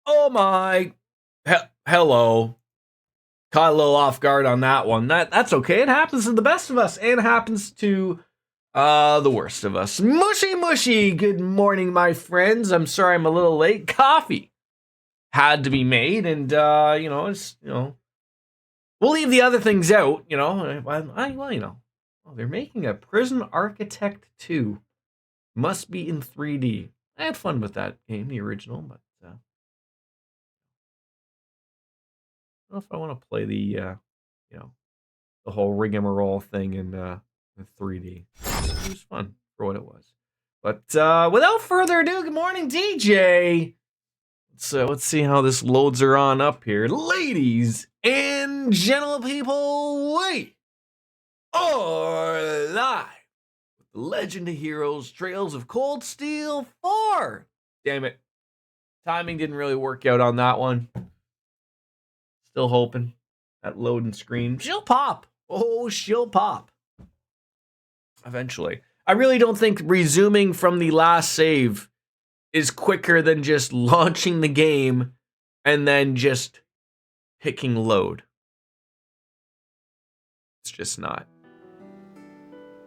Oh my. Hello. Caught a little off guard on that one. That's okay. It happens to the best of us, and it happens to the worst of us. Mushy mushy. Good morning, my friends. I'm sorry I'm a little late. Coffee had to be made, and we'll leave the other things out. They're making a Prison Architect 2. Must be in 3D. I had fun with that game, the original, but I don't know if I want to play the whole rigmarole thing in 3D. It was fun for what it was. But without further ado, good morning, DJ. So let's see how this loads her on up here. Ladies and gentlemen, people, we are live with the Legend of Heroes Trails of Cold Steel 4. Damn it. Timing didn't really work out on that one. Still hoping that loading screen. She'll pop. Oh, she'll pop. Eventually. I really don't think resuming from the last save is quicker than just launching the game and then just picking load. It's just not.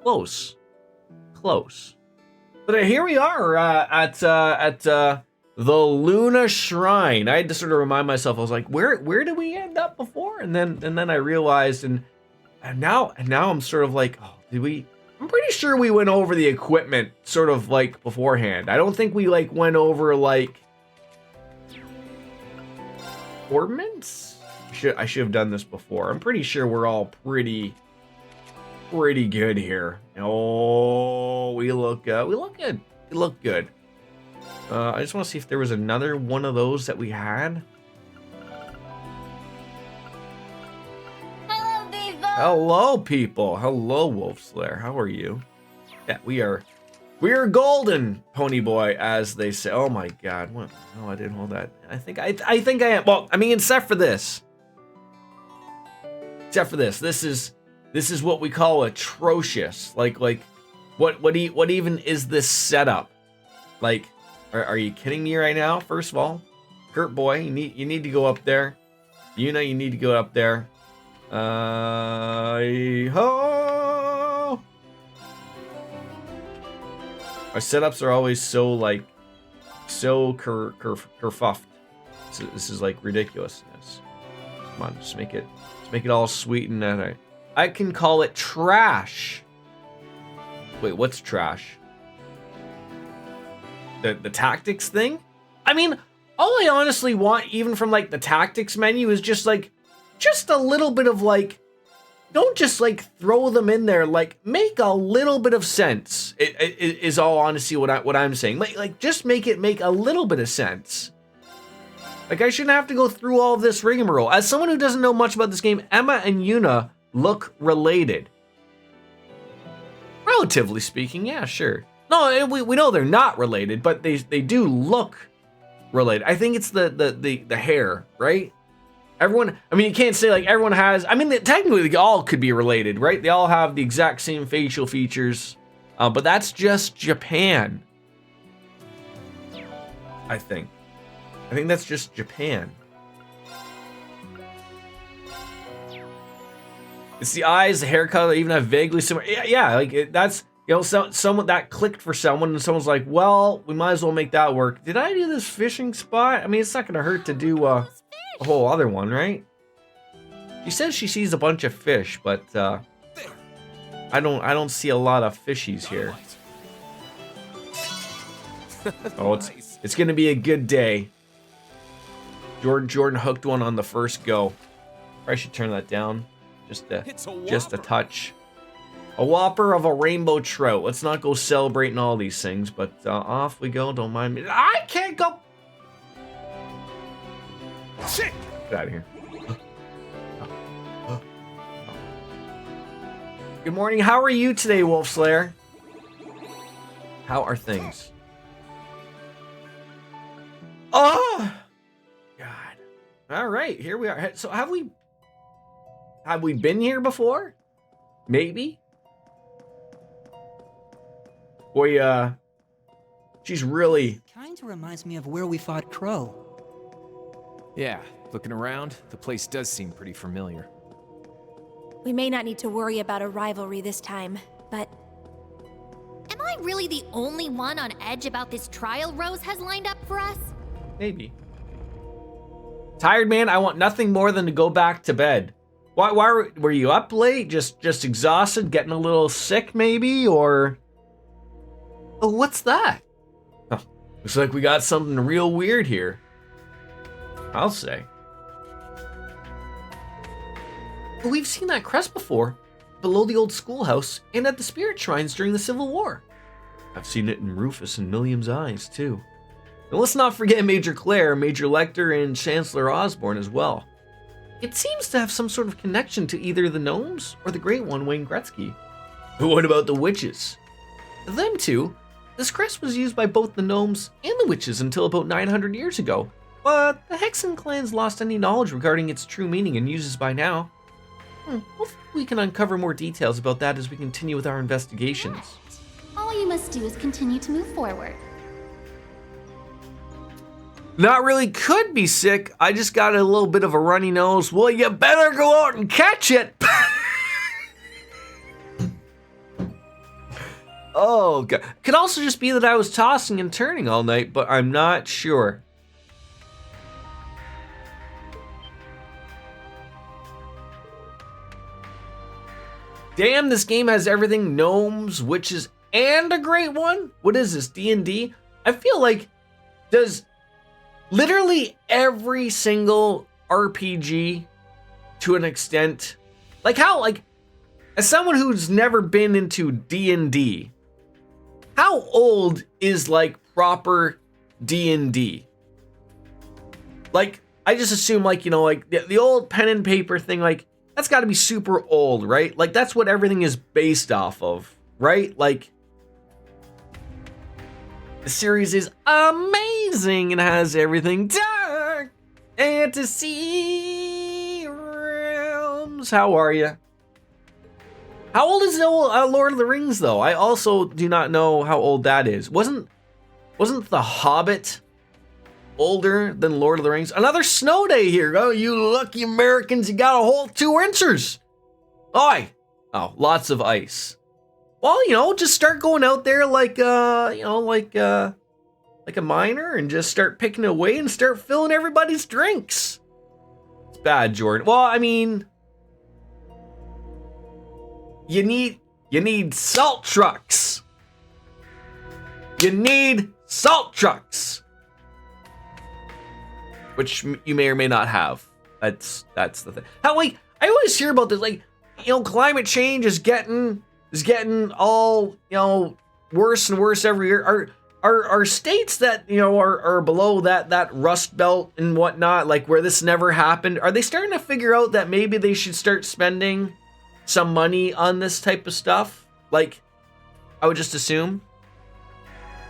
Close. But here we are at the Luna Shrine. I had to sort of remind myself. I was like, where did we end up before? And then I realized, and now I'm sort of like, oh, did we? I'm pretty sure we went over the equipment sort of like beforehand. I don't think we like went over like ornaments. I should have done this before. I'm pretty sure we're all pretty good here. Oh, we look good. We look good. I just want to see if there was another one of those that we had. Hello, Vivo. Hello, people. Hello, Wolf Slayer. How are you? Yeah, we are golden, Pony Boy, as they say. Oh my God! What? No, I didn't hold that. I think I am. Well, I mean, except for this. This is what we call atrocious. Like what even is this setup? Like, are you kidding me right now? First of all, Kurt Boy, you need to go up there. You need to go up there. Ho! Our setups are always so kerfuffed. This is like ridiculousness. Come on, just make it all sweet and I can call it trash. Wait, what's trash? The tactics thing? I mean, all I honestly want, even from like the tactics menu, is just a little bit of don't just throw them in there. Like, make a little bit of sense. It is all honesty what I'm saying. Just make it make a little bit of sense. Like, I shouldn't have to go through all of this rigmarole. As someone who doesn't know much about this game, Emma and Yuna look related. Relatively speaking, yeah, sure. No, we know they're not related, but they do look related. I think it's the hair, right? Everyone, I mean, you can't say everyone has, I mean, technically they all could be related, right? They all have the exact same facial features, but that's just Japan. I think that's just Japan. It's the eyes, the haircut, they even have vaguely similar. Yeah, that's, someone that clicked for someone, and someone's like, well, we might as well make that work. Did I do this fishing spot? I mean, it's not gonna hurt to do a whole other one, right? She says she sees a bunch of fish, but I don't see a lot of fishies here. Oh, it's gonna be a good day. Jordan hooked one on the first go. I should turn that down. Just a touch. A whopper of a rainbow trout. Let's not go celebrating all these things, but off we go. Don't mind me. I can't go. Shit! Get out of here. Good morning. How are you today, Wolf Slayer? How are things? Oh! God. All right, here we are. So have we been here before? Maybe. Boy, she's really Kind of reminds me of where we fought Crow. Yeah, looking around, the place does seem pretty familiar. We may not need to worry about a rivalry this time, but Am I really the only one on edge about this trial Rose has lined up for us? Maybe. Tired, man. I want nothing more than to go back to bed. Why were you up late? Just exhausted, getting a little sick, maybe, or? Oh, what's that? Oh, looks like we got something real weird here. I'll say. We've seen that crest before, below the old schoolhouse and at the spirit shrines during the Civil War. I've seen it in Rufus and Milliam's eyes, too. And let's not forget Major Claire, Major Lecter, and Chancellor Osborne as well. It seems to have some sort of connection to either the gnomes or the Great One, Wayne Gretzky. But what about the witches? Them too. This crest was used by both the gnomes and the witches until about 900 years ago, but the Hexen clan's lost any knowledge regarding its true meaning and uses by now. Hopefully we can uncover more details about that as we continue with our investigations. All you must do is continue to move forward. Not really could be sick. I just got a little bit of a runny nose. Well, you better go out and catch it. Oh, God. Could also just be that I was tossing and turning all night, but I'm not sure. Damn, this game has everything. Gnomes, witches, and a Great One? What is this, D&D? I feel like, does literally every single RPG, to an extent, like how, like, as someone who's never been into D&D, how old is, like, proper D&D? Like, I just assume, like, you know, like, the old pen and paper thing, like, that's got to be super old, right? Like, that's what everything is based off of, right? Like, the series is amazing and has everything dark fantasy realms. How are you? How old is the old Lord of the Rings, though? I also do not know how old that is. Wasn't The Hobbit older than Lord of the Rings? Another snow day here. Oh, you lucky Americans, you got a whole 2 inches. Oi. Oh, lots of ice. Well, you know, just start going out there like a miner and just start picking away and start filling everybody's drinks. It's bad, Jordan. Well, I mean, you need salt trucks. You need salt trucks. Which you may or may not have. That's the thing. How, like, I always hear about this, like, you know, climate change is getting all, you know, worse and worse every year. Are states that, you know, are below that rust belt and whatnot, like where this never happened, are they starting to figure out that maybe they should start spending some money on this type of stuff? Like, I would just assume.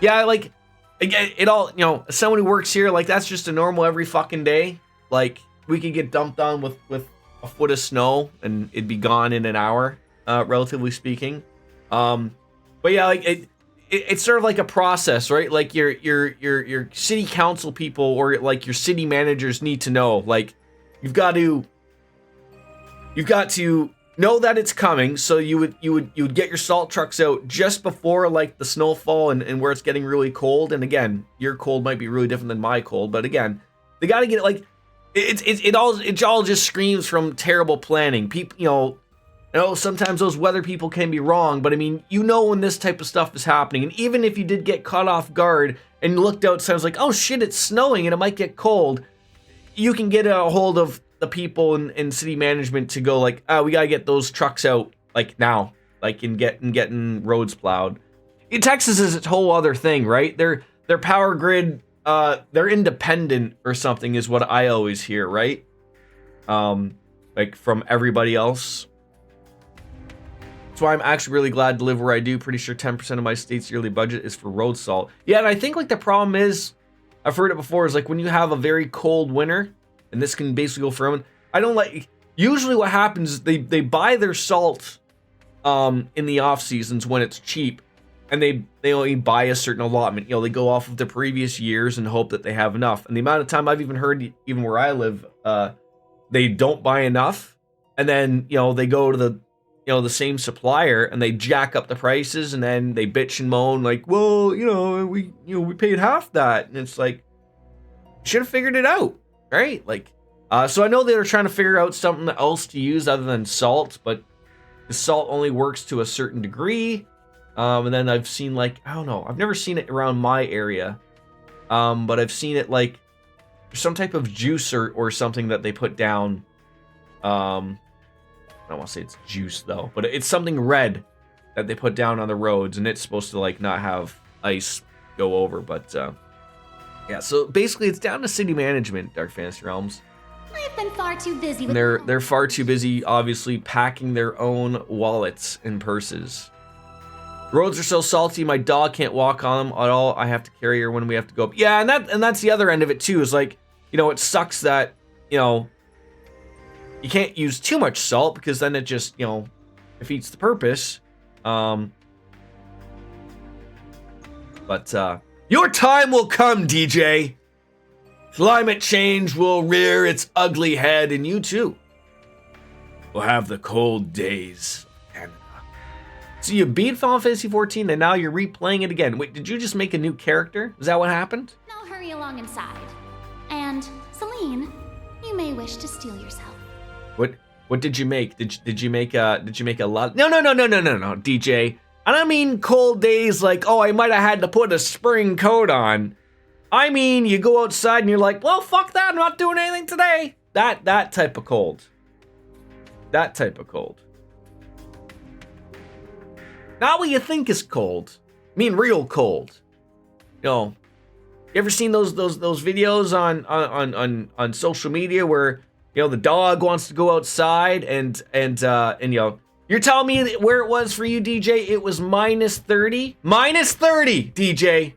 Yeah, like, again, it all, you know, as someone who works here, like, that's just a normal every fucking day. Like, we could get dumped on with a foot of snow and it'd be gone in an hour, relatively speaking. But yeah, like, it's sort of like a process, right? Like, your city council people or like your city managers need to know, like, you've got to know that it's coming. So you would get your salt trucks out just before, like, the snowfall and where it's getting really cold. And again, your cold might be really different than my cold, but again, they got to get it, like, it all just screams from terrible planning. People, you know, sometimes those weather people can be wrong, but I mean, you know, when this type of stuff is happening, and even if you did get caught off guard and looked outside, was like, oh shit, it's snowing and it might get cold, you can get a hold of the people in city management to go, like, oh, we gotta get those trucks out, like, now, like, and getting roads plowed. In Texas is its whole other thing, right? Their power grid, they're independent or something is what I always hear, right? Like, from everybody else. That's why I'm actually really glad to live where I do. Pretty sure 10% of my state's yearly budget is for road salt. Yeah, and I think, like, the problem is, I've heard it before, is like when you have a very cold winter, and this can basically go for I don't like, usually what happens is they buy their salt in the off seasons when it's cheap, and they only buy a certain allotment. You know, they go off of the previous years and hope that they have enough. And the amount of time I've even heard, even where I live, they don't buy enough, and then you know they go to the same supplier and they jack up the prices, and then they bitch and moan like, well, we paid half that, and it's like, should have figured it out, right? Like, so I know they were trying to figure out something else to use other than salt, but the salt only works to a certain degree. And then I've seen, like, I don't know, I've never seen it around my area, but I've seen it like some type of juice or something that they put down. I don't want to say it's juice though, but it's something red that they put down on the roads, and it's supposed to like not have ice go over. But yeah, so basically it's down to city management, Dark Fantasy Realms. I've been far too busy with They're far too busy, obviously, packing their own wallets and purses. Roads are so salty, my dog can't walk on them at all. I have to carry her when we have to go up. Yeah, and that's the other end of it too, is like, it sucks that, you can't use too much salt, because then it just, defeats the purpose. But your time will come, DJ. Climate change will rear its ugly head, and you too will have the cold days of Canada. So you beat Final Fantasy XIV, and now you're replaying it again. Wait, did you just make a new character? Is that what happened? Now hurry along inside. And, Celine, you may wish to steel yourself. What did you make? Did you make a lot? No, DJ. I don't mean cold days like, oh, I might have had to put a spring coat on. I mean, you go outside and you're like, well, fuck that, I'm not doing anything today. That type of cold. That type of cold. Not what you think is cold. I mean real cold. You ever seen those videos on social media where the dog wants to go outside and you're telling me where it was for you, DJ? It was -30? -30, DJ.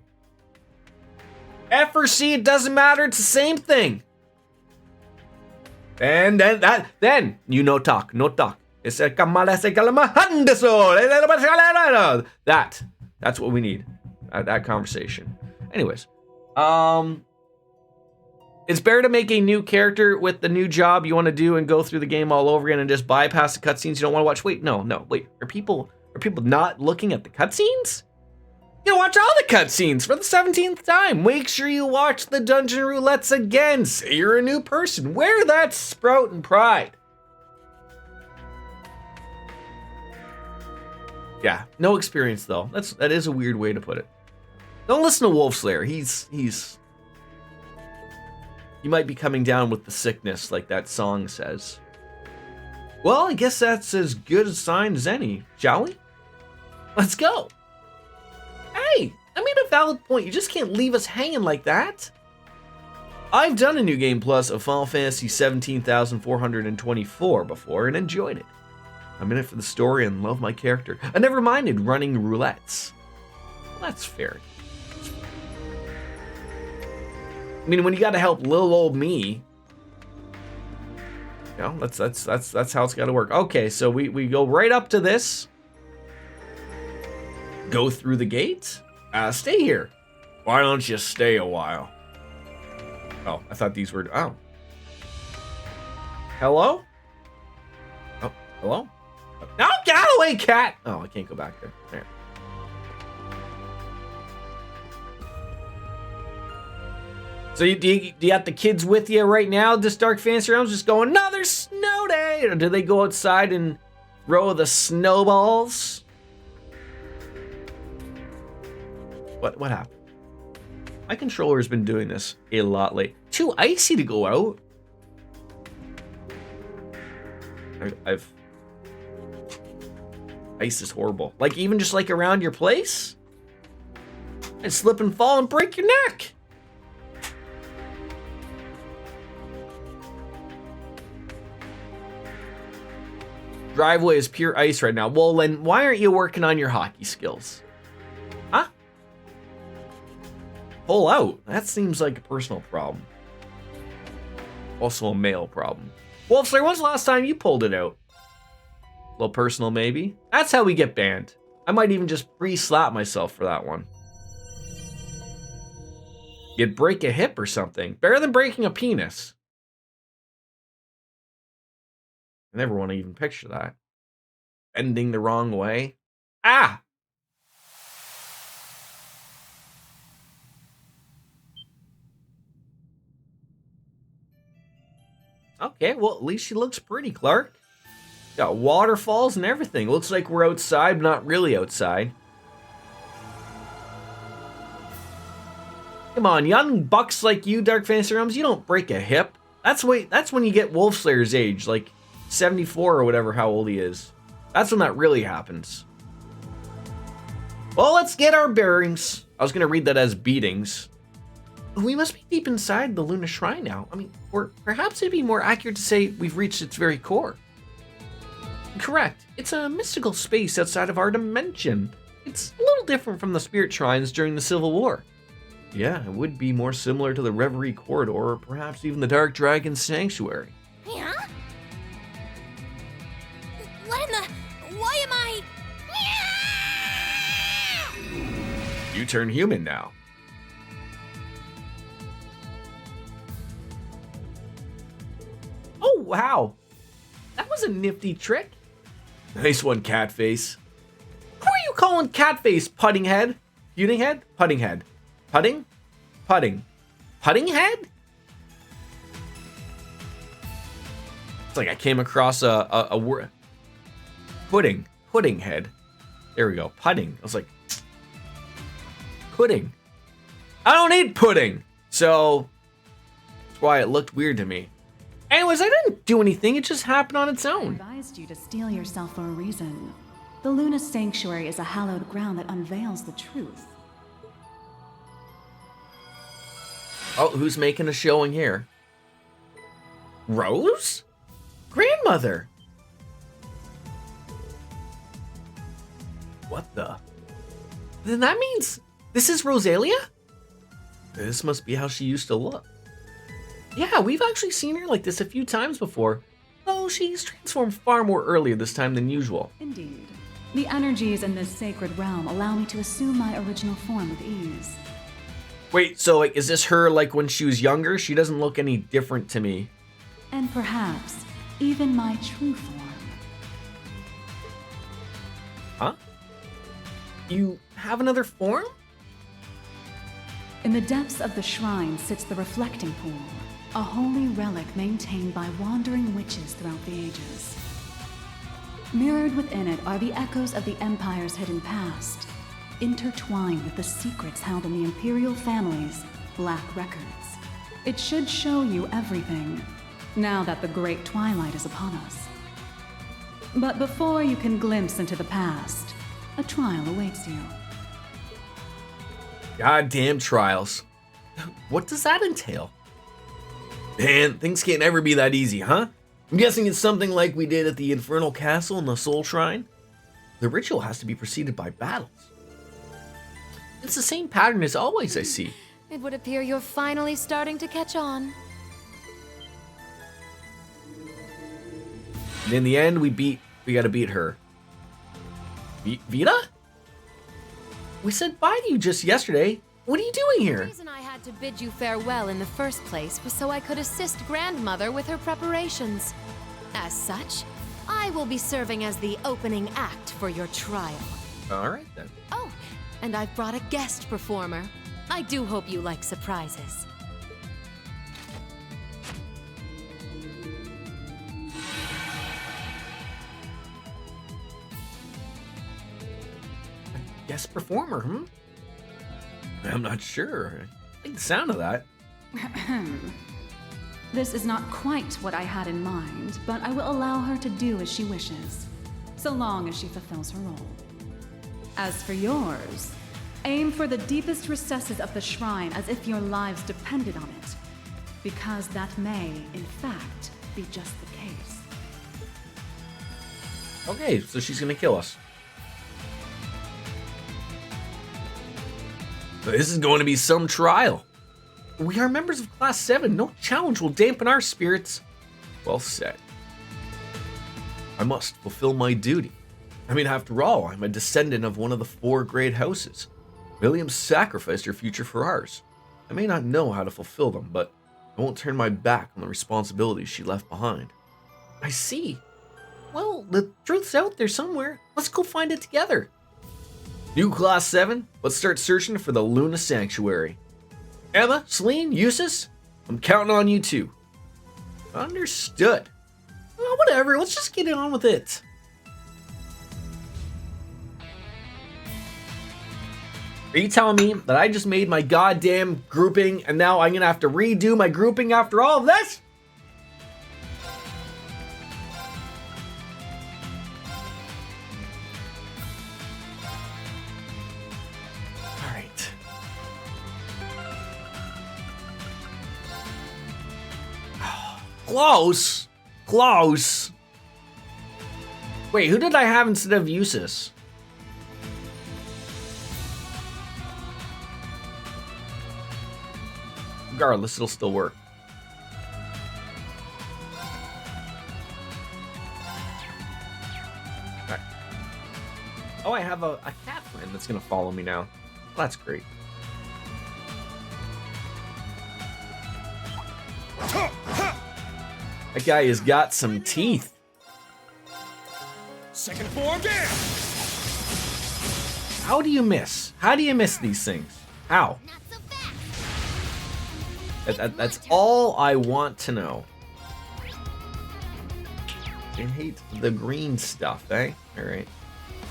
F or C, it doesn't matter, it's the same thing. And then you no talk. It's a that's what we need. That conversation. Anyways, it's better to make a new character with the new job you want to do and go through the game all over again and just bypass the cutscenes you don't want to watch. Wait, no, wait. Are people not looking at the cutscenes? You watch all the cutscenes for the 17th time. Make sure you watch the dungeon roulettes again. Say you're a new person. Wear that sprout and pride. Yeah, no experience though. That is a weird way to put it. Don't listen to Wolfslayer. He might be coming down with the sickness, like that song says. Well, I guess that's as good a sign as any, shall we? Let's go. Hey, I made a valid point. You just can't leave us hanging like that. I've done a New Game Plus of Final Fantasy 17,424 before and enjoyed it. I'm in it for the story and love my character. I never minded running roulettes. Well, that's fair. I mean, when you gotta help little old me, that's how it's gotta work. Okay, so we go right up to this. Go through the gate? Stay here. Why don't you stay a while? Oh, I thought these were... Oh. Hello? Oh, hello? No, get out of the way, cat! Oh, I can't go back there. There. So do you got the kids with you right now, this Dark Fantasy Realms, just going, another snow day? Or do they go outside and throw the snowballs? What happened? My controller has been doing this a lot lately. Too icy to go out. Ice is horrible. Like even just like around your place? And slip and fall and break your neck. Driveway is pure ice right now. Well, then why aren't you working on your hockey skills? Huh? Pull out. That seems like a personal problem. Also a male problem. Wolfslayer, when's the last time you pulled it out? A little personal, maybe? That's how we get banned. I might even just pre-slap myself for that one. You'd break a hip or something. Better than breaking a penis. I never want to even picture that. Bending the wrong way. Ah! Okay, well, at least she looks pretty, Clark. Got waterfalls and everything. Looks like we're outside, but not really outside. Come on, young bucks like you, Dark Fantasy Realms, you don't break a hip. That's when you get Wolfslayer's age, like 74 or whatever, how old he is. That's when that really happens. Well, let's get our bearings. I was going to read that as beatings. We must be deep inside the Luna Shrine now. I mean, or perhaps it'd be more accurate to say we've reached its very core. Correct. It's a mystical space outside of our dimension. It's a little different from the spirit shrines during the Civil War. Yeah, it would be more similar to the Reverie Corridor, or perhaps even the Dark Dragon Sanctuary. Yeah? What in the... Why am I... You turn human now. Oh, wow. That was a nifty trick. Nice one, Catface. Who are you calling Catface, putting head? Pudding head? Putting head. Putting? Putting. Putting head? It's like I came across a word. Pudding. Pudding head. There we go. Putting. I was like, pudding. I don't eat pudding. So, that's why it looked weird to me. Anyways, I didn't do anything. It just happened on its I own. advised you to steel yourself for a reason. The Luna Sanctuary is a hallowed ground that unveils the truth. Oh, who's making a showing here? Rose? Grandmother. What the? Then that means this is Rosalia? This must be how she used to look. Yeah, we've actually seen her like this a few times before. Though she's transformed far more earlier this time than usual. Indeed. The energies in this sacred realm allow me to assume my original form with ease. Wait, so like, is this her like when she was younger? She doesn't look any different to me. And perhaps even my true form. Huh? You have another form? In the depths of the shrine sits the reflecting pool, a holy relic maintained by wandering witches throughout the ages. Mirrored within it are the echoes of the Empire's hidden past, intertwined with the secrets held in the Imperial family's black records. It should show you everything, now that the Great Twilight is upon us. But before you can glimpse into the past, a trial awaits you. Goddamn trials. What does that entail? Man, things can't ever be that easy, huh? I'm guessing it's something like we did at the Infernal Castle and the Soul Shrine. The ritual has to be preceded by battles. It's the same pattern as always, I see. It would appear you're finally starting to catch on. And in the end, we gotta beat her. Vita? We said bye to you just yesterday. What are you doing The here? reason I had to bid you farewell in the first place was so I could assist Grandmother with her preparations. As such, I will be serving as the opening act for your trial. Alright then. Oh, and I've brought a guest performer. I do hope you like surprises. Guest performer, I'm not sure. I like the sound of that. This is not quite what I had in mind, but I will allow her to do as she wishes, so long as she fulfills her role. As for yours, aim for the deepest recesses of the shrine as if your lives depended on it, because that may, in fact, be just the case. Okay, so she's gonna kill us. This is going to be some trial. We are members of Class 7. No challenge will dampen our spirits. Well said. I must fulfill my duty. I mean, after all, I'm a descendant of one of the 4 great houses. William sacrificed her future for ours. I may not know how to fulfill them, but I won't turn my back on the responsibilities she left behind. I see. Well, the truth's out there somewhere. Let's go find it together. New Class 7, let's start searching for the Luna Sanctuary. Emma, Celine, Eustace, I'm counting on you too. Understood. Well, whatever, let's just get on with it. Are you telling me that I just made my goddamn grouping and now I'm gonna have to redo my grouping after all of this? Alright. Close. Close. Wait, who did I have instead of Eustace? Regardless, it'll still work. Okay. Oh, I have a cat friend that's gonna follow me now. Well, that's great. That guy has got some teeth. Second form down. How do you miss? How do you miss these things? How? Not so fast. That's all I want to know. They hate the green stuff, eh? Alright.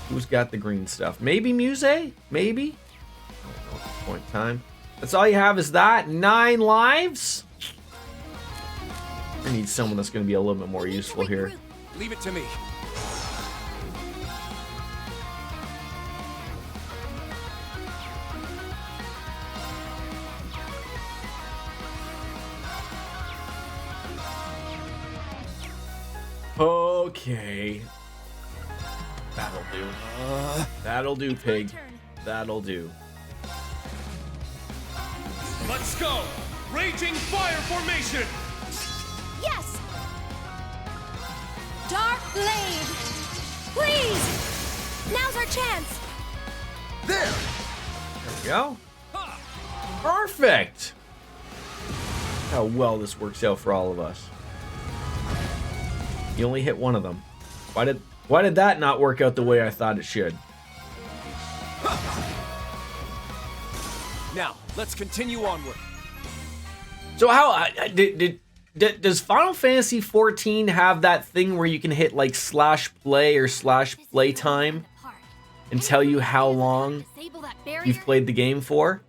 Who's got the green stuff? Maybe Muse? Maybe? I don't know at this point in time. That's all you have is that? 9 lives? I need someone that's going to be a little bit more useful here. Leave it to me. Okay. That'll do. That'll do, pig. That'll do. Let's go. Raging fire formation. Yes! Dark Blade! Please! Now's our chance! There. There we go. Perfect! How well this works out for all of us. You only hit one of them. Why did that not work out the way I thought it should? Now, let's continue onward. So how does Final Fantasy 14 have that thing where you can hit like /play or /playtime and tell you how long Disable that barrier. you've played the game for?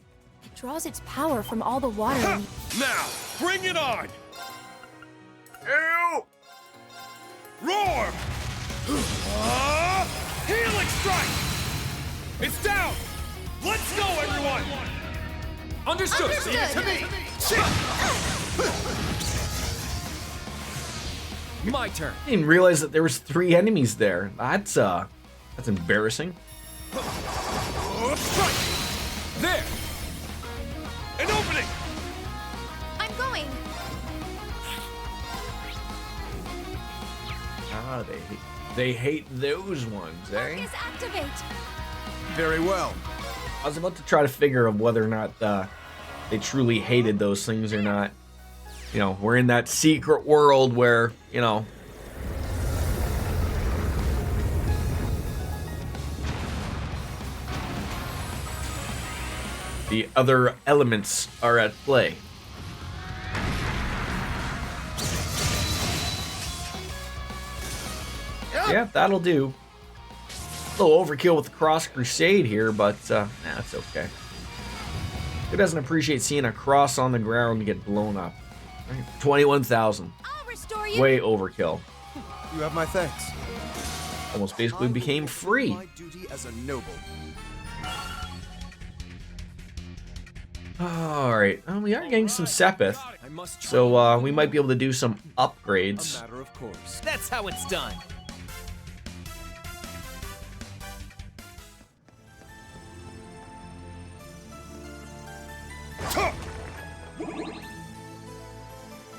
It draws its power from all the water in Now, bring it on. Ew! Roar. Healing strike. It's down. Let's go, everyone. Understood. Leave it to me. My turn. I didn't realize that there was 3 enemies there. That's embarrassing. Strike. There. An opening. I'm going! Ah, they hate those ones, eh? Focus activate! Very well. I was about to try to figure out whether or not they truly hated those things or not. You know, we're in that secret world where, you know, the other elements are at play. Yeah, that'll do. A little overkill with the Cross Crusade here, but nah, it's okay. Who doesn't appreciate seeing a cross on the ground get blown up? 21,000. I'll restore you! Way overkill. You have my thanks. Almost basically became free. My duty as a noble. Alright, we are getting some Sepith, I must try. so we might be able to do some A upgrades. matter of course. That's how it's done.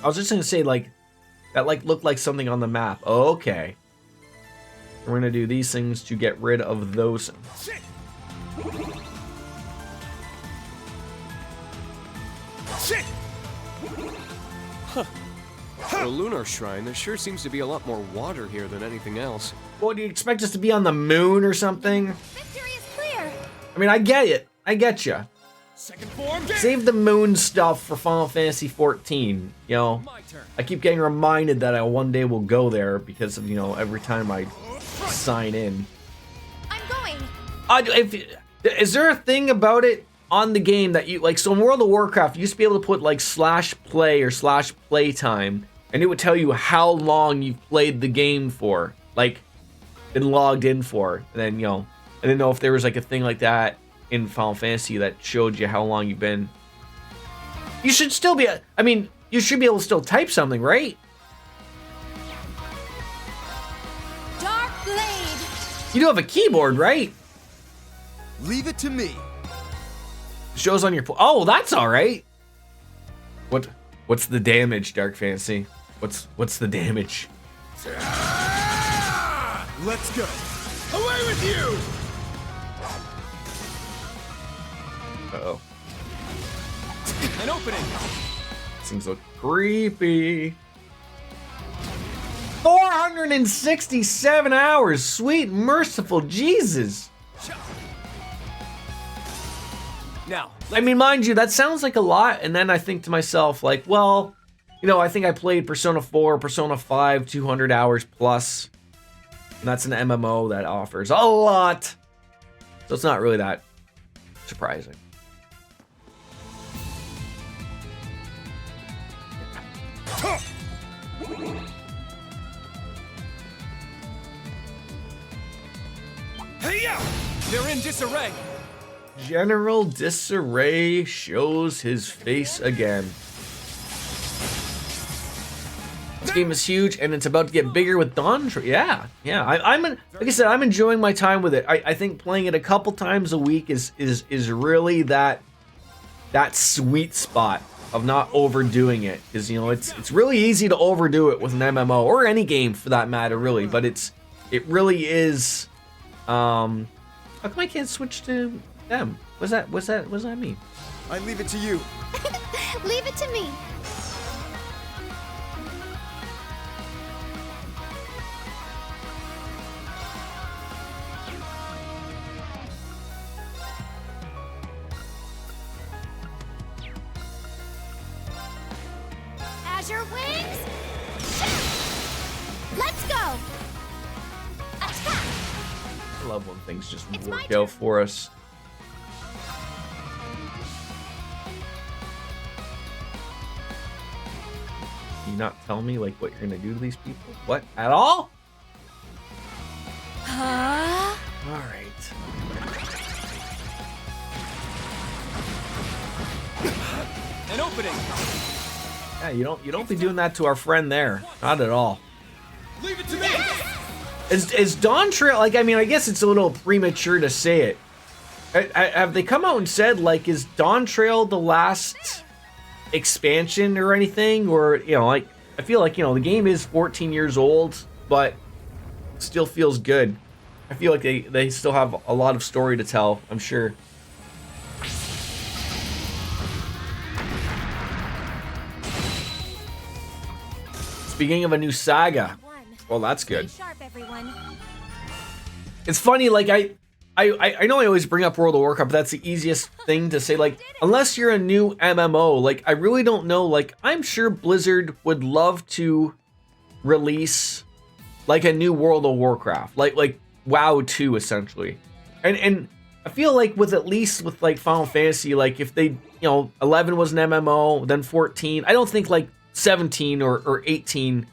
I was just gonna say, like, that like looked like something on the map. Oh, okay. We're gonna do these things to get rid of those. Shit! Shit! For a lunar shrine, there sure seems to be a lot more water here than anything else. What, do you expect us to be on the moon or something? Victory is clear. I mean, I get it. I get you. Second form, get Save the moon stuff for Final Fantasy 14. You know, my turn. I keep getting reminded that I one day will go there because of, you know, every time I sign in. I'm going. Is there a thing about it on the game that you, like, so in World of Warcraft, you used to be able to put, like, /play or /playtime, and it would tell you how long you've played the game for, like, been logged in for, and then, you know, I didn't know if there was, like, a thing like that in Final Fantasy that showed you how long you've been. You should still be, I mean, you should be able to still type something, right? Dark Blade. You do have a keyboard, right? Leave it to me. Shows on your oh, that's all right. What's the damage, Dark Fantasy? What's the damage? Let's go. Away with you! Uh-oh. An opening. Things look creepy. 467 hours. Sweet merciful Jesus. Now, I mean, mind you, that sounds like a lot, and then I think to myself, like, well, you know, I think I played Persona 4, Persona 5, 200 hours plus, and that's an MMO that offers a lot, so it's not really that surprising. hey-ya! They're in disarray. General Disarray shows his face again. This game is huge, and it's about to get bigger with Dawn. Yeah. Like I said, I'm enjoying my time with it. I think playing it a couple times a week is really that sweet spot of not overdoing it. Because, you know, it's really easy to overdo it with an MMO or any game for that matter, really. But it really is. How come I can't switch to them? What does that mean? I leave it to you. Leave it to me. Azure wings. Let's go. Attack. I love when things just It's my work out for us. Can you not tell me, like, what you're gonna do to these people? What? At all? Huh? Alright. An opening. Yeah, you don't be doing that to our friend there. Not at all. Leave it to me. Is Dawn Trail, like, I mean, I guess it's a little premature to say it. Have they come out and said, like, is Dawn Trail the last expansion or anything? Or, you know, like, I feel like, you know, the game is 14 years old, but still feels good. I feel like they still have a lot of story to tell, I'm sure. Speaking of a new saga. Well, that's good. Stay sharp, everyone. It's funny, like, I know I always bring up World of Warcraft, but that's the easiest thing to say. Like, unless you're a new MMO, like, I really don't know. Like, I'm sure Blizzard would love to release, like, a new World of Warcraft. Like WoW 2, essentially. And I feel like with at least with, like, Final Fantasy, like, if they, you know, 11 was an MMO, then 14. I don't think, like, 17 or 18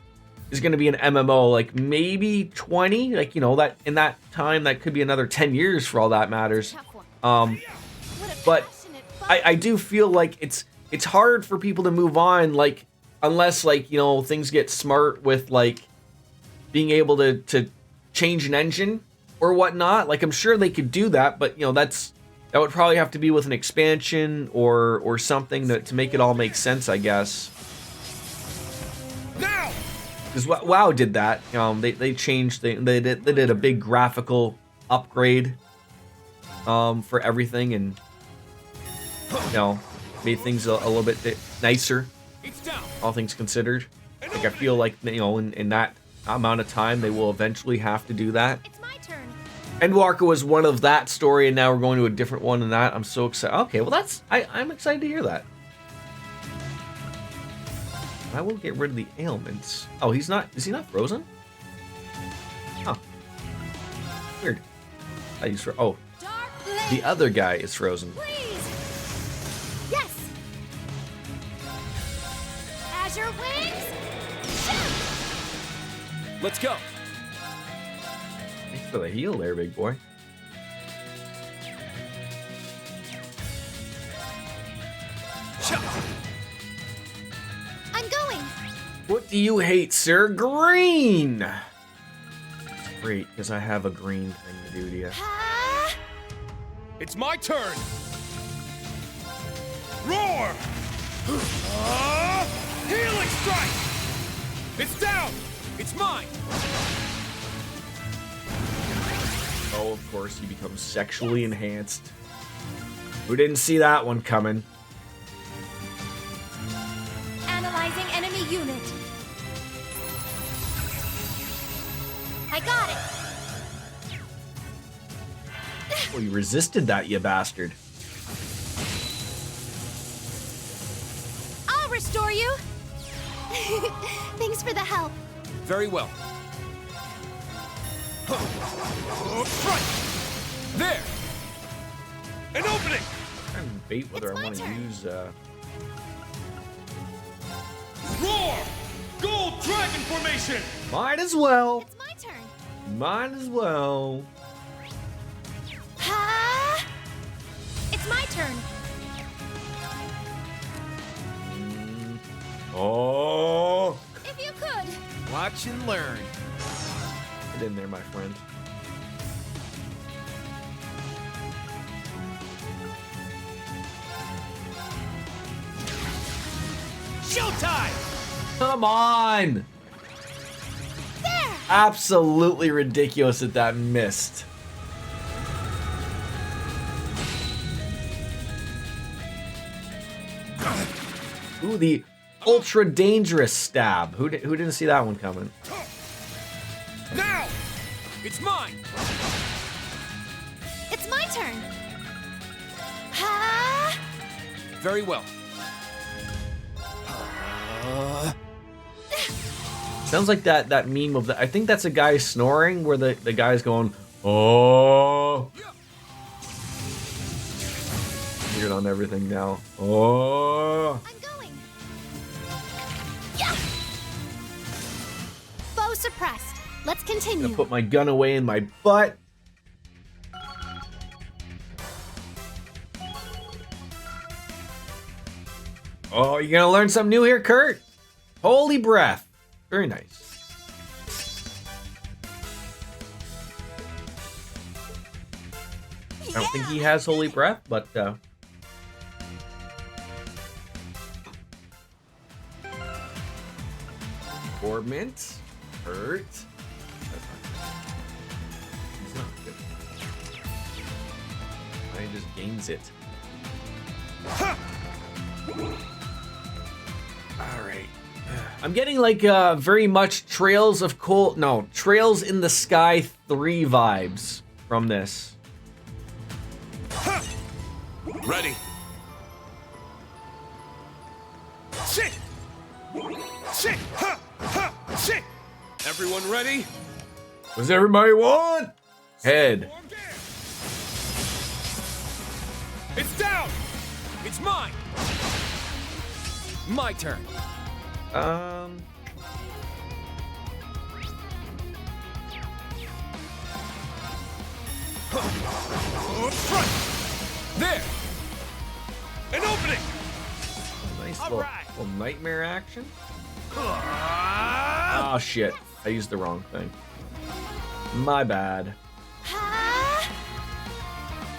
is going to be an MMO, like maybe 20, like, you know, that in that time that could be another 10 years for all that matters. But I do feel like it's hard for people to move on, like, unless, like, you know, things get smart with, like, being able to change an engine or whatnot. Like, I'm sure they could do that, but, you know, that would probably have to be with an expansion or something to make it all make sense, I guess. Now. Because WoW did that. They changed. They did a big graphical upgrade for everything, and made things a little bit nicer. All things considered. Like I feel like in that amount of time they will eventually have to do that. It's my turn. Endwalker was one of that story, and now we're going to a different one than that. I'm so excited. Okay, well I'm excited to hear that. I will get rid of the ailments. Oh, is he not frozen? Huh. Weird. The other guy is frozen. Please. Yes. Azure wings. Let's go. Thanks for the heal there, big boy. I'm going. What do you hate, sir? Green! Great, because I have a green thing to do to you. Ah, It's my turn. Roar! Healing strike! It's down! It's mine! Oh, of course, he becomes sexually enhanced. Who didn't see that one coming? analyzing enemy unit. I got it. Oh, you resisted that, you bastard. I'll restore you. Thanks for the help. Very well. Right! There! An opening! I'm trying to debate whether It's I my want to turn. use, Roar! Gold dragon formation! Might as well. It's my turn. Might as well. Ha! It's my turn. Oh. If you could. Watch and learn. Get in there, my friend. Showtime! Come on. There. Absolutely ridiculous that that missed. Ooh, the ultra dangerous stab. Who didn't see that one coming? Now! It's mine! It's my turn. Ha! Very well. Sounds like that meme of the. I think that's a guy snoring where the guy's going, oh. Weird on everything now. Oh. I'm going. Yeah. Foe suppressed. Let's I'm continue. gonna put my gun away in my butt. Oh, you gonna learn something new here, Kurt? Holy breath. Very nice. I don't think he has holy breath, but Torment. Hurt. He's not good. I just gains it. Alright. I'm getting like very much Trails in the Sky 3 vibes from this. Ready! Shit! Shit! Ha! Ha! Shit! Everyone ready? What does everybody want? Head. Form dance. It's down! It's mine! My turn. Front! There! An opening! Nice All little, right. little nightmare action. Oh shit. I used the wrong thing. My bad. Ha!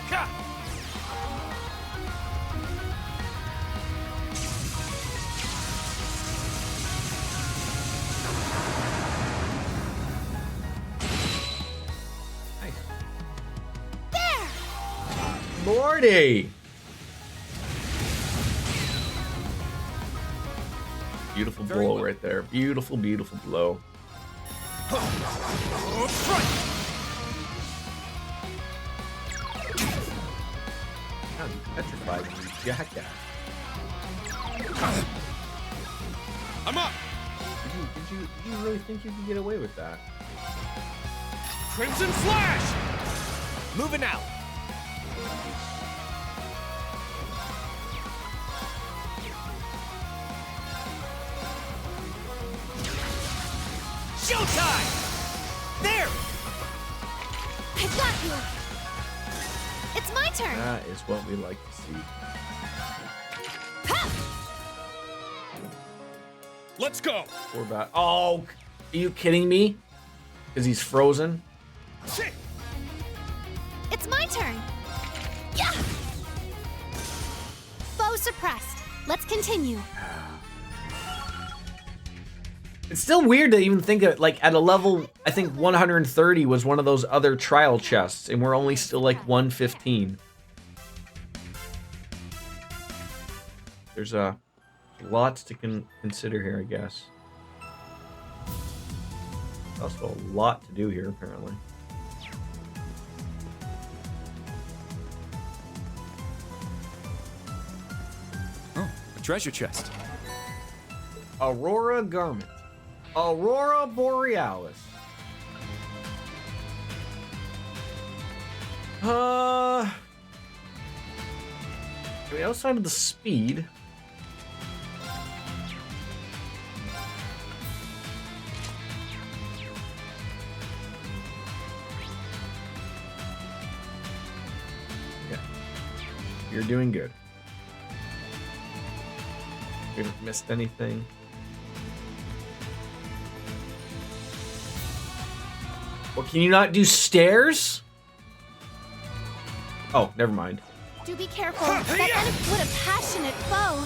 Ha! party! Beautiful blow right there. Beautiful, beautiful blow. God, you petrified me, jackass. I'm up. Did you really think you could get away with that? Crimson Flash. Moving out. Showtime! There! I've got you! It's my turn! That is what we like to see. Ha! Let's go! Poor bat. Oh, are you kidding me? Because he's frozen? Shit! It's my turn! Yeah! Foe suppressed. Let's continue. It's still weird to even think of, like, at a level, I think 130 was one of those other trial chests, and we're only still, like, 115. There's lots to consider here, I guess. Also a lot to do here, apparently. Oh, a treasure chest. Aurora Garment. Aurora Borealis. I mean, outside of the speed. Yeah. You're doing good. We haven't missed anything. Well, can you not do stairs? Oh, never mind. Do be careful. That Enid, what a passionate foe.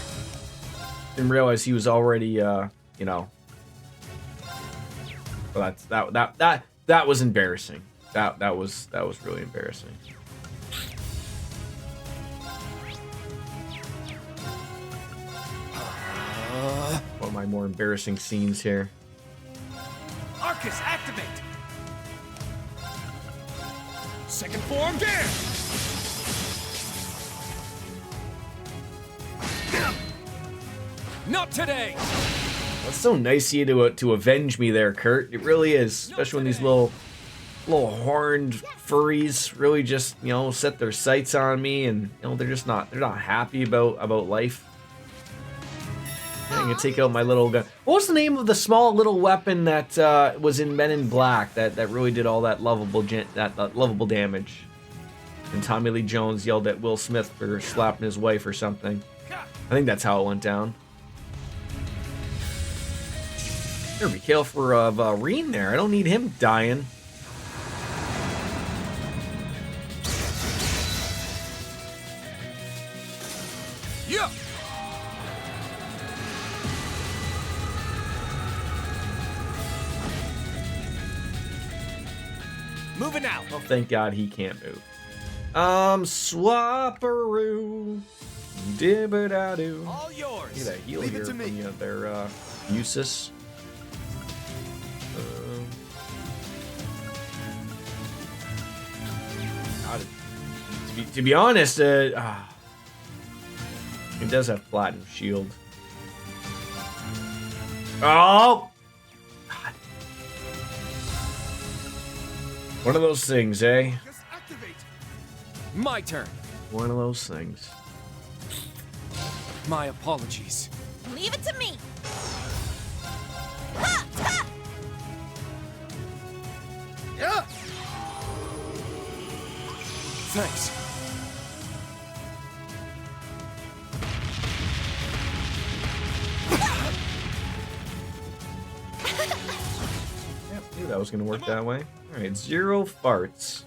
Didn't realize he was already, you know. Well, that was embarrassing. That was really embarrassing. One of my more embarrassing scenes here. Arcus, activate! Second form, there! Not today! That's so nice of you to avenge me there, Kurt. It really is, especially when these little horned furries really just, you know, set their sights on me, and you know they're not happy about life. I'm gonna take out my little gun. What was the name of the small little weapon that was in Men in Black that really did all that lovable damage? And Tommy Lee Jones yelled at Will Smith for slapping his wife or something. I think that's how it went down. Better be careful for Reen there. I don't need him dying. Yeah! Moving out. Oh, thank God he can't move. Swapperoo. Dibba-da-doo. All yours. Look at that heal Leave it here to from me. their Usus. God, to be honest, it does have platinum shield. Oh! God. One of those things, eh? Just activate. My turn. One of those things. My apologies. Leave it to me. Ha! Ha! Yeah. Thanks. Yep, knew that was gonna work that way. Alright, 0 farts.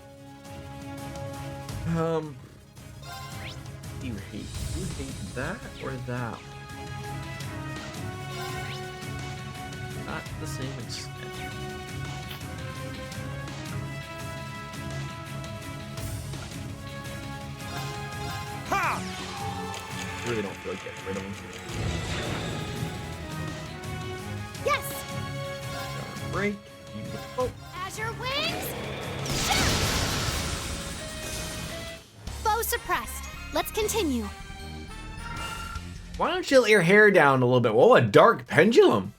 You hate that or that? Not to the same extent. really don't feel like getting rid of them. Yes! Break. Beautiful. Azure wings! Shoot! Foe suppressed. Let's continue. Why don't you let your hair down a little bit? Whoa, a dark pendulum.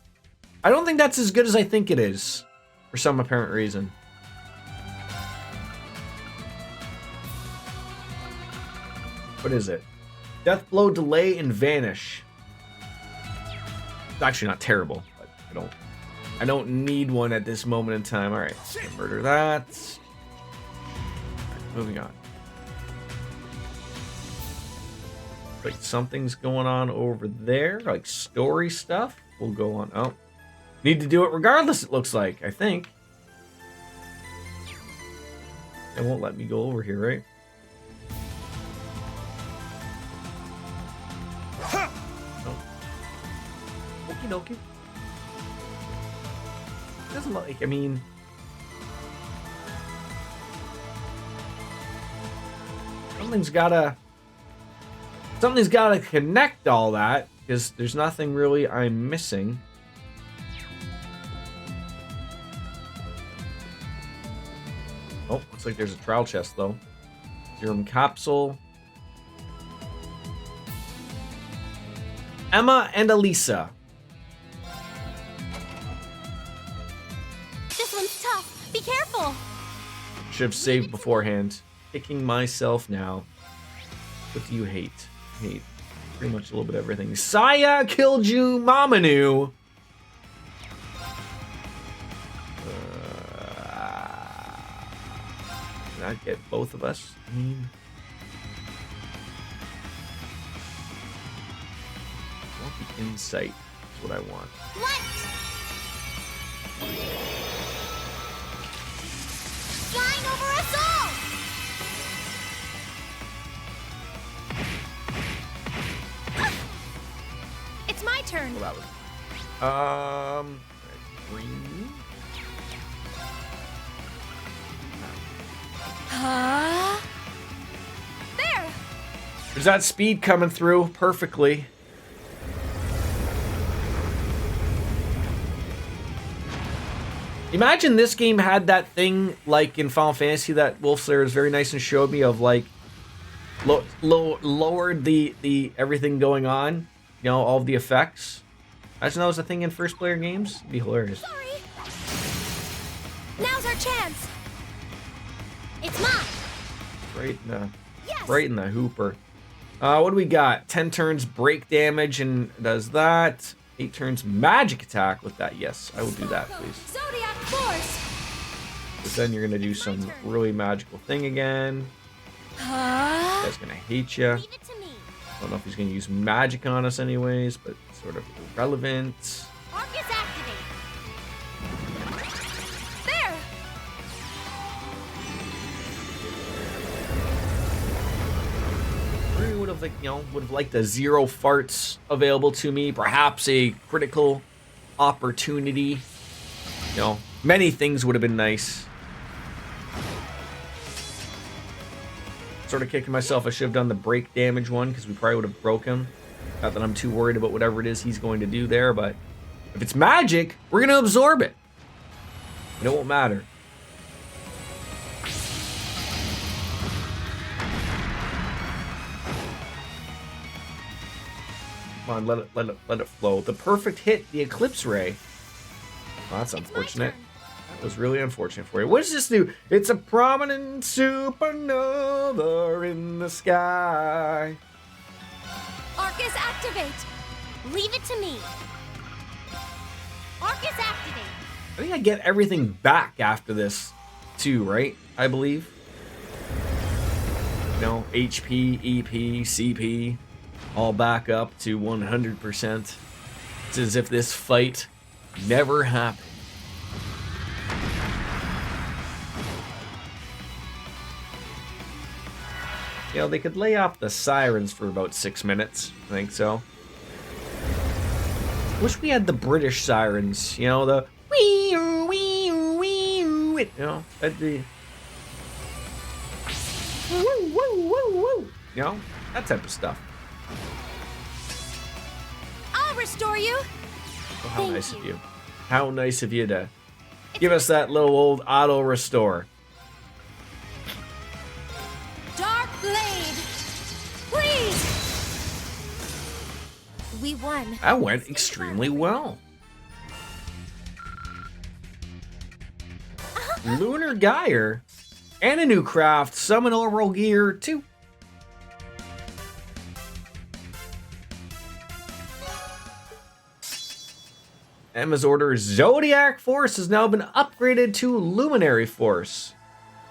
I don't think that's as good as I think it is, for some apparent reason. What is it? Death blow, delay, and vanish. It's actually not terrible, but I don't need one at this moment in time. All right, murder that. All right, moving on. Like something's going on over there, like story stuff. We'll go on. Oh, need to do it regardless. It looks like. I think it won't let me go over here, right? No. Okie dokie. Doesn't look like. I mean, something's gotta connect all that, because there's nothing really I'm missing. Oh, looks like there's a trial chest though. Serum capsule. Emma and Elisa. This one's tough. Be careful. Should have saved beforehand. Kicking myself now. What do you hate? Hate pretty much a little bit of everything. Saya killed you, Mamanu. Can I get both of us? I mean, I want the insight. That's what I want. What? Flying over us all! It's my turn. Well, that was green. There! There's that speed coming through perfectly. Imagine this game had that thing like in Final Fantasy that Wolf Slayer is very nice and showed me of like lowered the everything going on, you know, all of the effects. Imagine that was a thing in first player games. It'd be hilarious. Sorry. Now's our chance. It's mine. Right in the hooper. What do we got? 10 turns break damage and does that. 8 turns magic attack with that. Yes, I will do that, please. Zodiac Force. But then you're gonna do some really magical thing again. That's gonna hate you. Leave it to me. I don't know if he's gonna use magic on us anyways, but sort of irrelevant. Arcus activate. There. Really would have liked the 0 farts available to me. Perhaps a critical opportunity. You know, many things would have been nice. Sort of kicking myself. I should have done the break damage one because we probably would have broke him. Not that I'm too worried about whatever it is he's going to do there, but if it's magic, we're gonna absorb it. And it won't matter. Come on, let it flow. The perfect hit, the Eclipse Ray. Oh, that's unfortunate. That was really unfortunate for you. What does this do? It's a prominent supernova in the sky. Arcus activate. Leave it to me. Arcus activate. I think I get everything back after this, too, right? I believe. You know, HP, EP, CP, all back up to 100%. It's as if this fight never happened. You know, they could lay off the sirens for about 6 minutes. I think so. Wish we had the British sirens. You know, the wee wee wee. You know, that'd be. Woo woo woo woo. You know, that type of stuff. restore you. Oh, how Thank nice you. of you. How nice of you to give us that little old auto restore. Dark Blade, please. We won. That went extremely well. Lunar Gear and a new craft, Summon Oral Gear 2. Emma's order Zodiac Force has now been upgraded to Luminary Force.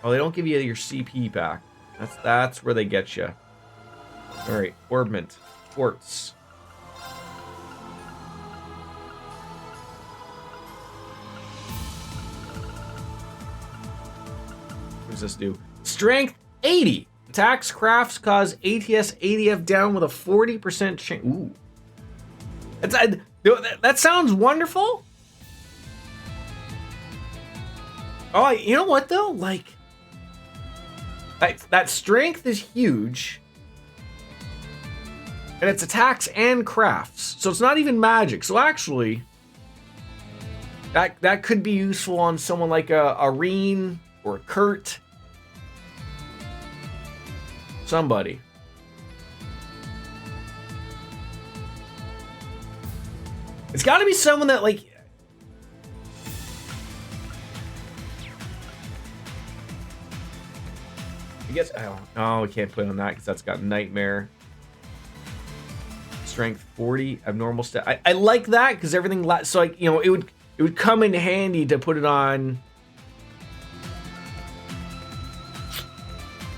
Oh, they don't give you your CP back. That's where they get you. All right, Orbment, Quartz. What does this do? Strength 80. Attacks crafts cause ATS ADF down with a 40% chance. Ooh. That sounds wonderful. Oh, you know what though? Like, that strength is huge. And it's attacks and crafts. So it's not even magic. So actually, that could be useful on someone like a Reen or a Kurt. Somebody. It's got to be someone that, like... I guess... Oh, we can't put on that because that's got Nightmare. Strength 40, abnormal stat. I like that because everything... So, like, you know, it would come in handy to put it on...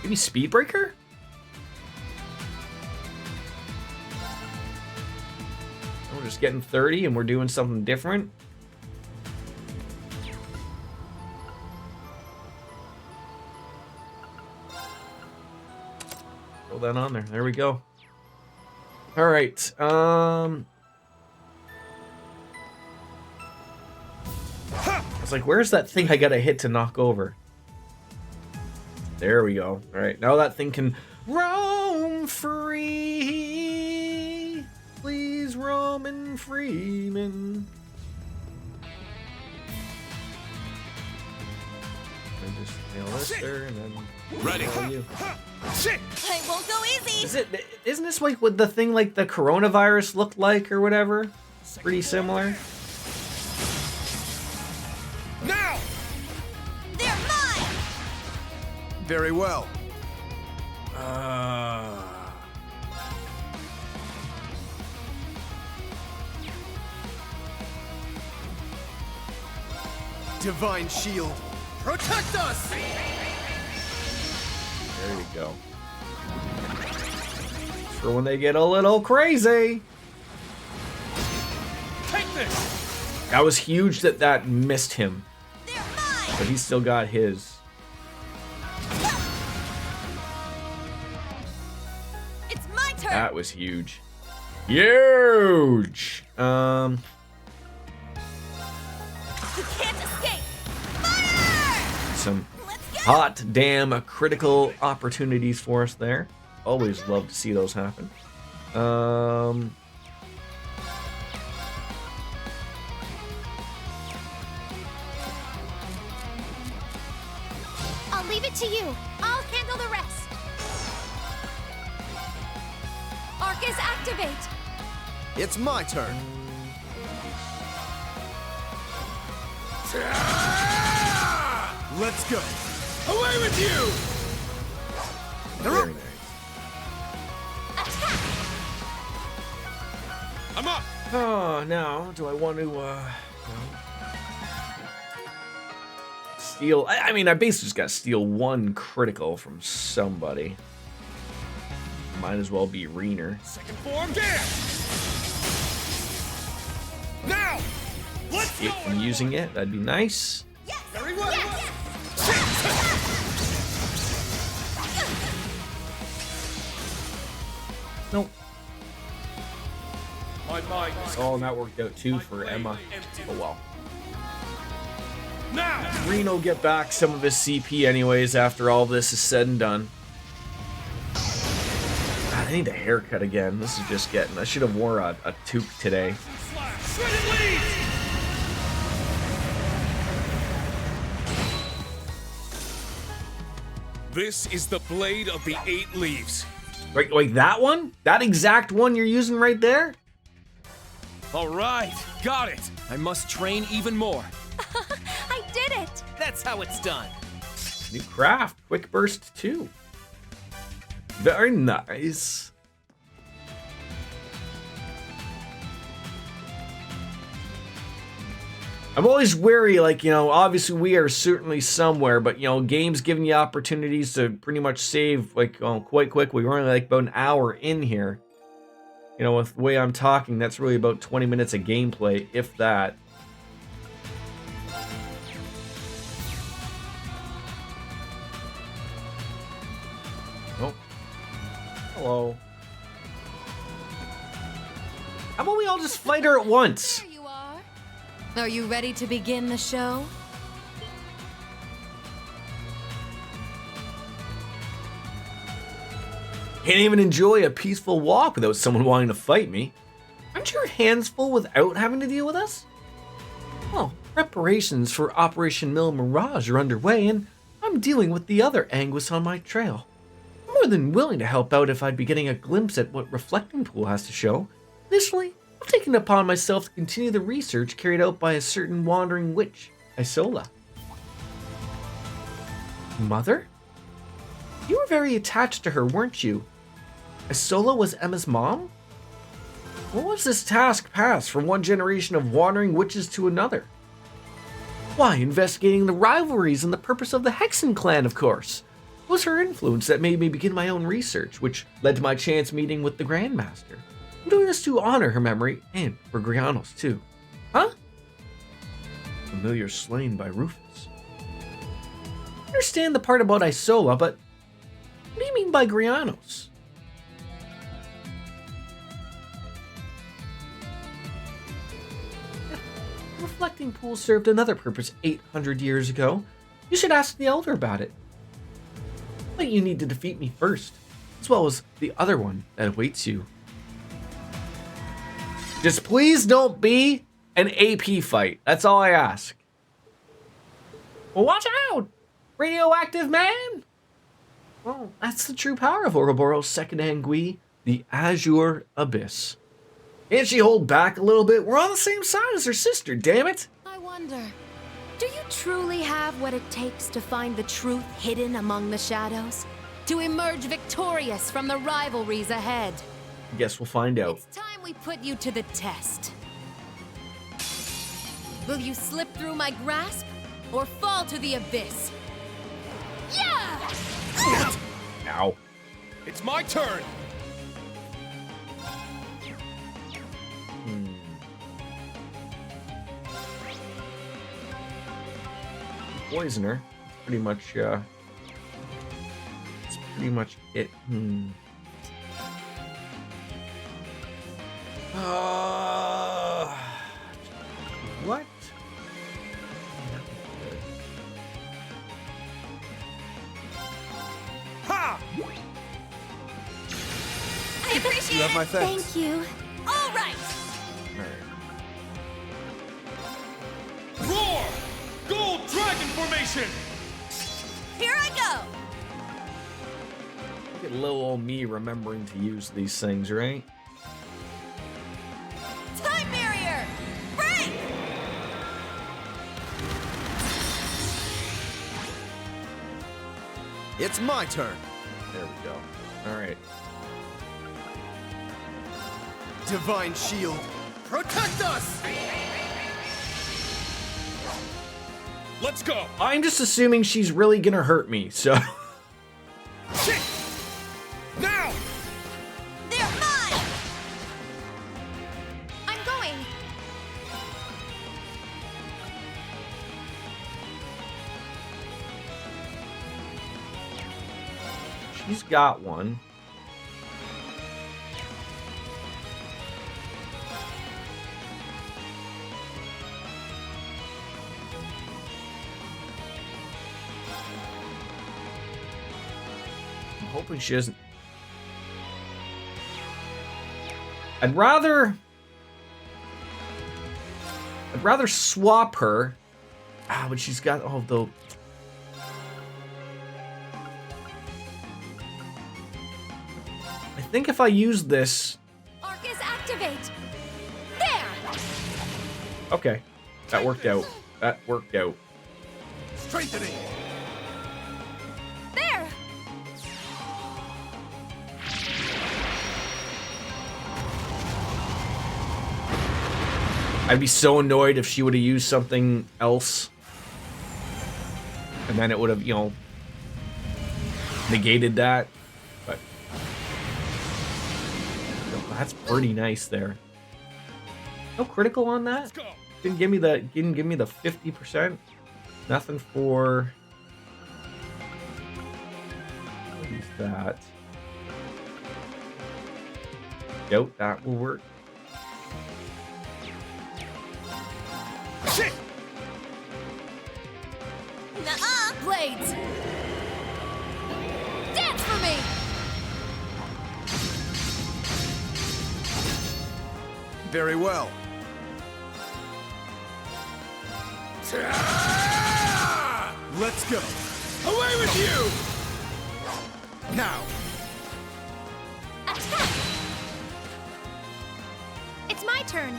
Maybe Speedbreaker? We're just getting 30 and we're doing something different. Throw that on there. There we go. All right. I was like, where's that thing I gotta hit to knock over? There we go. All right. Now that thing can roam free. Please, Roman Freeman. And just nail this there, and then Ready. you. Shit! It won't go easy. Isn't this like what the thing like the coronavirus looked like or whatever? Pretty similar. Now! They're mine. Very well. Divine Shield, protect us! There you go. For when they get a little crazy. Take this! That was huge that missed him, They're mine. but he still got his. It's my turn. That was huge. Huge. You can't escape. Fire! Some Let's go. hot damn critical opportunities for us there. Always love to see those happen. I'll leave it to you. I'll handle the rest. Arcus, activate. It's my turn. Let's go. Away with you! very nice. Attack. I'm up! Oh, now do I want to steal? I mean, I basically just got to steal one critical from somebody. Might as well be Reener. Second form, there! Now! Let's go! If I'm using it, that'd be nice. Yes. Very well. Yes. Nope. My mind is Oh, and that worked out too for Emma. Oh well. now! Reno will get back some of his CP anyways after all this is said and done. God, need a haircut again. This is just getting... I should have wore a toque today. Shredded leaves! This is the blade of the 8 leaves. Right, like that one? That exact one you're using right there? All right, got it. I must train even more. I did it! That's how it's done. New craft. Quick burst 2. Very nice. I'm always wary, like, you know, obviously we are certainly somewhere, but, you know, games giving you opportunities to pretty much save, like, quite quick. We're only, like, about an hour in here. You know, with the way I'm talking, that's really about 20 minutes of gameplay, if that. Oh. Hello. How about we all just fight her at once? There you are. Are you ready to begin the show? Can't even enjoy a peaceful walk without someone wanting to fight me. Aren't your hands full without having to deal with us? Well, preparations for Operation Mill Mirage are underway, and I'm dealing with the other Anguis on my trail. I'm more than willing to help out if I'd be getting a glimpse at what Reflecting Pool has to show. Additionally, I've taken it upon myself to continue the research carried out by a certain wandering witch, Isola. Mother? You were very attached to her, weren't you? Isola was Emma's mom? What was this task passed from one generation of wandering witches to another? Why, investigating the rivalries and the purpose of the Hexen clan, of course. It was her influence that made me begin my own research, which led to my chance meeting with the Grandmaster. I'm doing this to honor her memory, and for Grianos, too. Huh? Familiar slain by Rufus. I understand the part about Isola, but what do you mean by Grianos? Reflecting Pool served another purpose 800 years ago. You should ask the Elder about it. But you need to defeat me first, as well as the other one that awaits you. Just please don't be an AP fight. That's all I ask. Well, watch out! Radioactive man! Well, that's the true power of Ouroboros' second Angui, the Azure Abyss. Can't she hold back a little bit? We're on the same side as her sister, damn it! I wonder, do you truly have what it takes to find the truth hidden among the shadows? To emerge victorious from the rivalries ahead? Guess we'll find out. It's time we put you to the test. Will you slip through my grasp or fall to the abyss? Yeah! Ow. It's my turn. Poisoner. Pretty much, it's pretty much it. What? Ha! I appreciate You have my it! thanks. Thank you. All right! Alright. Roar! Gold dragon formation! Here I go! Look at little old me remembering to use these things, right? Time barrier! Break! It's my turn. There we go. Alright. Divine Shield, protect us! Let's go! I'm just assuming she's really gonna hurt me, so... Shit! Now! They're mine! I'm going! She's got one. I'm hoping she doesn't. I'd rather swap her. Ah, but she's got all the. I think if I use this. Arcus, activate! There! Okay, that worked out. That worked out. Strengthening. There! I'd be so annoyed if she would have used something else. And then it would have, you know, negated that. But that's pretty nice there. No critical on that? Let's go. Didn't give me the 50%. Nothing for what is that? Yep, that will work. Shit! Nuh-uh! Blades! Dance for me! Very well. Let's go. Away with you! Now. Attack! It's my turn.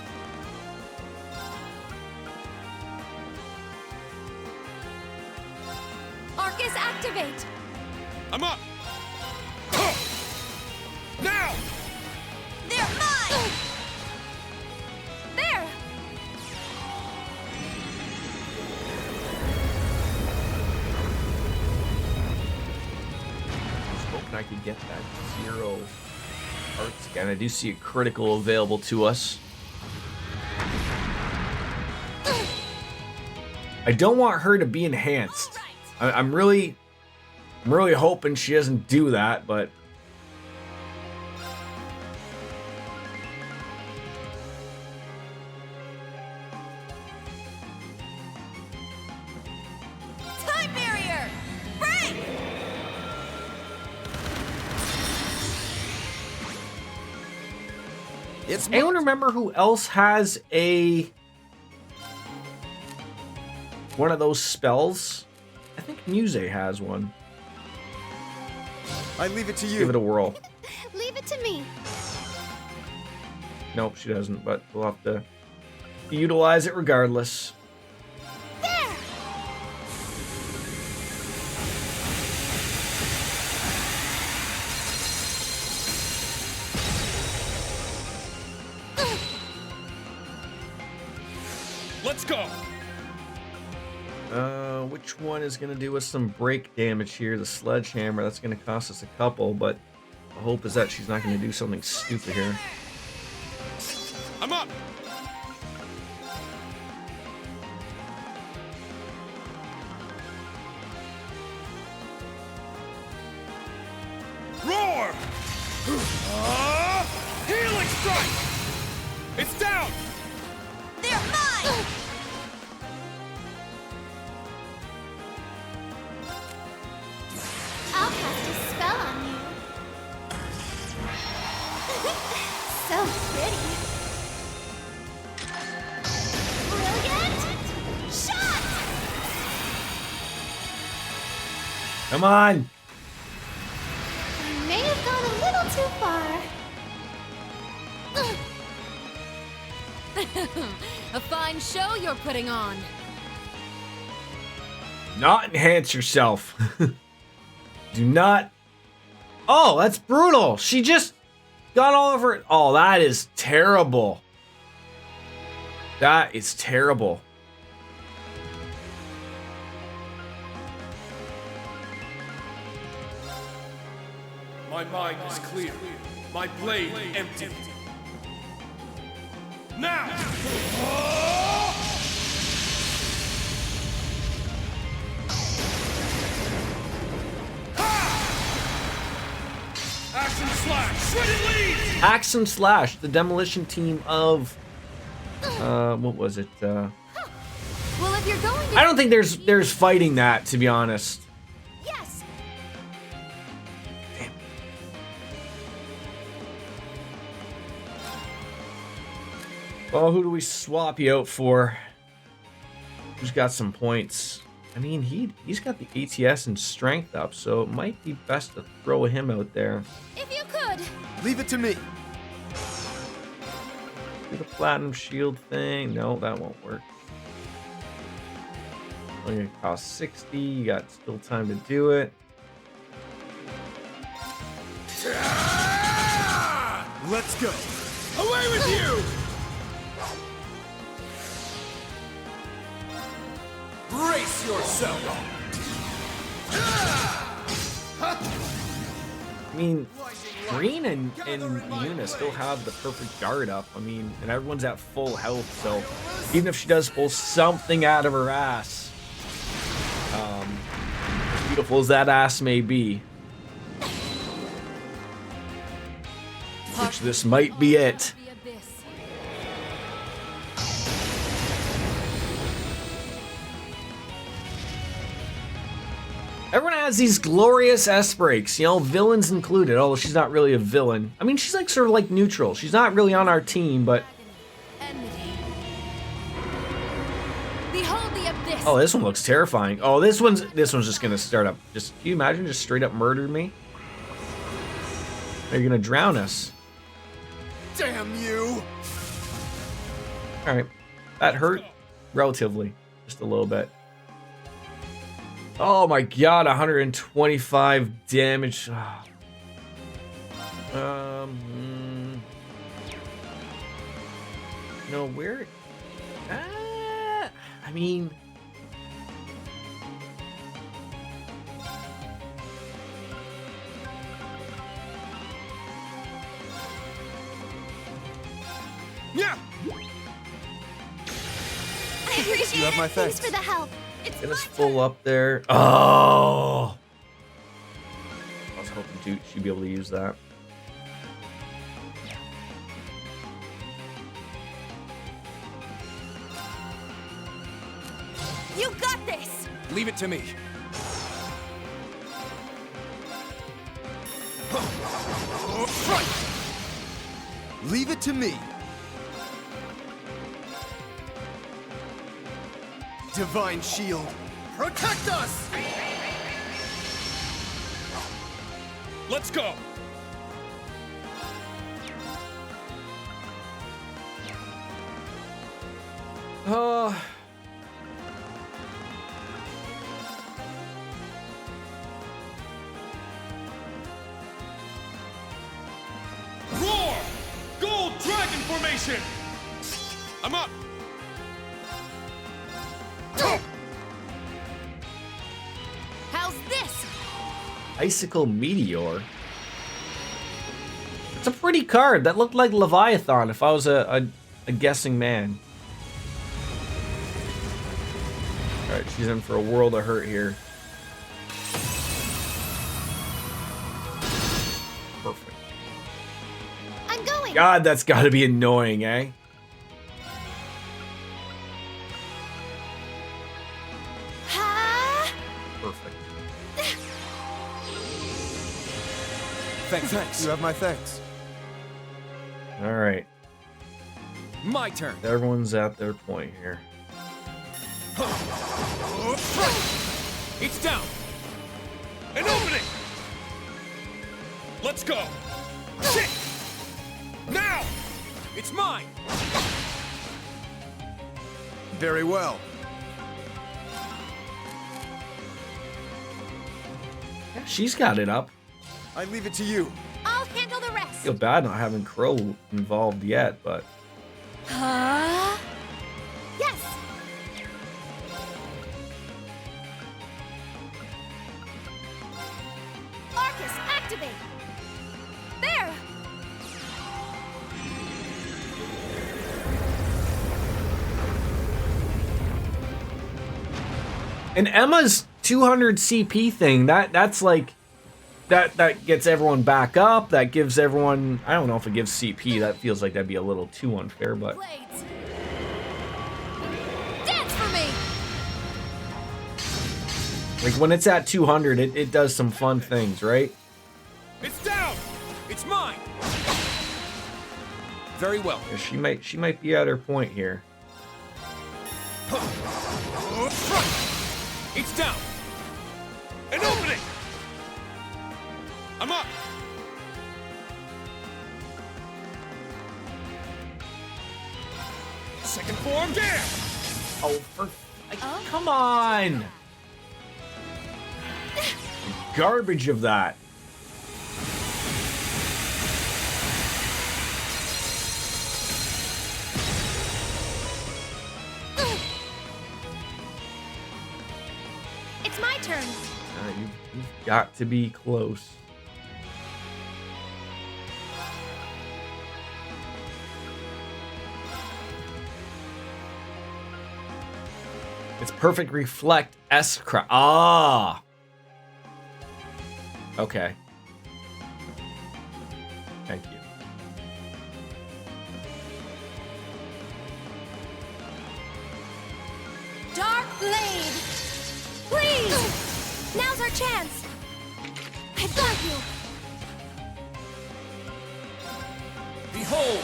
Arcus, activate! I'm up! Huh. Now! They're mine! There! I was hoping I could get that 0 hearts again. I do see a critical available to us. I don't want her to be enhanced. I'm really hoping she doesn't do that, but Time barrier! Break! It's anyone remember who else has one of those spells? I think Muse has one. I leave it to you. Give it a whirl. Leave it to me. Nope, she doesn't, but we'll have to utilize it regardless. There! Let's go! Which one is going to do us some break damage here? The sledgehammer, that's going to cost us a couple, but the hope is that she's not going to do something stupid here. I'm up! Roar! Healing strike! It's down! They're mine! I'll cast a spell on you. So pretty. Brilliant shot! Come on! I may have gone a little too far. A fine show you're putting on. Not enhance yourself. Do not. Oh, that's brutal. She just got all over it. Oh, that is terrible. That is terrible. My mind is clear. My blade empty. Now! Action slash! Shredded leaves! Axe and Slash, the demolition team of what was it? Well, if you're going to... I don't think there's fighting that, to be honest. Yes! Well, who do we swap you out for? Who's got some points? I mean, he's got the ATS and strength up, so it might be best to throw him out there. If you could. Leave it to me. Do the platinum shield thing. No, that won't work. Only gonna cost 60. You got still time to do it. Let's go. Away with you! Brace yourself. I mean, Green and Yuna still have the perfect guard up. I mean, and everyone's at full health, so even if she does pull something out of her ass, as beautiful as that ass may be, which this might be it. Everyone has these glorious S breaks, you know, villains included, although she's not really a villain. I mean, she's like sort of like neutral. She's not really on our team, but... Behold the abyss. Oh, this one looks terrifying. Oh, this one's just gonna start up. Just, can you imagine just straight up murdered me? They're gonna drown us. Damn you! Alright. That hurt relatively. Just a little bit. Oh my god, 125 damage. No, where? I mean, Yeah! I appreciate You have my it. Thanks thanks. for the help. It's get us my full turn. up there. Oh! I was hoping she'd be able to use that. You got this. Leave it to me. Leave it to me. Divine Shield, protect us! Let's go. Roar! Gold Dragon Formation! I'm up! How's this? Icicle Meteor. It's a pretty card. That looked like Leviathan if I was a guessing man. Alright, she's in for a world of hurt here. Perfect. I'm going. God, that's gotta be annoying, eh? Ha! Perfect. Thanks. You have my thanks. Alright. My turn. Everyone's at their point here. It's down. An opening. Let's go. Shit. Now. It's mine. Very well. Yeah, she's got it up. I leave it to you. I'll handle the rest. Feel bad not having Crow involved yet, but Huh? Yes. Arcus, activate. There. and Emma's 200 CP thing, that's like that gets everyone back up. That gives everyone, I don't know if it gives CP. That feels like that'd be a little too unfair, but Blades. Dance for me. like when it's at 200, it does some fun things, right? It's down. It's mine. Very well. Yeah, she might be at her point here. It's down. An opening. I'm up. Second form, there. Oh, come on! Garbage of that. It's my turn. You've got to be close. It's perfect reflect S cry. Ah. Okay. Thank you. Dark Blade! Please! Now's our chance! I've got you! Behold,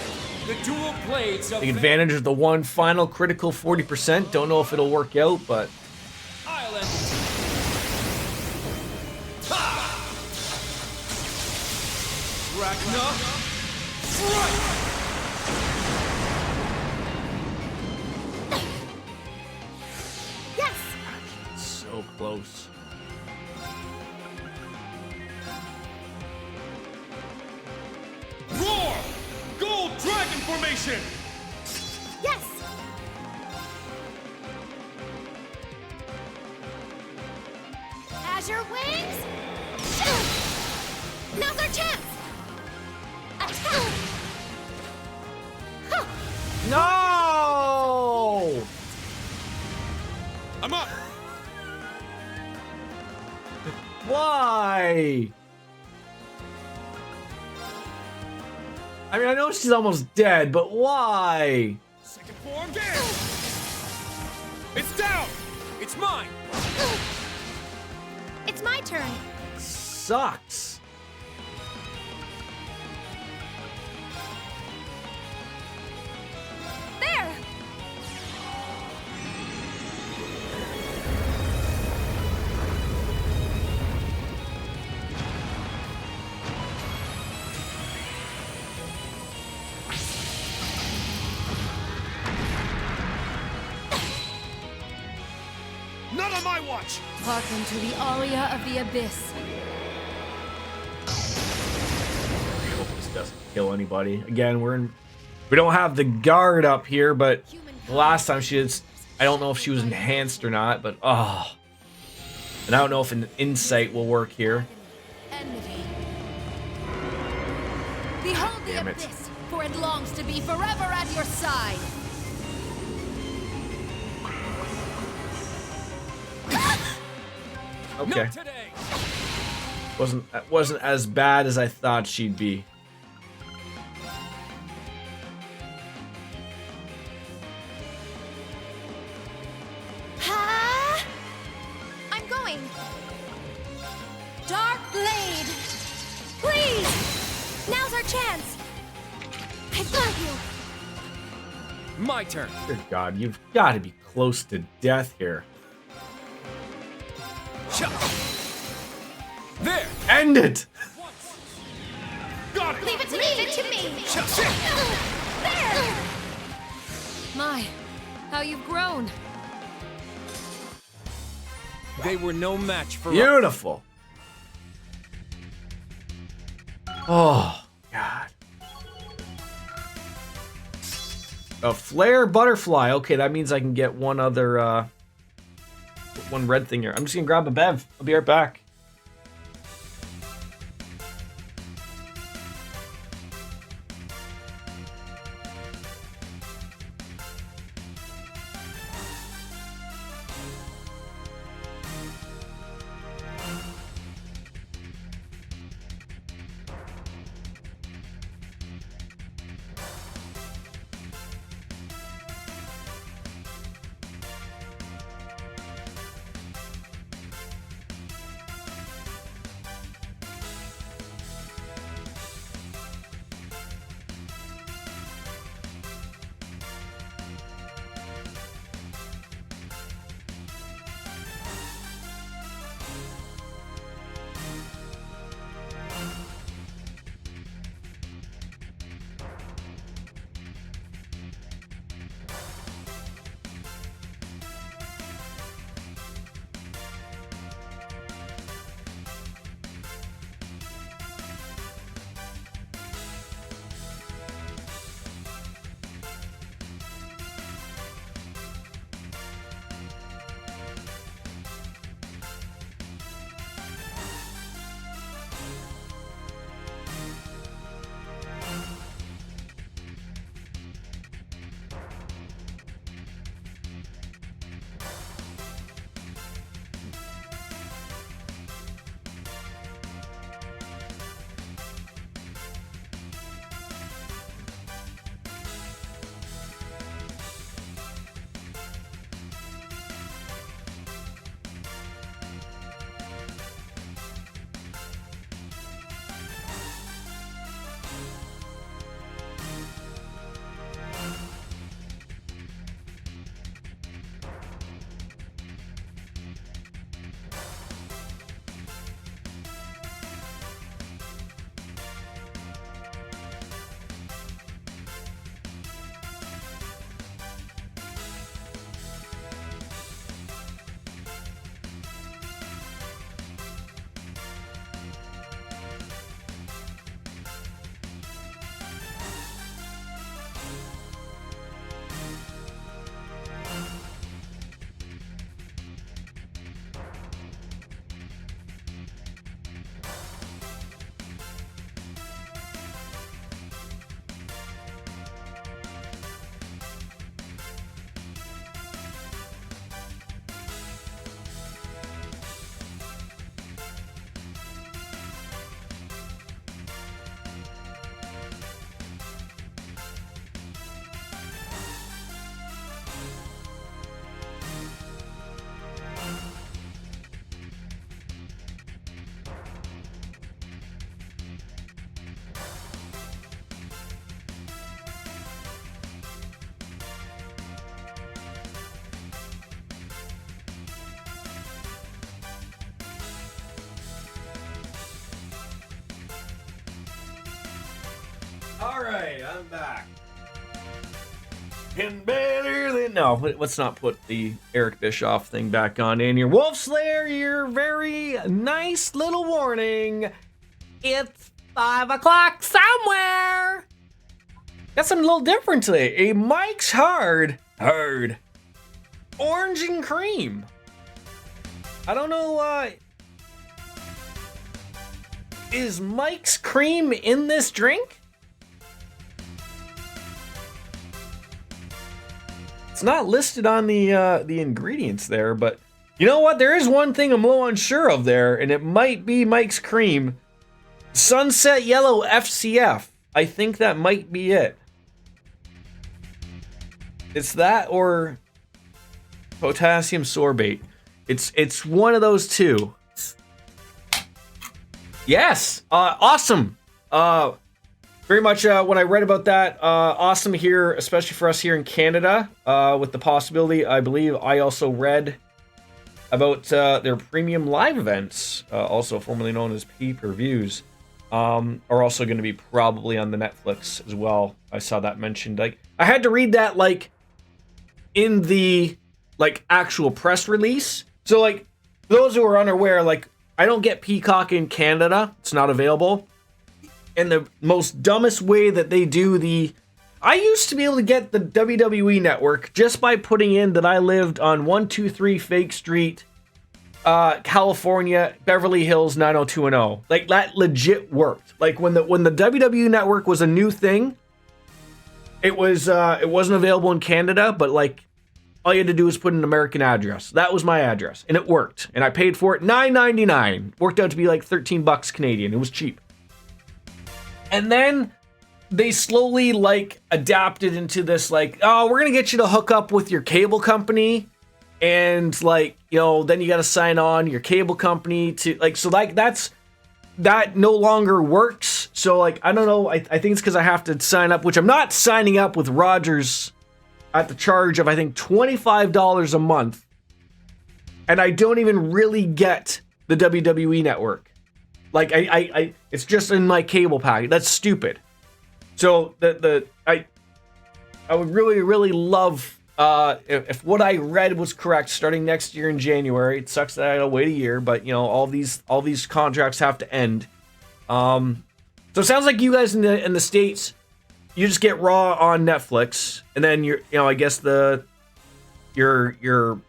the dual blades of The advantage of the one final critical 40%. Don't know if it'll work out, but Island. Ragna. Strike. Yes! so close. Roar! Gold Dragon Formation! Yes! Azure Wings! Now's our chance! Attack! Huh. No! I'm up! Why? I mean, I know she's almost dead, but why? Second form, there! It's down! It's mine. It's my turn. Sucks. There! Not on my watch! Hearken to the aria of the abyss. I hope this doesn't kill anybody. Again, we don't have the guard up here, but the last time she was, I don't know if she was enhanced or not, but oh. And I don't know if an insight will work here. Enmity. Behold the Damn it. abyss, for it longs to be forever at your side. Okay. Not today. Wasn't as bad as I thought she'd be. Ha! I'm going. Dark Blade! Please! Now's our chance! I've got you! My turn. Good God, you've got to be close to death here. There. End it! Got it! Leave it to me! Leave it to me! There! My, how you've grown. They were no match for us. Beautiful. Oh, God. A flare butterfly. Okay, that means I can get one other, one red thing here. I'm just gonna grab a bev. I'll be right back. All right, I'm back. And better than no. Let's not put the Eric Bischoff thing back on in here. Wolf Slayer, your very nice little warning. It's 5 o'clock somewhere. Got something a little different today. A Mike's Hard. Orange and cream. I don't know why. Is Mike's cream in this drink? It's not listed on the ingredients there, but you know what? There is one thing I'm a little unsure of there, and it might be Mike's cream. Sunset Yellow FCF. I think that might be it. It's that or potassium sorbate. It's one of those two. Yes, awesome. Very much when I read about that, awesome here, especially for us here in Canada, with the possibility. I believe I also read about their premium live events, also formerly known as pay-per-views, are also going to be probably on the Netflix as well. I saw that mentioned. Like, I had to read that like in the like actual press release. So like those who are unaware, like I don't get Peacock in Canada. It's not available. And the most dumbest way that they do I used to be able to get the WWE Network just by putting in that I lived on 123 Fake Street, California, Beverly Hills 90210. Like that legit worked. Like when the WWE Network was a new thing, it wasn't available in Canada, but like all you had to do was put in an American address. That was my address, and it worked. And I paid for it $9.99. Worked out to be like $13 Canadian. It was cheap. And then they slowly like adapted into this like, oh, we're gonna get you to hook up with your cable company, and like, you know, then you got to sign on your cable company to like, so like that no longer works. So like, I don't know. I think it's because I have to sign up, which I'm not signing up with Rogers at the charge of I think $25 a month, and I don't even really get the WWE Network. Like I it's just in my cable package. That's stupid. So I would really love if what I read was correct. Starting next year in January, it sucks that I gotta wait a year, but you know all these contracts have to end. So it sounds like you guys in the States, you just get Raw on Netflix, and then I guess your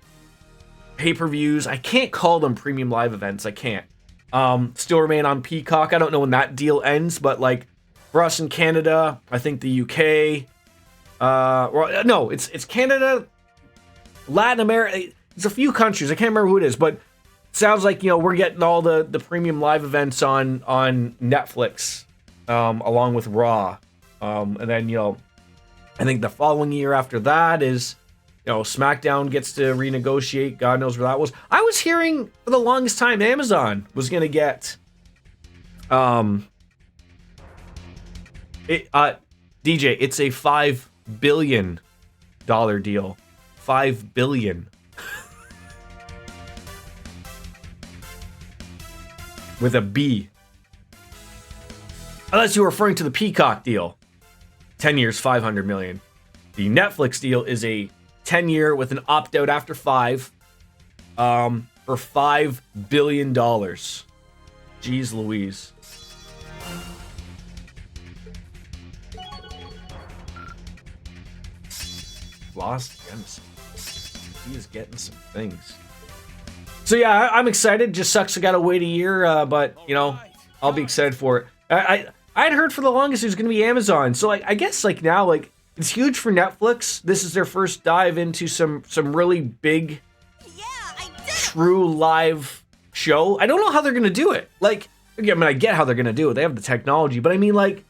pay-per-views. I can't call them premium live events. I can't. Still remain on Peacock. I don't know when that deal ends, but like for us in Canada, I think the UK. No, it's Canada, Latin America. It's a few countries. I can't remember who it is, but it sounds like we're getting all the premium live events on Netflix, along with Raw. And then I think the following year after that is SmackDown gets to renegotiate. God knows where that was. I was hearing for the longest time Amazon was gonna get DJ. It's a $5 billion deal. $5 billion. With a B. Unless you're referring to the Peacock deal. 10 years, $500 million. The Netflix deal is a 10-year with an opt-out after 5, for $5 billion. Jeez Louise. Lost Gems. He is getting some things. So yeah, I'm excited. Just sucks I gotta wait a year, but I'll be excited for it. I'd heard for the longest it was gonna be Amazon. So I guess like now like it's huge for Netflix. This is their first dive into some really big, true live show. I don't know how they're gonna do it. Like, I mean, I get how they're gonna do it. They have the technology, but I mean, like,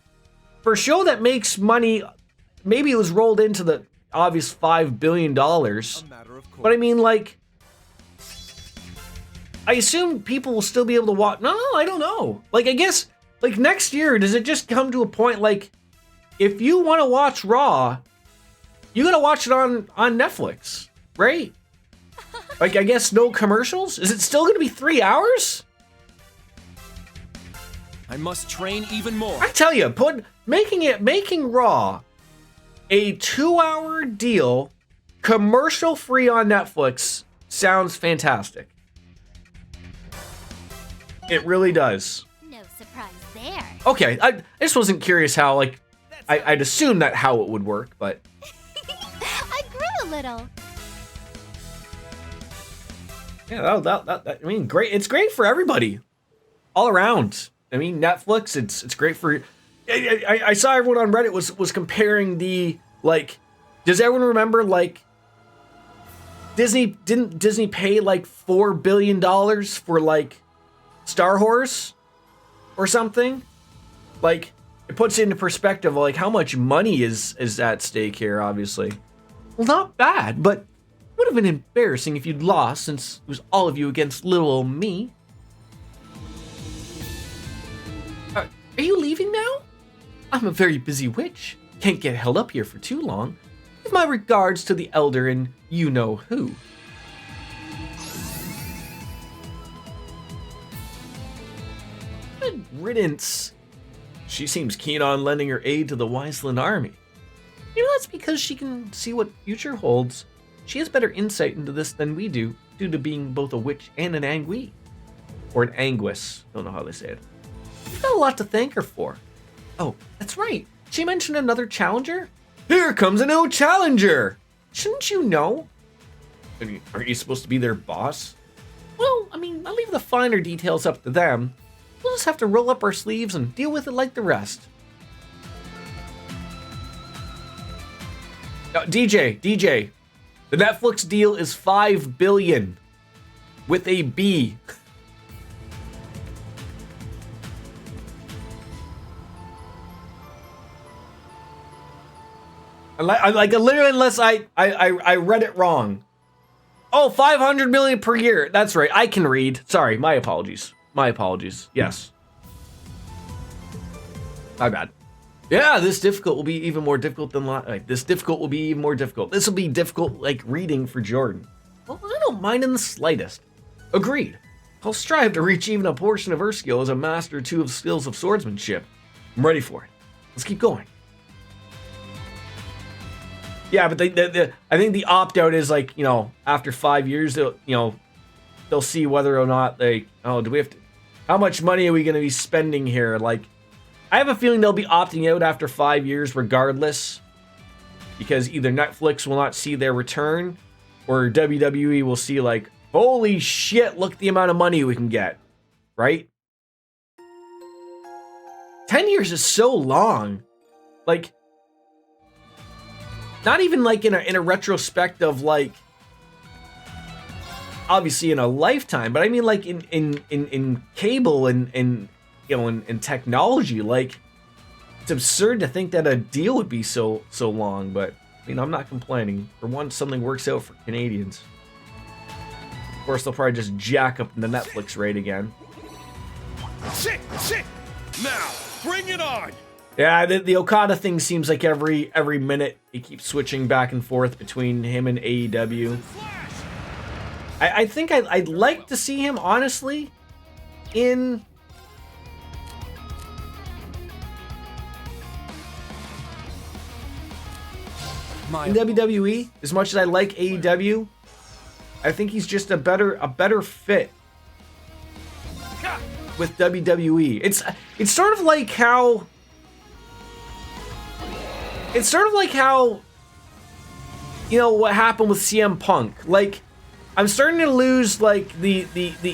for a show that makes money, maybe it was rolled into the obvious $5 billion. But I mean, like, I assume people will still be able to watch. No, I don't know. Like, I guess, like, next year, does it just come to a point, like, if you want to watch Raw, you gotta watch it on Netflix, right? Like, I guess no commercials? Is it still gonna be 3 hours? I must train even more. I tell you, put making Raw a 2-hour deal, commercial free on Netflix sounds fantastic. It really does. No surprise there. Okay, I just wasn't curious how, like, I'd assume that how it would work, but I grew a little. yeah, that I mean, great. It's great for everybody, all around. I mean, Netflix. It's great for. I saw everyone on Reddit was comparing the, like. Does everyone remember, like, didn't Disney pay like $4 billion for, like, Star Wars or something? Like, it puts it into perspective, like, how much money is at stake here, obviously. Well, not bad, but would have been embarrassing if you'd lost, since it was all of you against little old me. Are you leaving now? I'm a very busy witch. Can't get held up here for too long. Give my regards to the elder and you-know-who. Good riddance. She seems keen on lending her aid to the Wiseland army. Maybe that's because she can see what future holds. She has better insight into this than we do, due to being both a witch and an angui. Or an anguis. Don't know how they say it. We've got a lot to thank her for. Oh, that's right. She mentioned another challenger? Here comes a new challenger! Shouldn't you know? I mean, aren't you supposed to be their boss? Well, I mean, I'll leave the finer details up to them. We'll just have to roll up our sleeves and deal with it like the rest. DJ, the Netflix deal is $5 billion with a B. Like literally, unless I read it wrong. Oh, 500 million per year. That's right. I can read. Sorry, my apologies. Yes. My bad. Yeah, this will be even more difficult than this will be even more difficult. This will be difficult, like, reading for Jordan. Well, I don't mind in the slightest. Agreed. I'll strive to reach even a portion of her skill as a master or two of skills of swordsmanship. I'm ready for it. Let's keep going. Yeah, but I think the opt-out is, like, you know, after 5 years, they'll see whether or not how much money are we going to be spending here? Like, I have a feeling they'll be opting out after 5 years regardless, because either Netflix will not see their return, or WWE will see, like, holy shit, look at the amount of money we can get, right? 10 years is so long. Like, not even like in a retrospect of, like, obviously in a lifetime, but I mean, like, in cable and you know, in technology. Like, it's absurd to think that a deal would be so long, but I mean, I'm not complaining. For once, something works out for Canadians. Of course, they'll probably just jack up the Netflix rate again. Shit! Now, bring it on! Yeah, the Okada thing seems like every minute he keeps switching back and forth between him and AEW. I think I'd like to see him, honestly, in WWE. As much as I like AEW, I think he's just a better fit with WWE. It's sort of like how you know what happened with CM Punk. Like, I'm starting to lose, like, the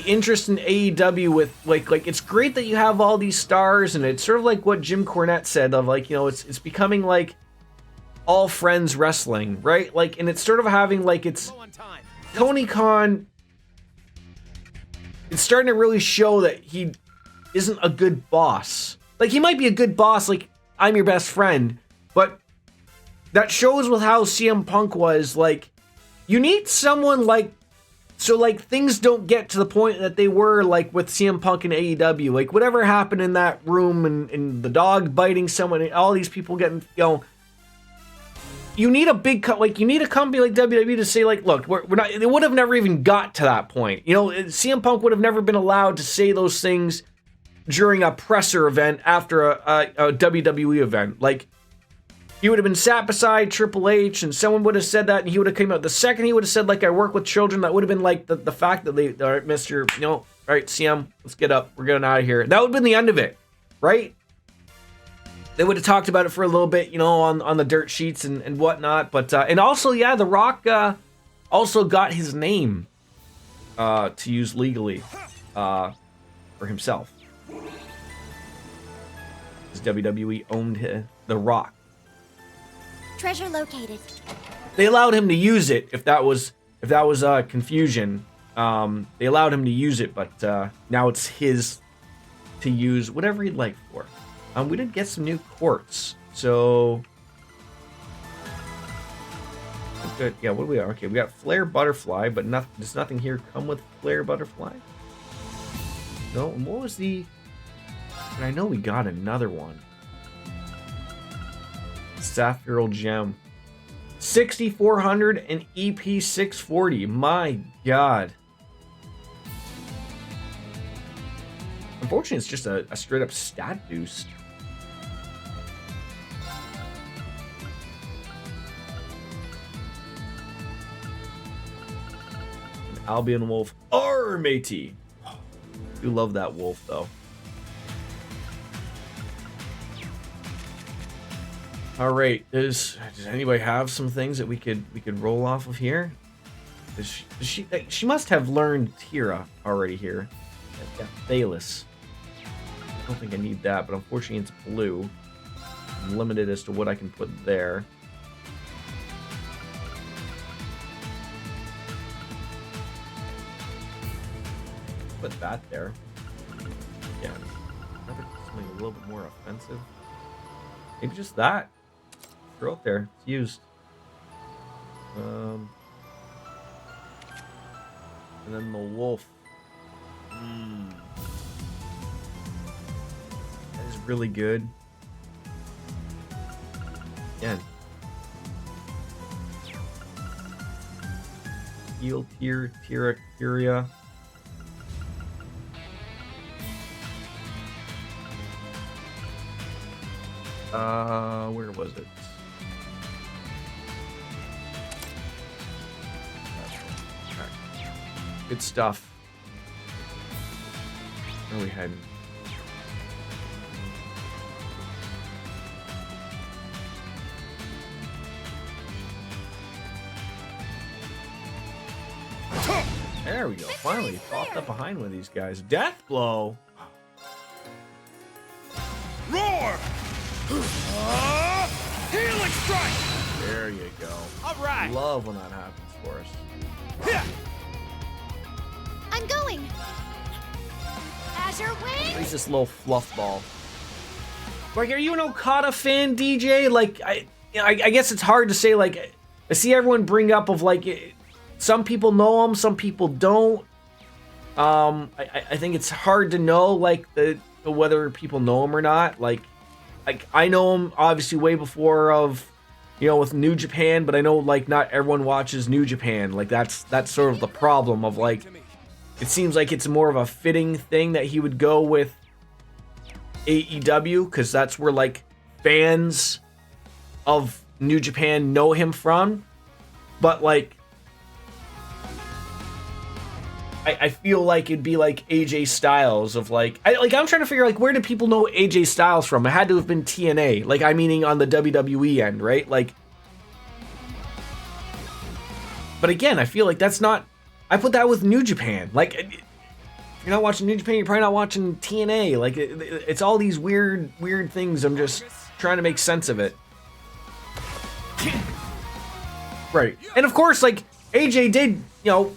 interest in AEW with like it's great that you have all these stars, and it's sort of like what Jim Cornette said of, like, you know, it's becoming like all friends wrestling, right? Like, and it's sort of having, like, it's Tony Khan. It's starting to really show that he isn't a good boss. Like, he might be a good boss, like, I'm your best friend, but that shows with how CM Punk was. Like, you need someone like, so, like, things don't get to the point that they were, like, with CM Punk and AEW. Like, whatever happened in that room, and the dog biting someone, and all these people getting, you know, you need a big you need a company like WWE to say, like, look, we're not. They would have never even got to that point. You know, CM Punk would have never been allowed to say those things during a presser event after a WWE event. Like, he would have been sat beside Triple H and someone would have said that and he would have come out. The second he would have said, like, I work with children, that would have been like the fact that they, all right, Mr., you know, all right, CM, let's get up. We're getting out of here. That would have been the end of it, right? They would have talked about it for a little bit, you know, on the dirt sheets and whatnot. But, and also, yeah, The Rock also got his name to use legally for himself. Because WWE owned The Rock. Treasure located. They allowed him to use it if that was confusion. They allowed him to use it, but now it's his to use whatever he'd like for. We did get some new quartz, so good. Yeah, what do we got? Okay, we got Flare Butterfly, but does nothing here come with Flare Butterfly? No. And what was the? And I know we got another one. Sapphire Gem, 6400 and EP 640. My God. Unfortunately, it's just a straight up stat boost. Albion Wolf, matey. You love that wolf though. All right, does anybody have some things that we could roll off of here? She must have learned Tira already here. Yeah, Thalis. I don't think I need that, but unfortunately it's blue. I'm limited as to what I can put there. Put that there. Yeah. Something a little bit more offensive. Maybe just that. Throw it there. It's used. And then the wolf. That is really good. Again. Heal tier, Tira. Where was it? Good stuff. Where are we heading? There we go. Finally popped up behind one of these guys. Death blow. Roar! Healing strike! There you go. All right. Love when that happens for us. Yeah. I'm going. Azure Wing. He's this little fluff ball. Like, are you an Okada fan, DJ? Like, I guess it's hard to say. Like, I see everyone bring up of like, some people know him, some people don't. I think it's hard to know like whether people know him or not. Like I know him obviously way before of, you know, with New Japan, but I know like not everyone watches New Japan. Like that's sort of the problem of like, it seems like it's more of a fitting thing that he would go with AEW because that's where like fans of New Japan know him from. But like, I feel like it'd be like AJ Styles of like, I'm trying to figure like where do people know AJ Styles from? It had to have been TNA. Like I'm meaning on the WWE end, right? Like, but again, I feel like that's not. I put that with New Japan. Like, if you're not watching New Japan, you're probably not watching TNA. Like, it's all these weird things. I'm just trying to make sense of it. Right. And of course, like, AJ did, you know,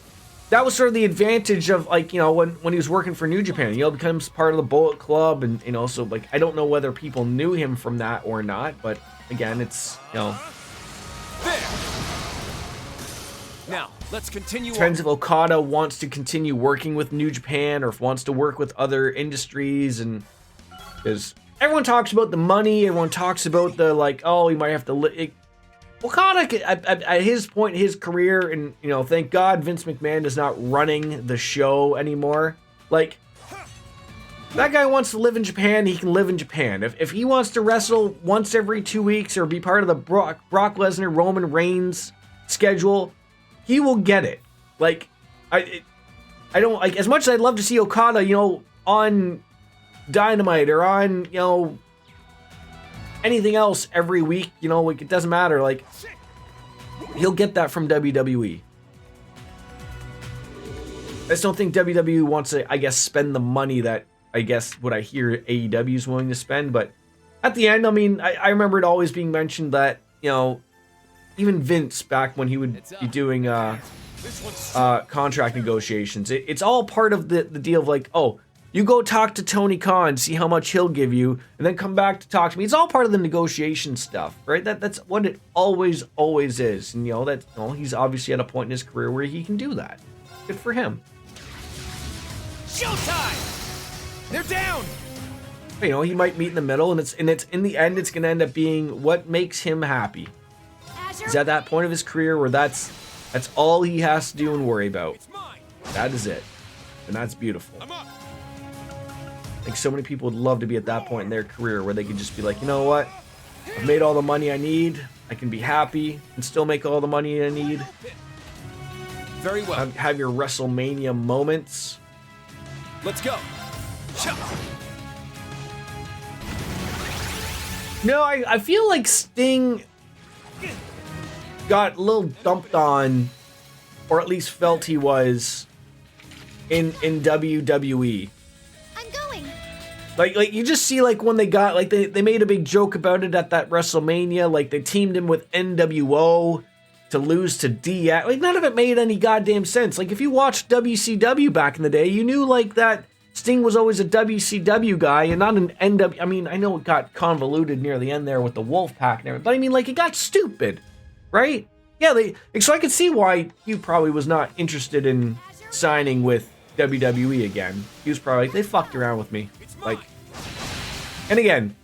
that was sort of the advantage of, like, you know, when he was working for New Japan. You know, becomes part of the Bullet Club. And, you know, so, like, I don't know whether people knew him from that or not. But, again, it's, you know. There. Now, let's continue. Depends if Okada wants to continue working with New Japan or if wants to work with other industries. And because everyone talks about the money, everyone talks about the, like, oh, he might have to... Okada, at his point in his career, and, you know, thank God Vince McMahon is not running the show anymore. Like, That guy wants to live in Japan, he can live in Japan. If he wants to wrestle once every 2 weeks or be part of the Brock Lesnar, Roman Reigns schedule, he will get it. Like, I don't, like, as much as I'd love to see Okada, you know, on Dynamite or on, you know, anything else every week, you know, like, it doesn't matter. Like, he'll get that from WWE. I just don't think WWE wants to, I guess, spend the money that, I guess, what I hear AEW is willing to spend. But at the end, I mean, I remember it always being mentioned that, you know, even Vince, back when he would be doing contract negotiations, it's all part of the deal of like, oh, you go talk to Tony Khan, see how much he'll give you, and then come back to talk to me. It's all part of the negotiation stuff, right? That's what it always is. And, you know, that, you know, he's obviously at a point in his career where he can do that. Good for him. Showtime! They're down! You know, he might meet in the middle, and it's in the end, it's going to end up being what makes him happy. He's at that point of his career where that's all he has to do and worry about. That is it. And that's beautiful. I think so many people would love to be at that point in their career where they could just be like, you know what? I've made all the money I need. I can be happy and still make all the money I need. Very well. Have your WrestleMania moments. Let's go. No, I feel like Sting got a little dumped on, or at least felt he was, in WWE. I'm going. Like you just see, like, when they got, like, they made a big joke about it at that WrestleMania, like they teamed him with NWO to lose to DX. Like, none of it made any goddamn sense. Like, if you watched WCW back in the day, you knew, like, that Sting was always a WCW guy and not an NW. I mean, I know it got convoluted near the end there with the Wolfpack and everything, but I mean, like, it got stupid, right? Yeah, so I could see why he probably was not interested in signing with WWE again. He was probably like, they fucked around with me. Like, and again,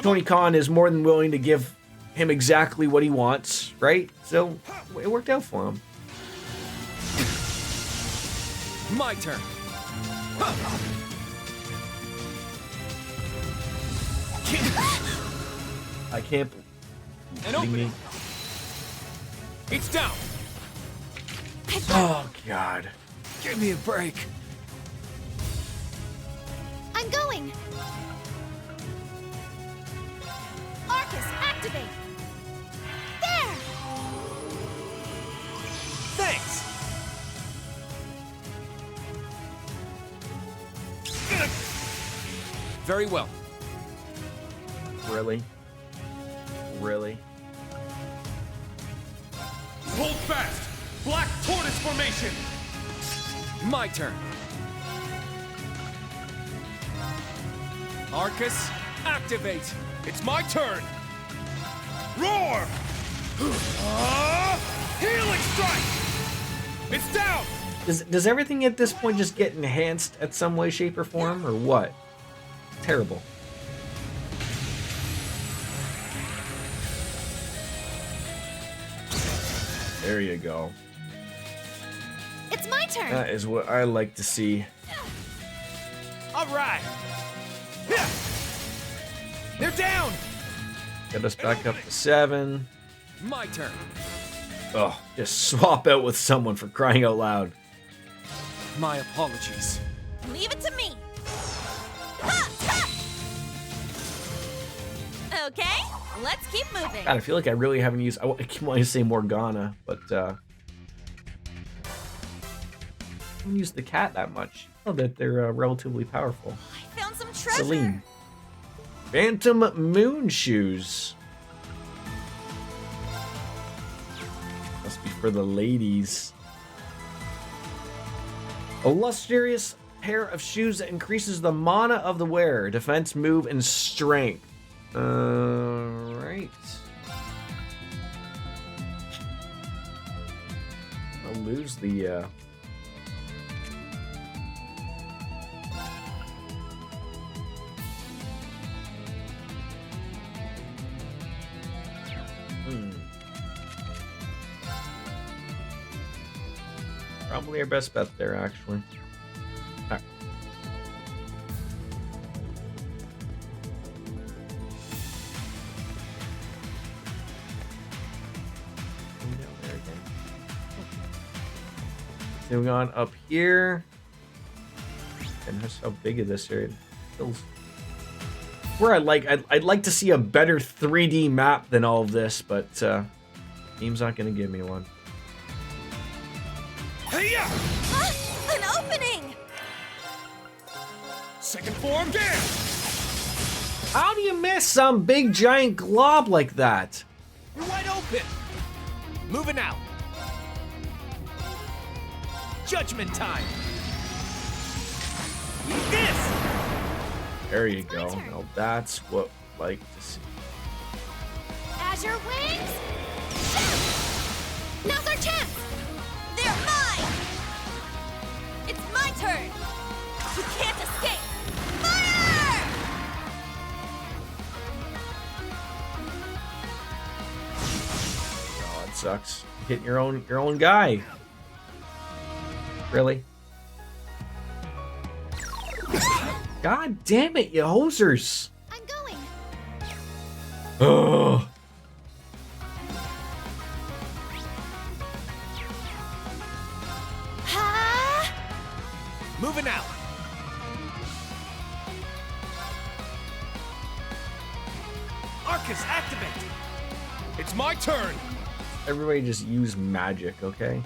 Tony Khan is more than willing to give him exactly what he wants, right? So it worked out for him. My turn. I can't believe me. It's down! Oh, God. Give me a break. I'm going. Arcus, activate. There. Thanks! Very well. Really? Really? Hold fast! Black Tortoise formation! My turn. Arcus, activate. It's my turn! Roar! Healing strike! It's down! Does everything at this point just get enhanced at some way, shape, or form, or what? Terrible. There you go. It's my turn. That is what I like to see. All right! They're down! Get us back up to 7. My turn. Oh, just swap out with someone, for crying out loud. My apologies. Leave it to me. Okay, let's keep moving. God, I feel like I really haven't used... I keep wanting to say Morgana, but I don't use the cat that much. I know that they're relatively powerful. I found some treasure. Celine. Phantom Moon Shoes. Must be for the ladies. A lustrous pair of shoes that increases the mana of the wearer, defense, move, and strength. Right. I'll lose the Probably our best bet there, actually. Alright. Moving on up here. And notice how big of this area feels. Where I'd like to see a better 3D map than all of this, but game's not gonna give me one. Hey-ya! An opening! Second form, down! How do you miss some big giant glob like that? You're wide open! Moving out. Judgment time! Eat this! There you go. Now that's what I like to see. Azure wings! Shoot! Now's our chance! They're mine! It's my turn! You can't escape! Fire! Oh, it sucks. Hitting your own guy. Really? God damn it, you hosers! I'm going! Oh. Ha! Moving out. Arcus, activate! It's my turn! Everybody just use magic, okay?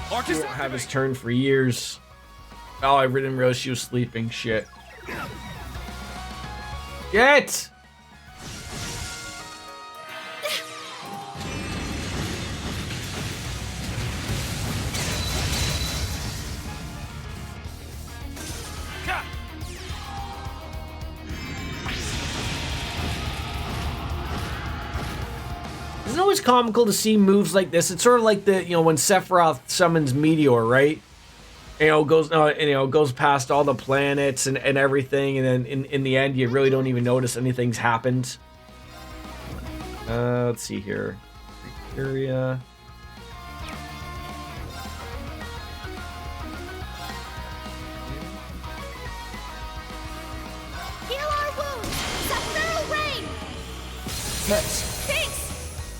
He Arcus, won't have his activate! turn for years. Oh, I didn't realize she was sleeping. Shit. Get! Got! Isn't it always comical to see moves like this? It's sort of like the, when Sephiroth summons Meteor, right? Goes past all the planets and everything, and then in the end, you really don't even notice anything's happened. Let's see here. Area. Heal our wounds! Sephiroth rain! Thanks!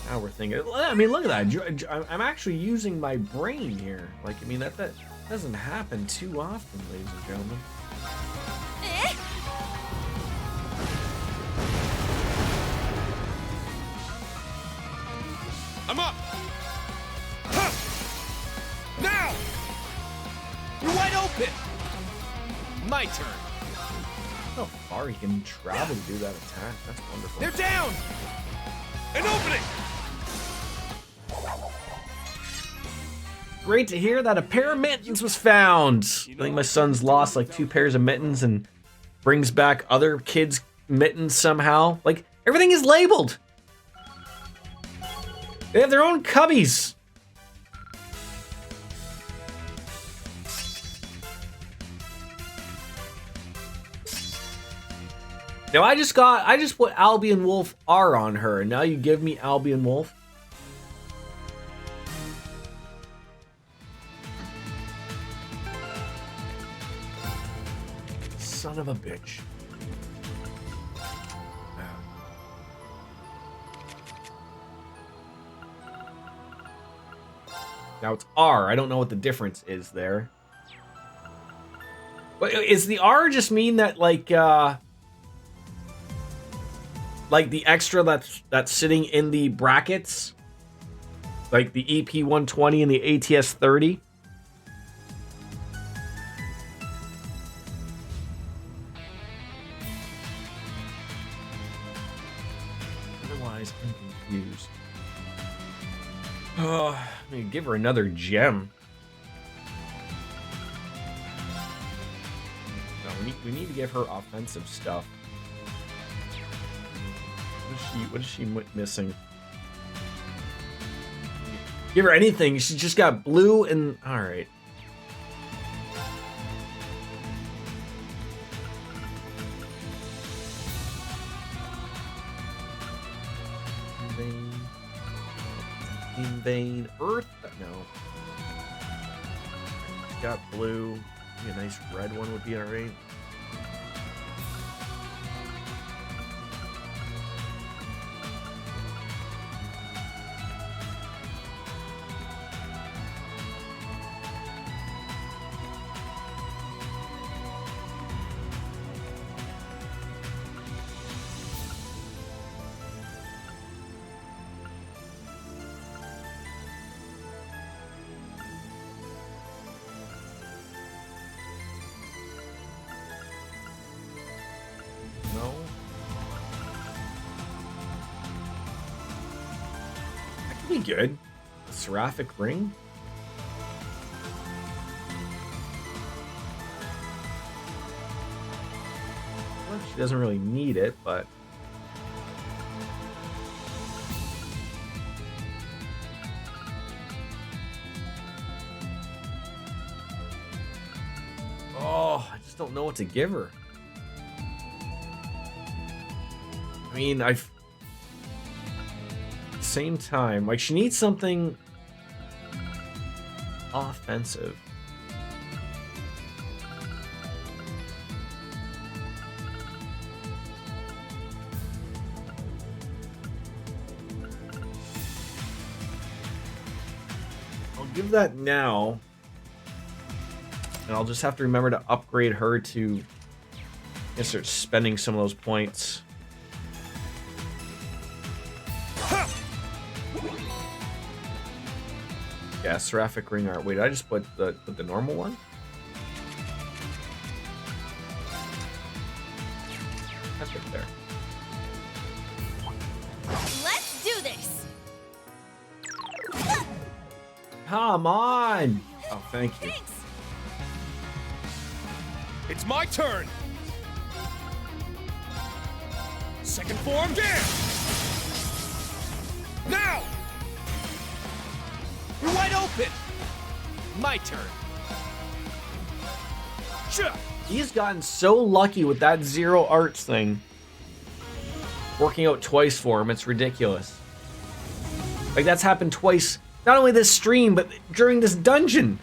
Now we're thinking. I mean, look at that. I'm actually using my brain here. Like, I mean, that doesn't happen too often, ladies and gentlemen. Eh? I'm up! Huh. Now! You're wide open! My turn. How far he can travel to do that attack. That's wonderful. They're down! An opening! Great to hear that a pair of mittens was found. I think my son's lost like 2 pairs of mittens and brings back other kids' mittens somehow. Like, everything is labeled. They have their own cubbies. Now I just put Albion Wolf R on her, and now you give me Albion Wolf. Son of a bitch. Now it's R. I don't know what the difference is there. But is the R just mean that like the extra that's sitting in the brackets? Like the EP120 and the ATS30? Otherwise, I'm confused. Oh, I mean, give her another gem. No, we need to give her offensive stuff. What is she missing? Give her anything. She's just got blue and... Alright. In vain. Earth? No. got blue. Maybe a nice red one would be alright. No. That could be good. A seraphic ring? Well, she doesn't really need it, but... Oh, I just don't know what to give her. I mean, at the same time, like, she needs something offensive. I'll give that now. And I'll just have to remember to upgrade her to start spending some of those points. Yeah, seraphic ring art. Wait, did I just put the normal one? That's right there. Let's do this! Come on! Oh, thank you. Thanks! It's my turn! Second form, damn! Now! You're wide open! My turn. Sure. He's gotten so lucky with that zero arts thing. Working out twice for him, it's ridiculous. Like, that's happened twice. Not only this stream, but during this dungeon.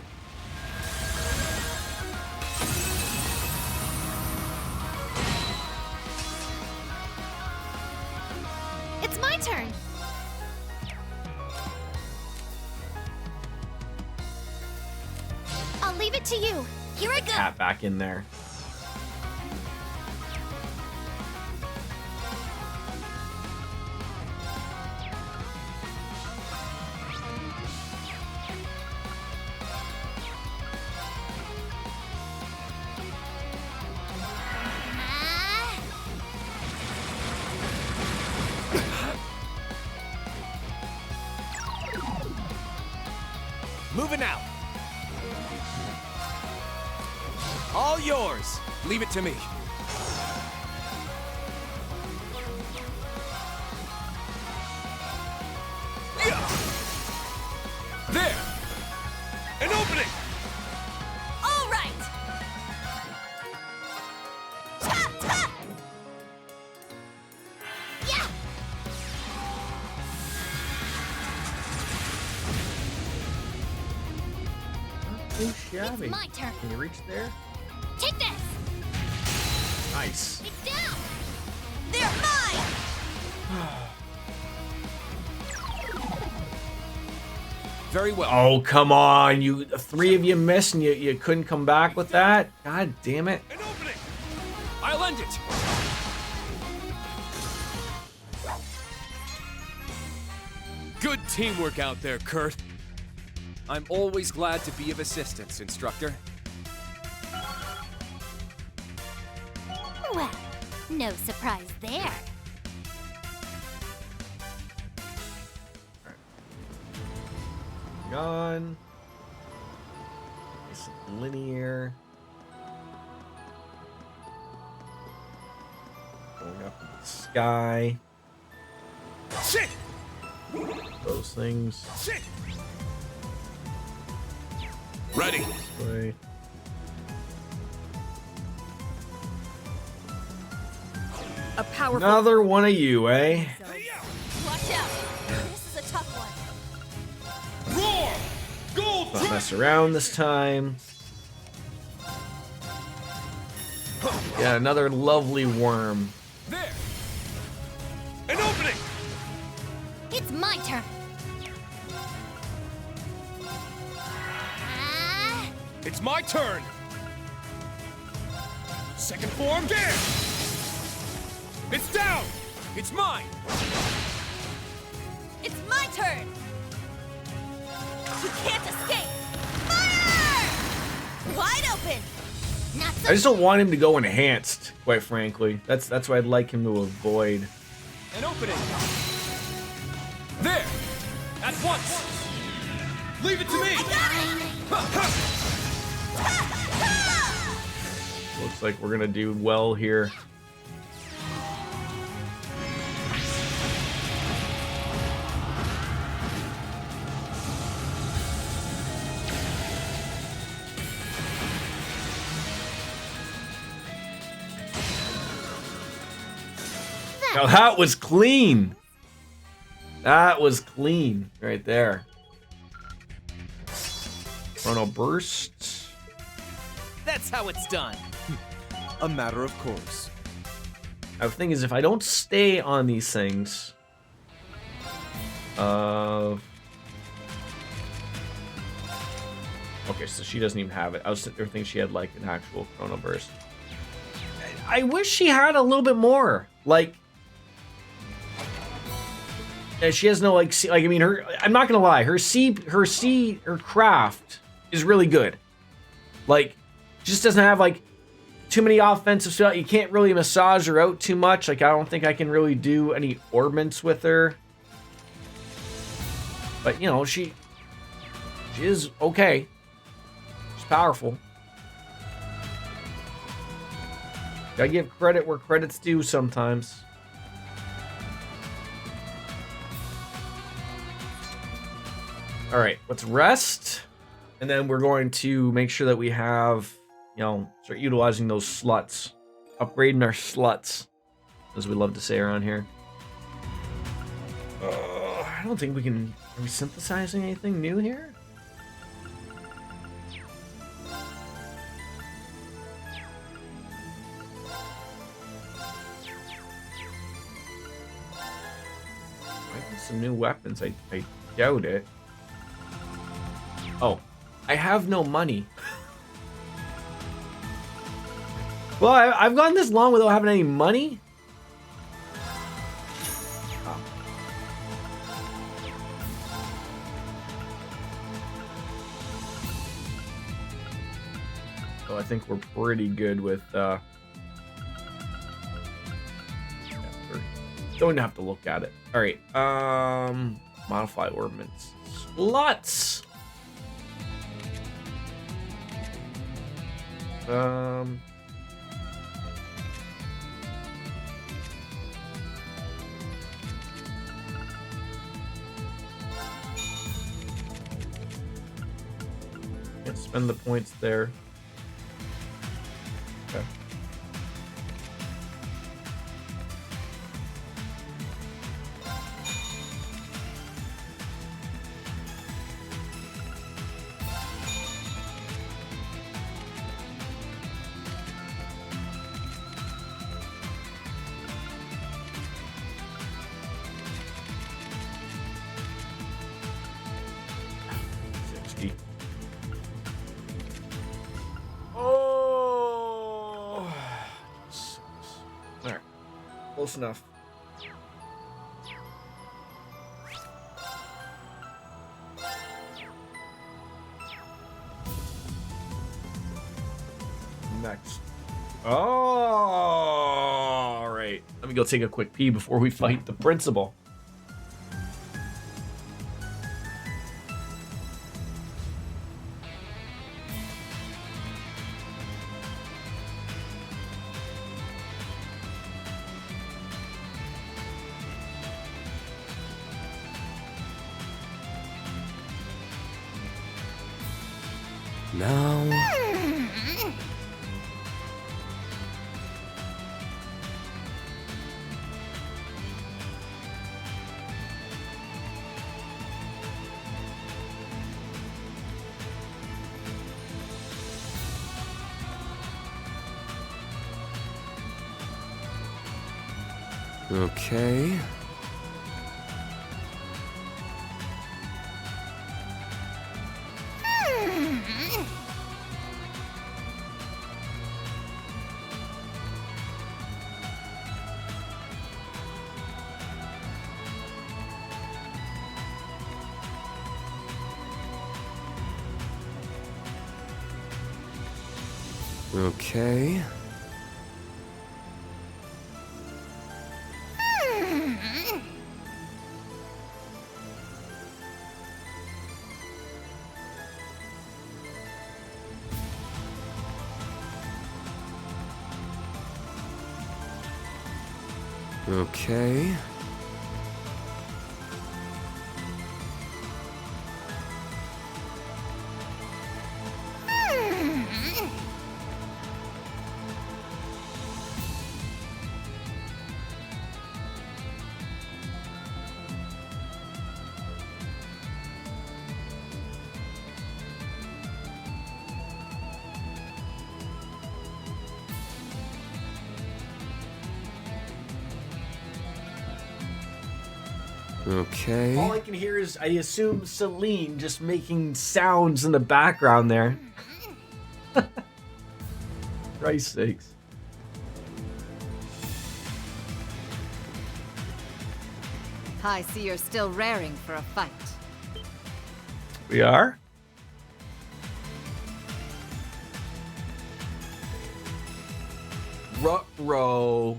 It's my turn! I'll leave it to you. Here I go! Cat back in there. Ah. Moving out. All yours. Leave it to me. There. An opening. All right! Ta, ta! Yeah! Not too shabby. It's my turn. Can you reach there? Take this! Nice. It's down! They're mine! Very well. Oh, come on. You three of you missed and you couldn't come back with that? God damn it. An opening. I'll end it. Good teamwork out there, Kurt. I'm always glad to be of assistance, instructor. Well, no surprise there. Gone. Nice and linear. Going up in the sky. Shit! Those things. Shit! Ready. This way. A powerful. Another one of you, eh? Watch out. This is a tough one. Roar! Gold Not mess around this time. Yeah, another lovely worm. There! An opening! It's my turn. Ah, It's my turn! Second form, there! It's down! It's mine! it's my turn. You can't escape. Fire! Wide open. Not so I just don't want him to go enhanced, quite frankly. That's what I'd like him to avoid. An opening! There! At once! Leave it to me! Looks like we're gonna do well here. Now that was clean. That was clean right there. Chrono burst. That's how it's done. A matter of course. Now the thing is, if I don't stay on these things, okay, so she doesn't even have it. I was sitting there thinking she had like an actual chrono burst. I wish she had a little bit more. Like, and she has no like, I mean, her. I'm not gonna lie, her craft is really good. Like, she just doesn't have like too many offensive stuff. You can't really massage her out too much. Like, I don't think I can really do any orbments with her. But you know, she is okay. She's powerful. Gotta give credit where credit's due sometimes. All right, let's rest. And then we're going to make sure that we have, you know, start utilizing those sluts. Upgrading our sluts, as we love to say around here. I don't think we can... Are we synthesizing anything new here? Might be some new weapons. I doubt it. Oh, I have no money. Well, I've gone this long without having any money? Oh. So I think we're pretty good with, yeah, don't have to look at it. All right, modify orbments. Sluts! Can't spend the points there. Okay. Oh, all right, close enough. Next. Oh, all right. Let me go take a quick pee before we fight the principal. Now... Okay. Okay. Okay. Okay. All I can hear is, I assume, Celine just making sounds in the background there. Christ's sakes. I see you're still raring for a fight. We are? Ruh-roh.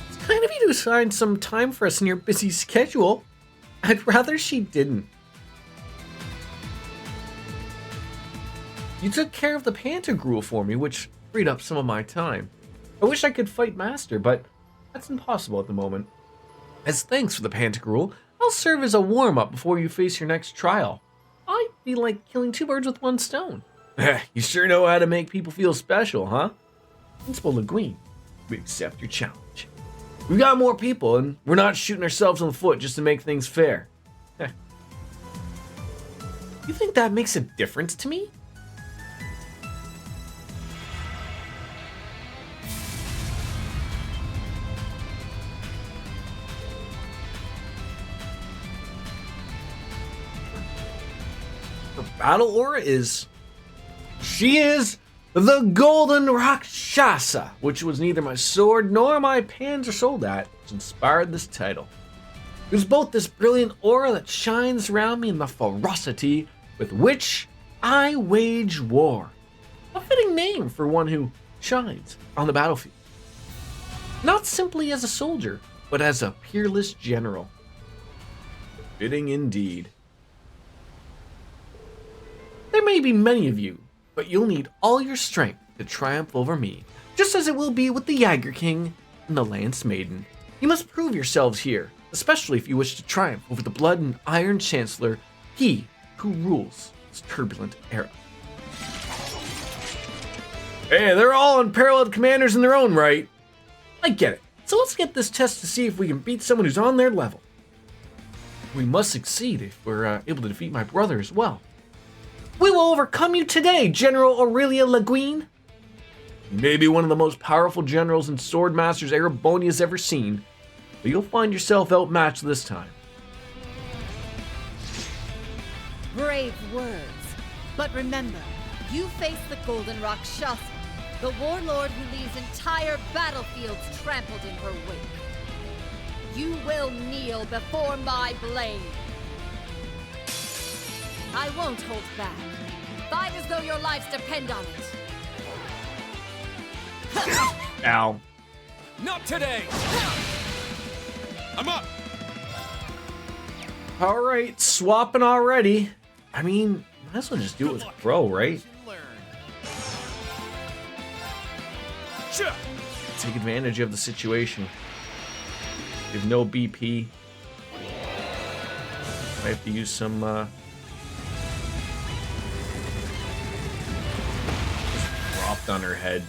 It's kind of you to assign some time for us in your busy schedule. I'd rather she didn't. You took care of the Pantagruel for me, which freed up some of my time. I wish I could fight Master, but that's impossible at the moment. As thanks for the Pantagruel, I'll serve as a warm-up before you face your next trial. I'd be like killing two birds with one stone. You sure know how to make people feel special, huh? Principal Leguine, we accept your challenge. We've got more people, and we're not shooting ourselves in the foot just to make things fair. You think that makes a difference to me? Her battle aura is... She is the Golden Rakshasa, which was neither my sword nor my Panzer Soldat, which inspired this title. It was both this brilliant aura that shines around me and the ferocity with which I wage war. A fitting name for one who shines on the battlefield. Not simply as a soldier, but as a peerless general. Fitting indeed. There may be many of you, but you'll need all your strength to triumph over me, just as it will be with the Jäger King and the Lance Maiden. You must prove yourselves here, especially if you wish to triumph over the Blood and Iron Chancellor, he who rules this turbulent era. Hey, they're all unparalleled commanders in their own right. I get it, so let's get this test to see if we can beat someone who's on their level. We must succeed if we're able to defeat my brother as well. We will overcome you today, General Aurelia Leguine. You may be one of the most powerful generals and sword masters Erebonia's ever seen, but you'll find yourself outmatched this time. Brave words. But remember, you face the Golden Rakshasa, the warlord who leaves entire battlefields trampled in her wake. You will kneel before my blade. I won't hold back. Fight as though your lives depend on it. Ow. Not today! I'm up! Alright, swapping already. I mean, might as well just do it with Pro, right? Take advantage of the situation. You have no BP. I have to use some, dropped on her head.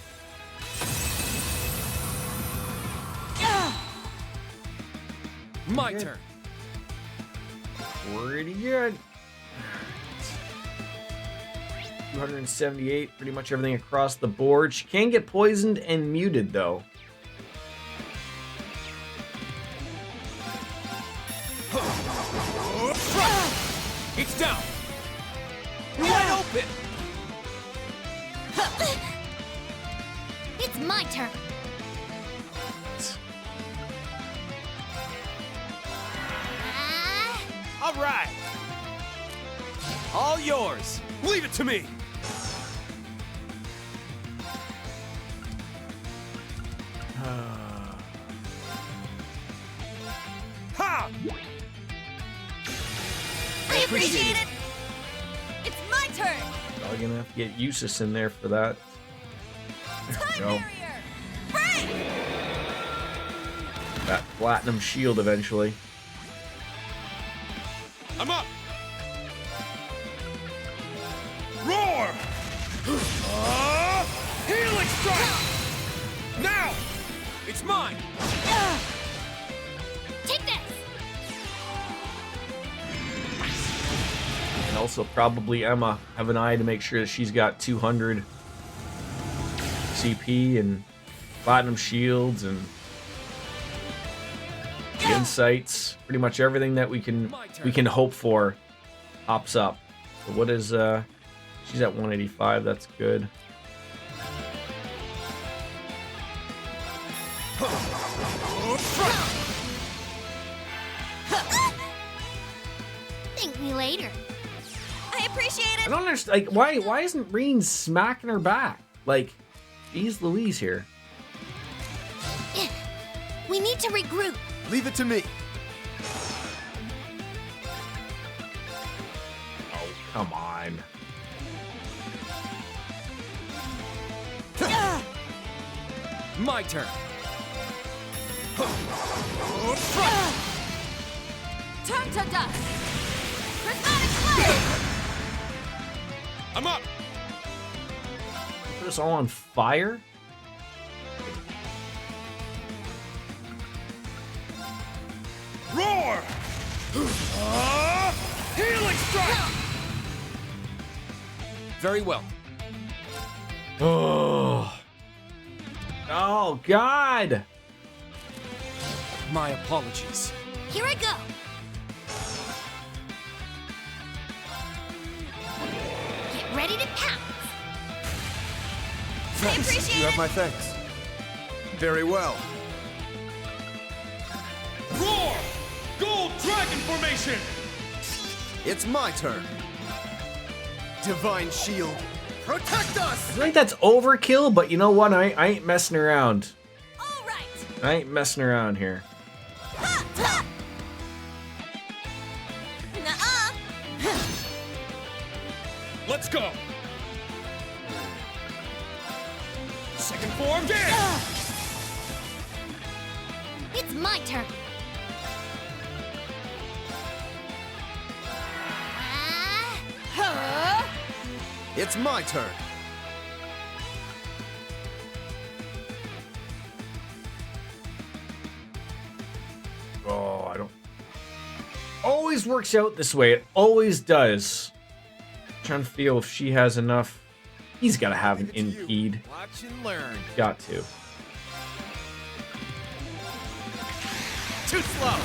My turn. Pretty good. 278, pretty much everything across the board. She can get poisoned and muted, though. It's down. You're wide open. It's my turn. All right. All yours. Leave it to me. Ha! I appreciate it. It's my turn! Probably gonna have to get Eustace in there for that. There we go. Break! That platinum shield eventually. I'm up. Roar! Healing strike! Now! It's mine! Take this. And also probably Emma. Have an eye to make sure that she's got 200 CP and platinum shields and insights. Pretty much everything that we can hope for pops up. So what is she's at 185, that's good. Thank me later. I appreciate I it. don't understand, like, why isn't Reen smacking her back? Like, geez Louise here. We need to regroup. Leave it to me. Oh, come on. My turn. Turn to dust! Prismatic flame! I'm up. Put us all on fire? Roar! Healing strike! Very well. Oh. Oh, God. My apologies. Here I go. Get ready to pounce. I appreciate You have it. my thanks. Very well. Roar! Gold dragon formation! It's my turn. Divine shield, protect us! I think that's overkill, but you know what? I ain't messing around. All right! I ain't messing around here. Ha! Ha! Nuh-uh! Let's go! Second form, get! It's my turn. Huh? It's my turn. Oh, I don't. Always works out this way. It always does. Trying to feel if she has enough. He's got to have an impede. Watch and learn. Got to. Too slow.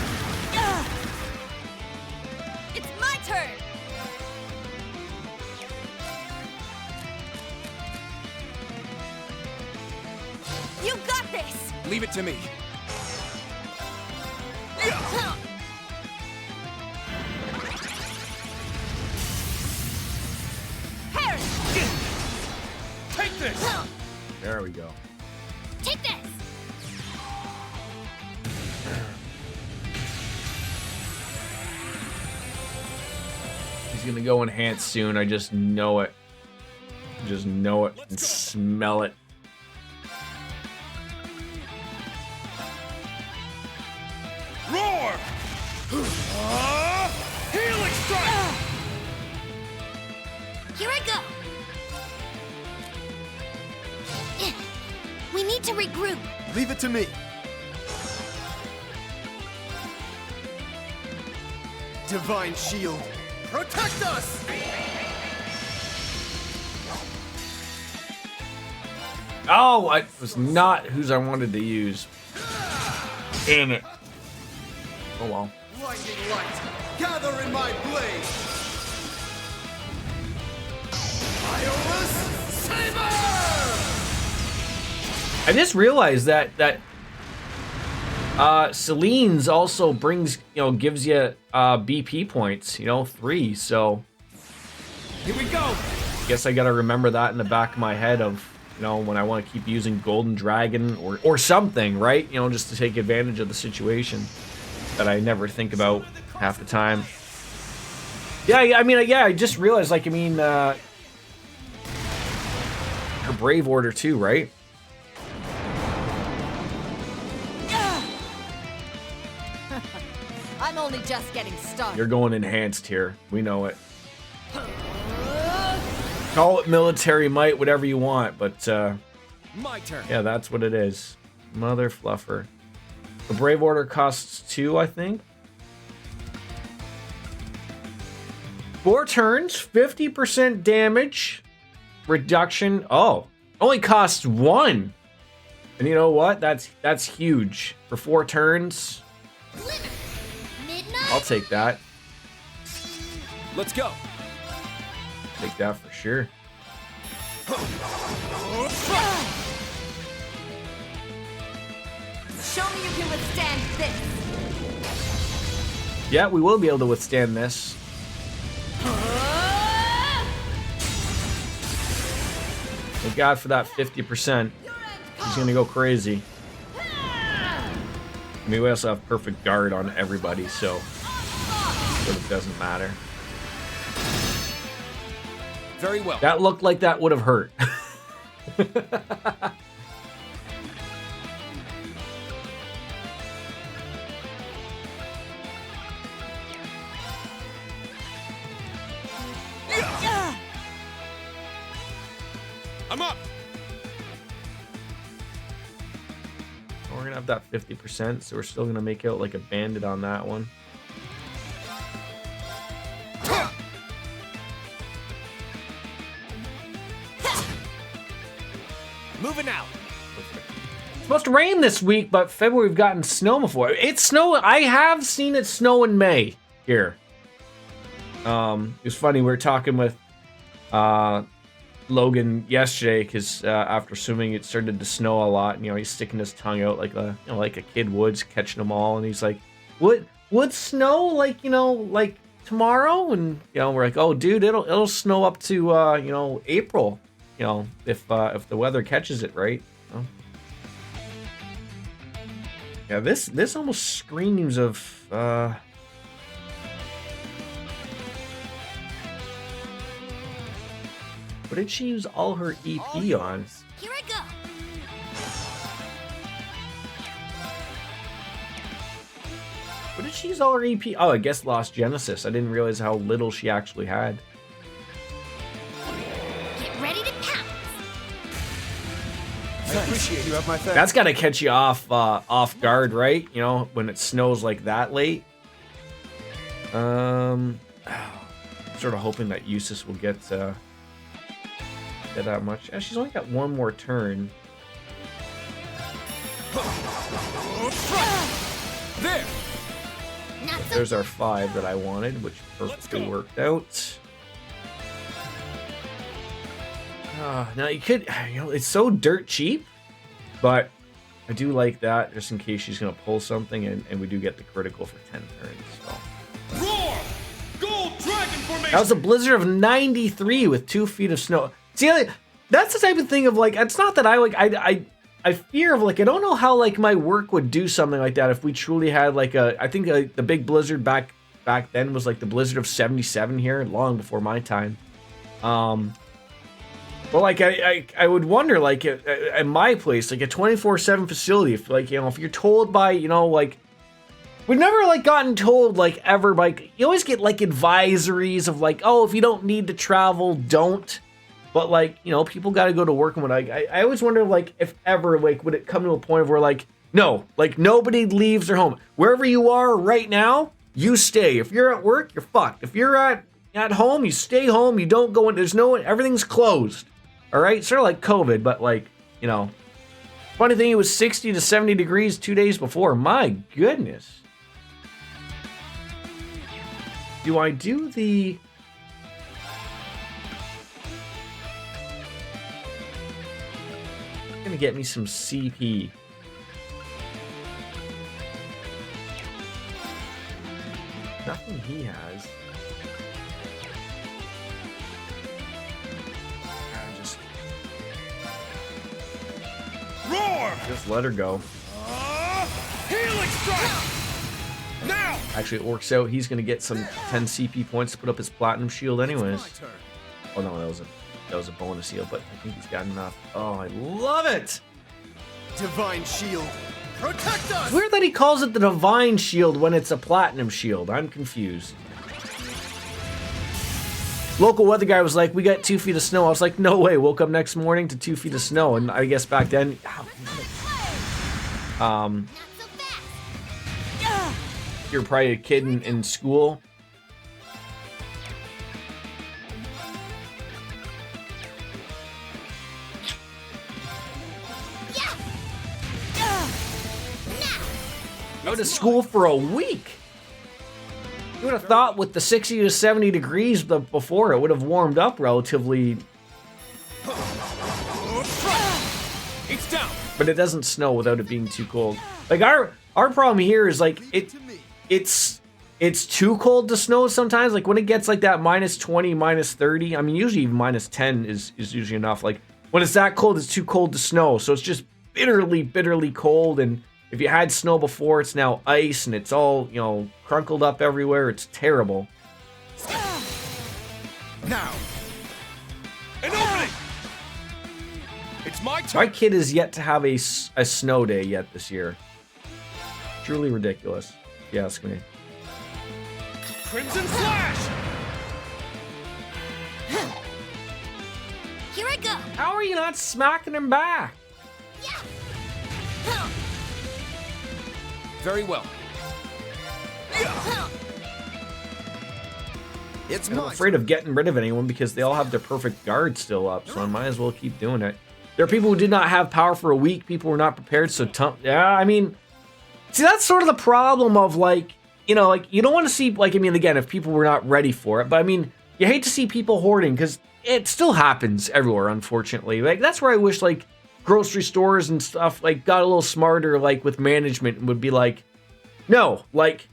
It's my turn! You got this! Leave it to me. Harry! Take this! There we go. Take this. He's gonna go enhanced soon. I just know it. Just know it and smell it. Roar! Healing strike! Here I go. We need to regroup. Leave it to me. Divine shield, protect us! Oh, it was not whose I wanted to use. Damn it. Oh well. Blinding light, gather in my blade. Iola's Saber! I just realized that Celine's also brings, gives you BP points, 3. So Here we go. guess I gotta remember that in the back of my head of, when I want to keep using Golden Dragon or something, right? Just to take advantage of the situation that I never think about half the time. Yeah, I just realized, her Brave Order too, right? I'm only just getting started. You're going enhanced here. We know it. Call it military might, whatever you want, but My turn. yeah, that's what it is. Mother fluffer. The Brave Order costs 2, I think. 4 turns, 50% damage reduction. Oh, only costs 1. And you know what? That's huge for 4 turns. Midnight? I'll take that. Let's go. Take that for sure. Show me you can withstand this. Yeah, we will be able to withstand this. Thank God for that 50%. He's gonna go crazy. I mean, we also have perfect guard on everybody, so it doesn't matter. Very well. That looked like that would have hurt. I'm up. We're gonna have that 50%, so we're still gonna make out like a bandit on that one. Moving out. It's supposed to rain this week, but February we've gotten snow before. It's snow. I have seen it snow in May here. It was funny. We were talking with Logan yesterday because after swimming, it started to snow a lot. And, he's sticking his tongue out like a kid would, catching them all. And he's like, "Would snow like tomorrow?" And we're like, "Oh, dude, it'll snow up to April. If the weather catches it right." Yeah, this almost screams of what did she use all her EP on? Here I go. What did she use all her EP? Oh, I guess Lost Genesis. I didn't realize how little she actually had. Get ready to pounce. I appreciate you have my thanks. That's gotta catch you off guard, right? When it snows like that late. Sort of hoping that Eustace will get that much. Yeah, she's only got 1 more turn. There. Not so There's our 5 that I wanted, which perfectly worked out. Now you could, it's so dirt cheap, but I do like that just in case she's gonna pull something, and we do get the critical for 10 turns. So. Roar! Gold Dragon Formation! That was a blizzard of 93 with 2 feet of snow. See, that's the type of thing of it's not that I fear of I don't know how my work would do something like that if we truly had I think the big blizzard back then was the blizzard of 77 here, long before my time. But I would wonder at my place, a 24/7 facility, if if you're told by we've never gotten told ever you always get advisories of oh, if you don't need to travel, don't. But people got to go to work and what I always wonder if ever would it come to a point where no, nobody leaves their home. Wherever you are right now, you stay. If you're at work, you're fucked. If you're at home, you stay home. You don't go in. Everything's closed. All right, sort of like COVID, but funny thing, it was 60 to 70 degrees 2 days before. My goodness. Do I do the... It's gonna get me some CP. Nothing he has. Roar! Just let her go. Healing strike! Now! Actually, it works out. He's gonna get some 10 CP points to put up his platinum shield anyways. Oh no, that was a bonus heal, but I think he's got enough. Oh, I love it! Divine shield, protect us! It's weird that he calls it the divine shield when it's a platinum shield. I'm confused. Local weather guy was like, we got 2 feet of snow. I was like, no way. Woke up next morning to 2 feet of snow. And I guess back then, you're probably a kid in school. Go to school for a week. You would have thought with the 60 to 70 degrees before, it would have warmed up relatively. It's down. But it doesn't snow without it being too cold. Like our problem here is like it's too cold to snow sometimes. Like when it gets like that -20, -30. I mean, usually even -10 is usually enough. Like when it's that cold, it's too cold to snow. So it's just bitterly cold. And if you had snow before, it's now ice and it's all, you know, crunkled up everywhere. It's terrible. Now! An opening! It's my turn! My kid is yet to have a snow day yet this year. Truly ridiculous, if you ask me. Crimson Slash! Here I go! How are you not smacking him back? Very well. It's I'm my afraid of getting rid of anyone because they all have their perfect guard still up, so I might as well keep doing it. There are people who did not have power for a week. People were not prepared, so yeah, I mean, see, that's sort of the problem of like, you know, like you don't want to see, like, I mean, again, if people were not ready for it, but I mean, you hate to see people hoarding because it still happens everywhere, unfortunately. Like that's where I wish like grocery stores and stuff like got a little smarter, like with management, and would be like, no, like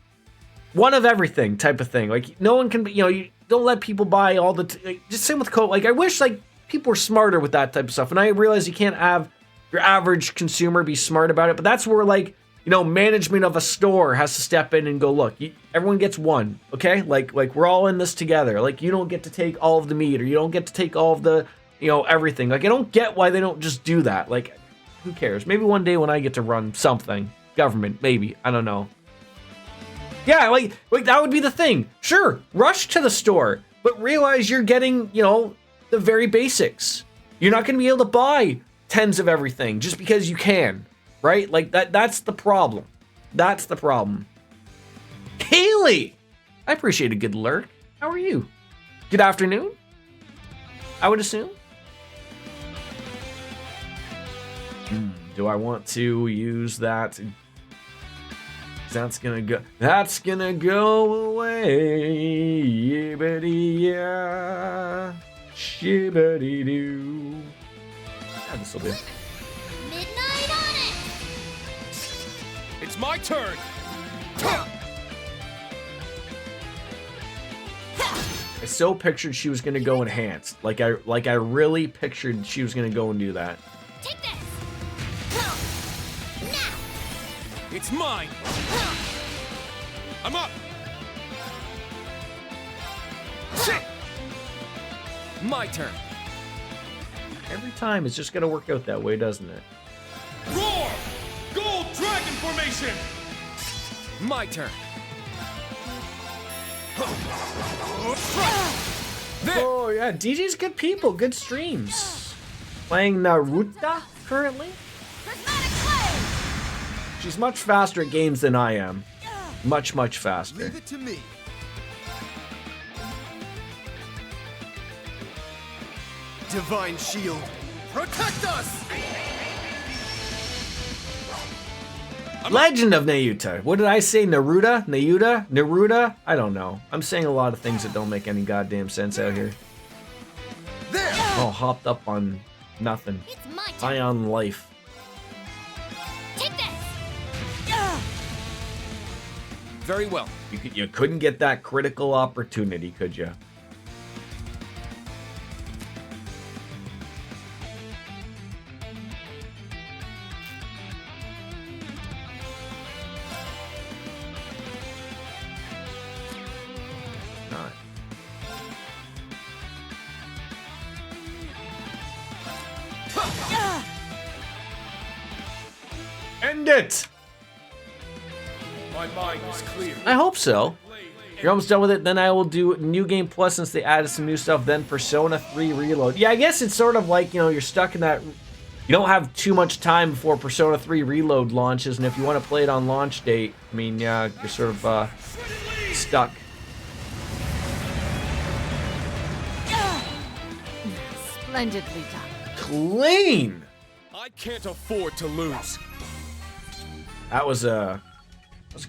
one of everything type of thing. Like no one can, you know, you don't let people buy all the, like, just same with Coke. Like I wish like people were smarter with that type of stuff. And I realize you can't have your average consumer be smart about it, but that's where like, you know, management of a store has to step in and go, look, everyone gets one, okay? Like we're all in this together. Like you don't get to take all of the meat, or you don't get to take all of the, you know, everything. Like I don't get why they don't just do that. Like who cares? Maybe one day when I get to run something, government, maybe, I don't know. Yeah, like that would be the thing. Sure, rush to the store, but realize you're getting, you know, the very basics. You're not going to be able to buy tens of everything just because you can, right? Like that's the problem. That's the problem. Haley, I appreciate a good lurk. How are you? Good afternoon, I would assume. Do I want to use that? That's gonna go away. Yibbity-ya, shibbity-doo. Yeah, this'll do. Midnight on it! It's my turn! I so pictured she was gonna go enhanced. Like I really pictured she was gonna go and do that. Take this! It's mine! I'm up! My turn. Every time it's just gonna work out that way, doesn't it? Roar! Gold Dragon Formation! My turn. Oh yeah, DJ's good people, good streams. Playing Naruto currently. She's much faster at games than I am. Much faster. Leave it to me. Divine shield, protect us! Legend of Nayuta. What did I say? Naruto? Nayuta? Naruto? I don't know. I'm saying a lot of things that don't make any goddamn sense out here. There! Oh, hopped up on nothing. It's my turn. High on life. Take this! Very well. You couldn't get that critical opportunity, could you? End it! My mind is clear. I hope so. You're almost done with it, then I will do New Game Plus since they added some new stuff, then Persona 3 Reload. Yeah, I guess it's sort of like, you know, you're stuck in that... You don't have too much time before Persona 3 Reload launches, and if you want to play it on launch date, I mean, yeah, you're sort of stuck. Splendidly done. Clean! I can't afford to lose. That was a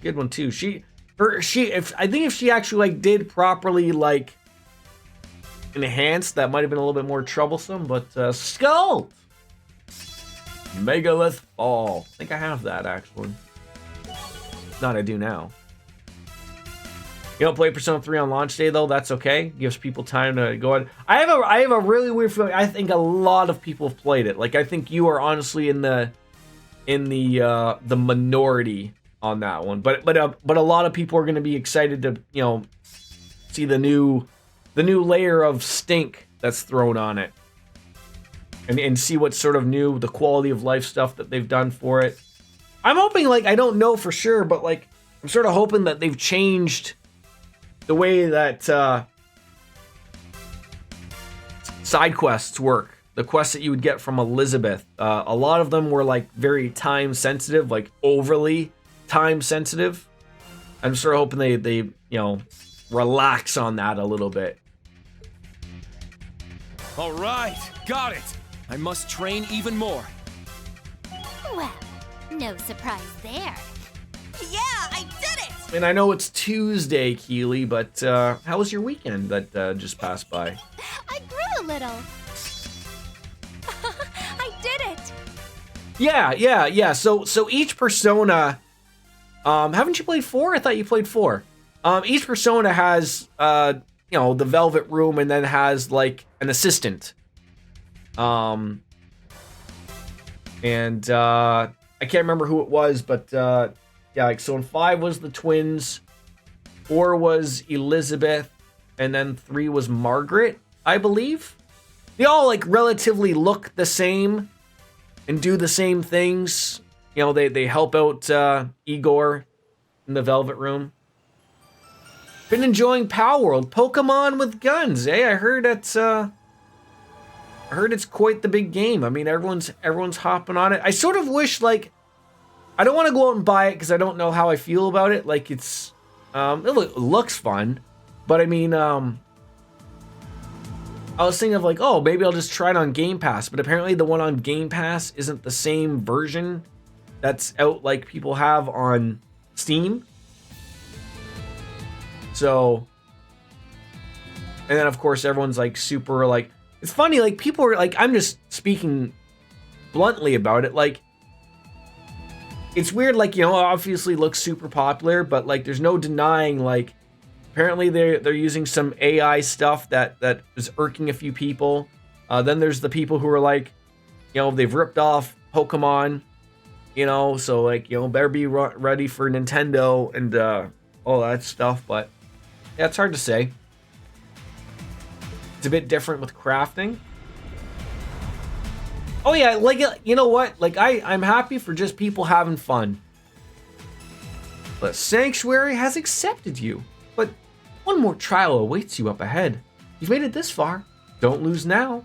good one too. I think if she actually like did properly like enhance, that might have been a little bit more troublesome. But Skull, Megalith Fall. I think I have that actually. If not, I do now. You don't play Persona 3 on launch day though. That's okay. Gives people time to go on. I have a really weird feeling. I think a lot of people have played it. Like I think you are honestly in the minority on that one, but a lot of people are going to be excited to, you know, see the new layer of stink that's thrown on it, and see what sort of new, the quality of life stuff that they've done for it. I'm hoping, like, I don't know for sure, but like I'm sort of hoping that they've changed the way that side quests work. The quests that you would get from Elizabeth, a lot of them were like very time sensitive, like overly time sensitive. I'm sort of hoping they you know, relax on that a little bit. All right, got it. I must train even more. Well, no surprise there. Yeah, I did it! And I know it's Tuesday, Keely, but how was your weekend that just passed by? I grew a little. I did it! Yeah. So each persona, haven't you played 4? I thought you played 4. Each persona has, you know, the Velvet Room, and then has like an assistant. And I can't remember who it was, but yeah, like so in 5 was the twins, 4 was Elizabeth, and then 3 was Margaret, I believe. They all like relatively look the same and do the same things. You know, they help out Igor in the Velvet Room. Been enjoying Power World, Pokemon with guns, eh? I heard it's quite the big game. I mean, everyone's hopping on it. I sort of wish, like, I don't want to go out and buy it because I don't know how I feel about it. Like, it's it looks fun, but I mean, I was thinking of like, oh, maybe I'll just try it on Game Pass, but apparently the one on Game Pass isn't the same version that's out like people have on Steam. So, and then of course everyone's like super like, it's funny, like people are like, I'm just speaking bluntly about it, like, it's weird, like, you know, obviously looks super popular, but like there's no denying, like, apparently they're using some AI stuff that is irking a few people. Then there's the people who are like, you know, they've ripped off Pokemon, you know, so like, you know, better be ready for Nintendo and all that stuff. But yeah, it's hard to say. It's a bit different with crafting. Oh yeah, like, you know what? Like, I'm happy for just people having fun. The Sanctuary has accepted you, but one more trial awaits you up ahead. You've made it this far. Don't lose now.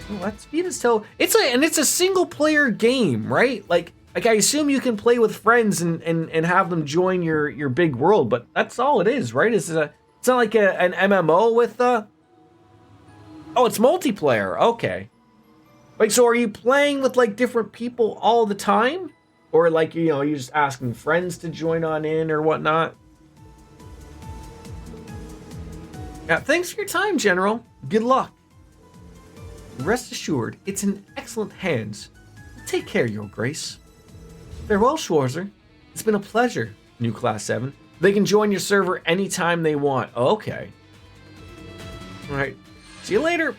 Well, that's so it's a single player game, right? Like I assume you can play with friends and have them join your big world, but that's all it is, right? It's not like an MMO with oh, it's multiplayer. Okay. Like, so are you playing with like different people all the time? Or like, you know, you're just asking friends to join on in or whatnot? Yeah, thanks for your time, General. Good luck. Rest assured, it's in excellent hands. Take care, Your Grace. Farewell, Schwarzer. It's been a pleasure, New Class 7. They can join your server anytime they want. Okay. Alright. See you later.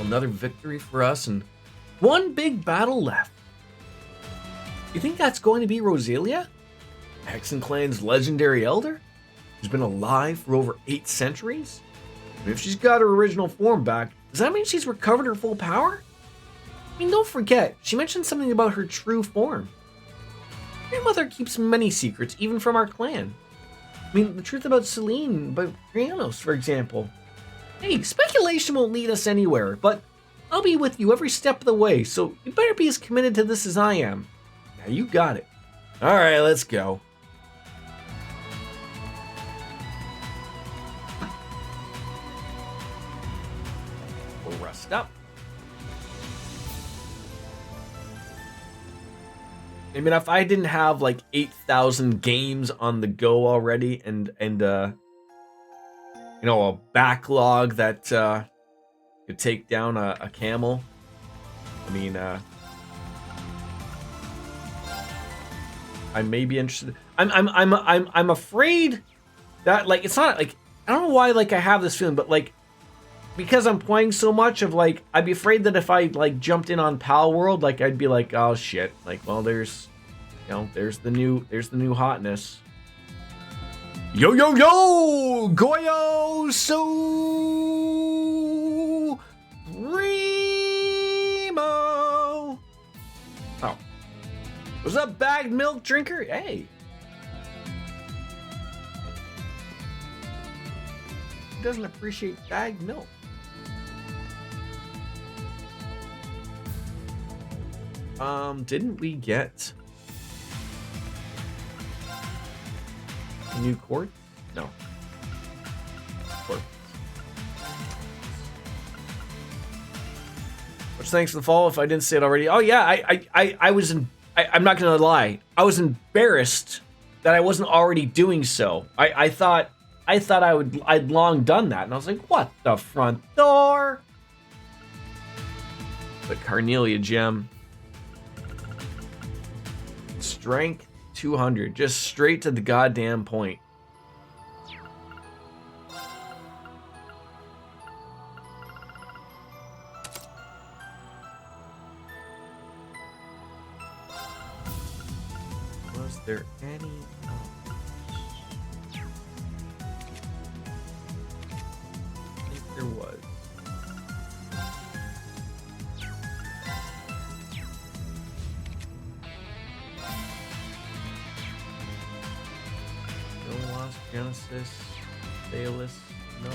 Another victory for us and one big battle left. You think that's going to be Roselia? Hexen Clan's legendary elder? Who's been alive for over 8 centuries? And if she's got her original form back, does that mean she's recovered her full power? I mean, don't forget, she mentioned something about her true form. Grandmother keeps many secrets, even from our clan. I mean, the truth about Celine, but Brianos, for example. Hey, speculation won't lead us anywhere, but I'll be with you every step of the way, so you better be as committed to this as I am. Yeah, you got it. Alright, let's go. We'll rest up. I mean, if I didn't have like 8,000 games on the go already and you know, a backlog that could take down a camel. I mean, I may be interested. I'm afraid that like it's not like I don't know why like I have this feeling, but like because I'm playing so much of like I'd be afraid that if I like jumped in on Pal World, like I'd be like, oh shit, like well there's you know there's the new hotness. Yo yo yo Goyo so Remo. Oh. What's up, bagged milk drinker? Hey. Who doesn't appreciate bagged milk? Didn't we get a new cord? No. Cord. Which thanks for the follow if I didn't say it already. Oh yeah, I was in I'm not gonna lie. I was embarrassed that I wasn't already doing so. I thought I'd long done that, and I was like, what the front door? The Carnelia gem. Strength 200, just straight to the goddamn point. Was there any I think there was. No Lost Genesis, Thalos, no.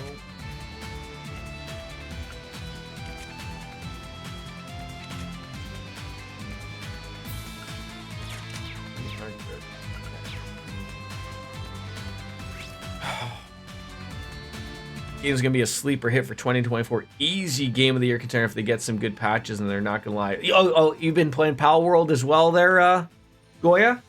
Game's gonna be a sleeper hit for 2024. Easy game of the year contender if they get some good patches, and they're not gonna lie. Oh, you've been playing Pal World as well there, Goya?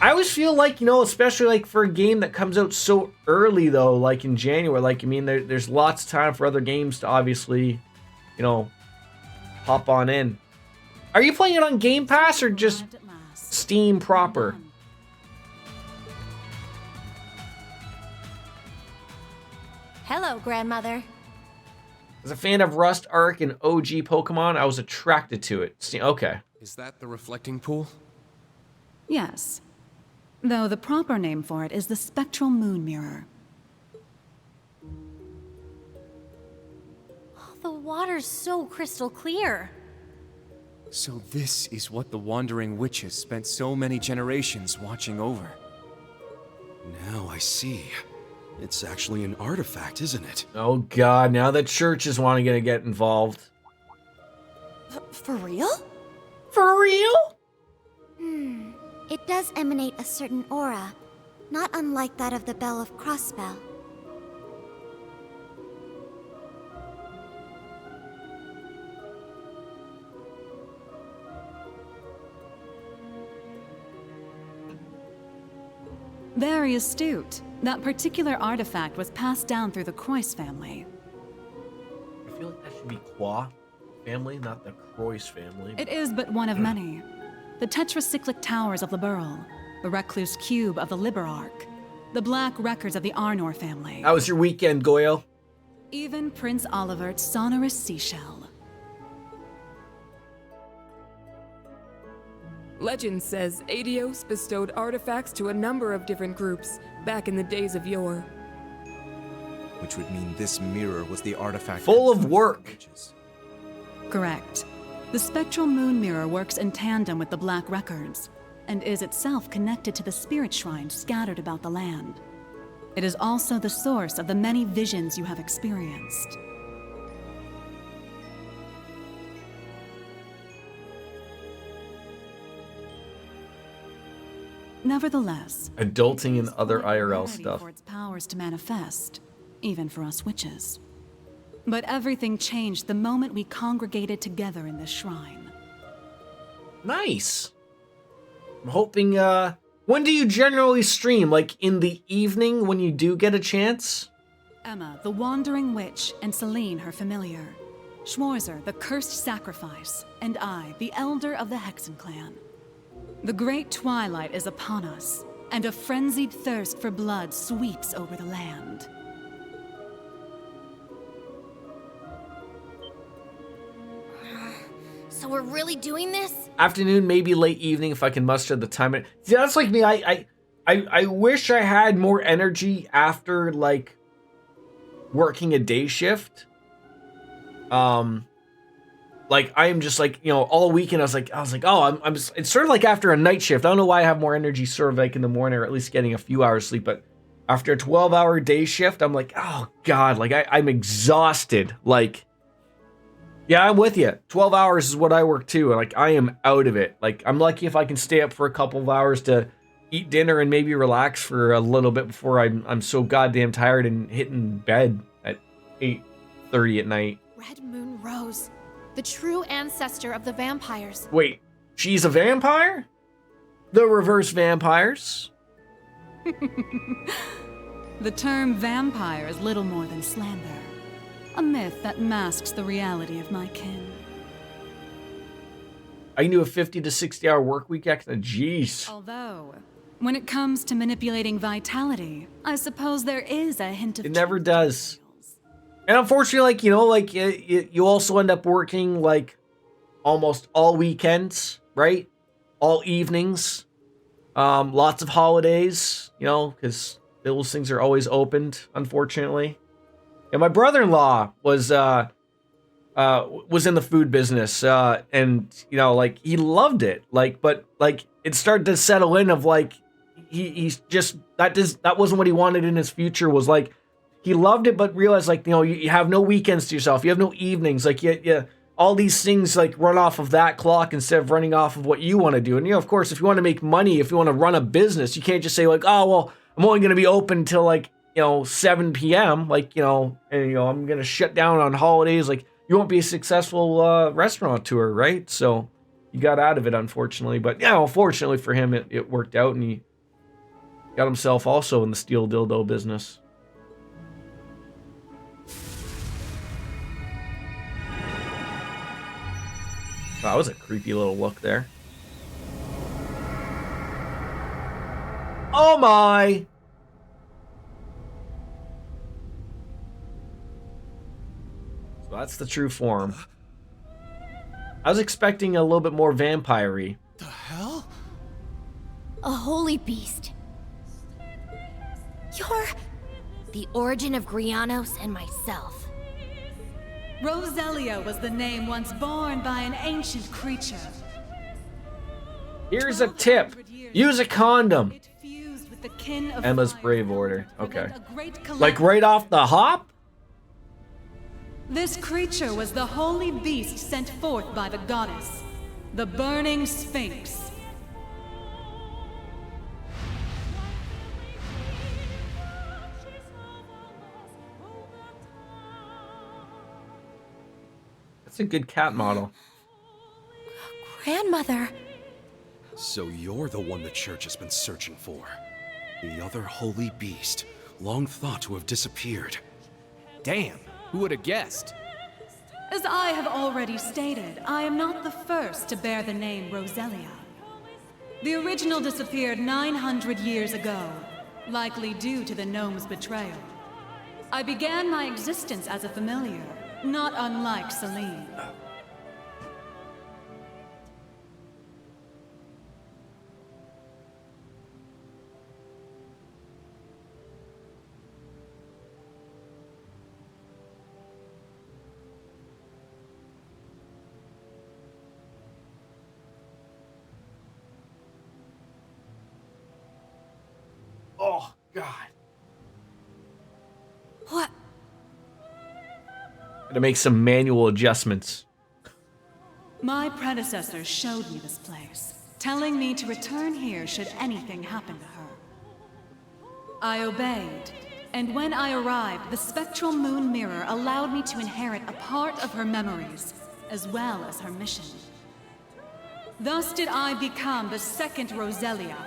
I always feel like, you know, especially like for a game that comes out so early though, like in January, like I mean there's lots of time for other games to obviously, you know, hop on in. Are you playing it on Game Pass or just Steam proper? Hello, grandmother. As a fan of Rust, Ark, and OG Pokemon, I was attracted to it. Okay. Is that the reflecting pool? Yes. Though the proper name for it is the Spectral Moon Mirror. The water's so crystal clear. So this is what the Wandering Witches spent so many generations watching over. Now I see. It's actually an artifact, isn't it? Oh god, now the churches want to get involved. For real? For real? It does emanate a certain aura. not unlike that of the Bell of Crossbell. Very astute. That particular artifact was passed down through the Croix family. I feel like that should be Qua family, not the Croix family. It is but one of many. The tetracyclic towers of Liberl, the recluse cube of the Liberarch, the black records of the Arnor family. How was your weekend, Goyo? Even Prince Olivert's sonorous seashell. Legend says Adios bestowed artifacts to a number of different groups back in the days of yore. Which would mean this mirror was the artifact full of work. Correct. The spectral moon mirror works in tandem with the black records, and is itself connected to the spirit shrines scattered about the land. It is also the source of the many visions you have experienced. Nevertheless, adulting and other IRL ready stuff. For its powers to manifest, even for us witches. But everything changed the moment we congregated together in this shrine. Nice. I'm hoping, when do you generally stream? Like in the evening when you do get a chance? Emma, the wandering witch, and Celine, her familiar. Schwarzer, the cursed sacrifice, and I, the elder of the Hexen clan. The great twilight is upon us, and a frenzied thirst for blood sweeps over the land. So we're really doing this? Afternoon, maybe late evening if I can muster the time. See, that's like me. I wish I had more energy after like working a day shift. Like I am just like, you know, all weekend I was like, oh, I'm just, it's sort of like after a night shift. I don't know why I have more energy sort of like in the morning or at least getting a few hours sleep, but after a 12-hour day shift, I'm like, oh God, like I'm exhausted. Like, yeah, I'm with you. 12 hours is what I work too. And like, I am out of it. Like, I'm lucky if I can stay up for a couple of hours to eat dinner and maybe relax for a little bit before I'm so goddamn tired and hitting bed at 8:30 at night. Red Moon Rose, the true ancestor of the vampires. Wait, she's a vampire? The reverse vampires? The term vampire is little more than slander. A myth that masks the reality of my kin. I can do a 50 to 60 hour work week. Jeez. Although, when it comes to manipulating vitality, I suppose there is a hint of it never does. And unfortunately, like, you know, like you also end up working like almost all weekends, right? All evenings, lots of holidays, you know, because those things are always opened, unfortunately. And my brother-in-law was in the food business, and you know, like he loved it, like, but like it started to settle in of like he's just that wasn't what he wanted in his future. Was like he loved it, but realized like, you know, you have no weekends to yourself, you have no evenings, like you all these things like run off of that clock instead of running off of what you want to do. And you know, of course, if you want to make money, if you want to run a business, you can't just say like, oh well, I'm only going to be open till like, you know, 7 p.m. like, you know, and you know, I'm going to shut down on holidays. Like, you won't be a successful restaurateur, right? So he got out of it, unfortunately. But yeah, unfortunately for him, it worked out, and he got himself also in the steel dildo business. Wow, that was a creepy little look there. Oh my! So that's the true form. I was expecting a little bit more vampire-y. The hell? A holy beast. You're the origin of Grianos and myself. Roselia was the name once borne by an ancient creature. Here's a tip. Use a condom. It fused with the kin of Emma's fire brave order. Okay. a great Like right off the hop? This creature was the holy beast sent forth by the goddess, the Burning Sphinx. That's a good cat model. Grandmother. So you're the one the church has been searching for. The other holy beast, long thought to have disappeared. Damn, who would have guessed? As I have already stated, I am not the first to bear the name Roselia. The original disappeared 900 years ago, likely due to the gnome's betrayal. I began my existence as a familiar, not unlike Celine. Oh, God. What? Gotta make some manual adjustments. My predecessor showed me this place, telling me to return here should anything happen to her. I obeyed, and when I arrived, the spectral moon mirror allowed me to inherit a part of her memories, as well as her mission. Thus did I become the second Roselia.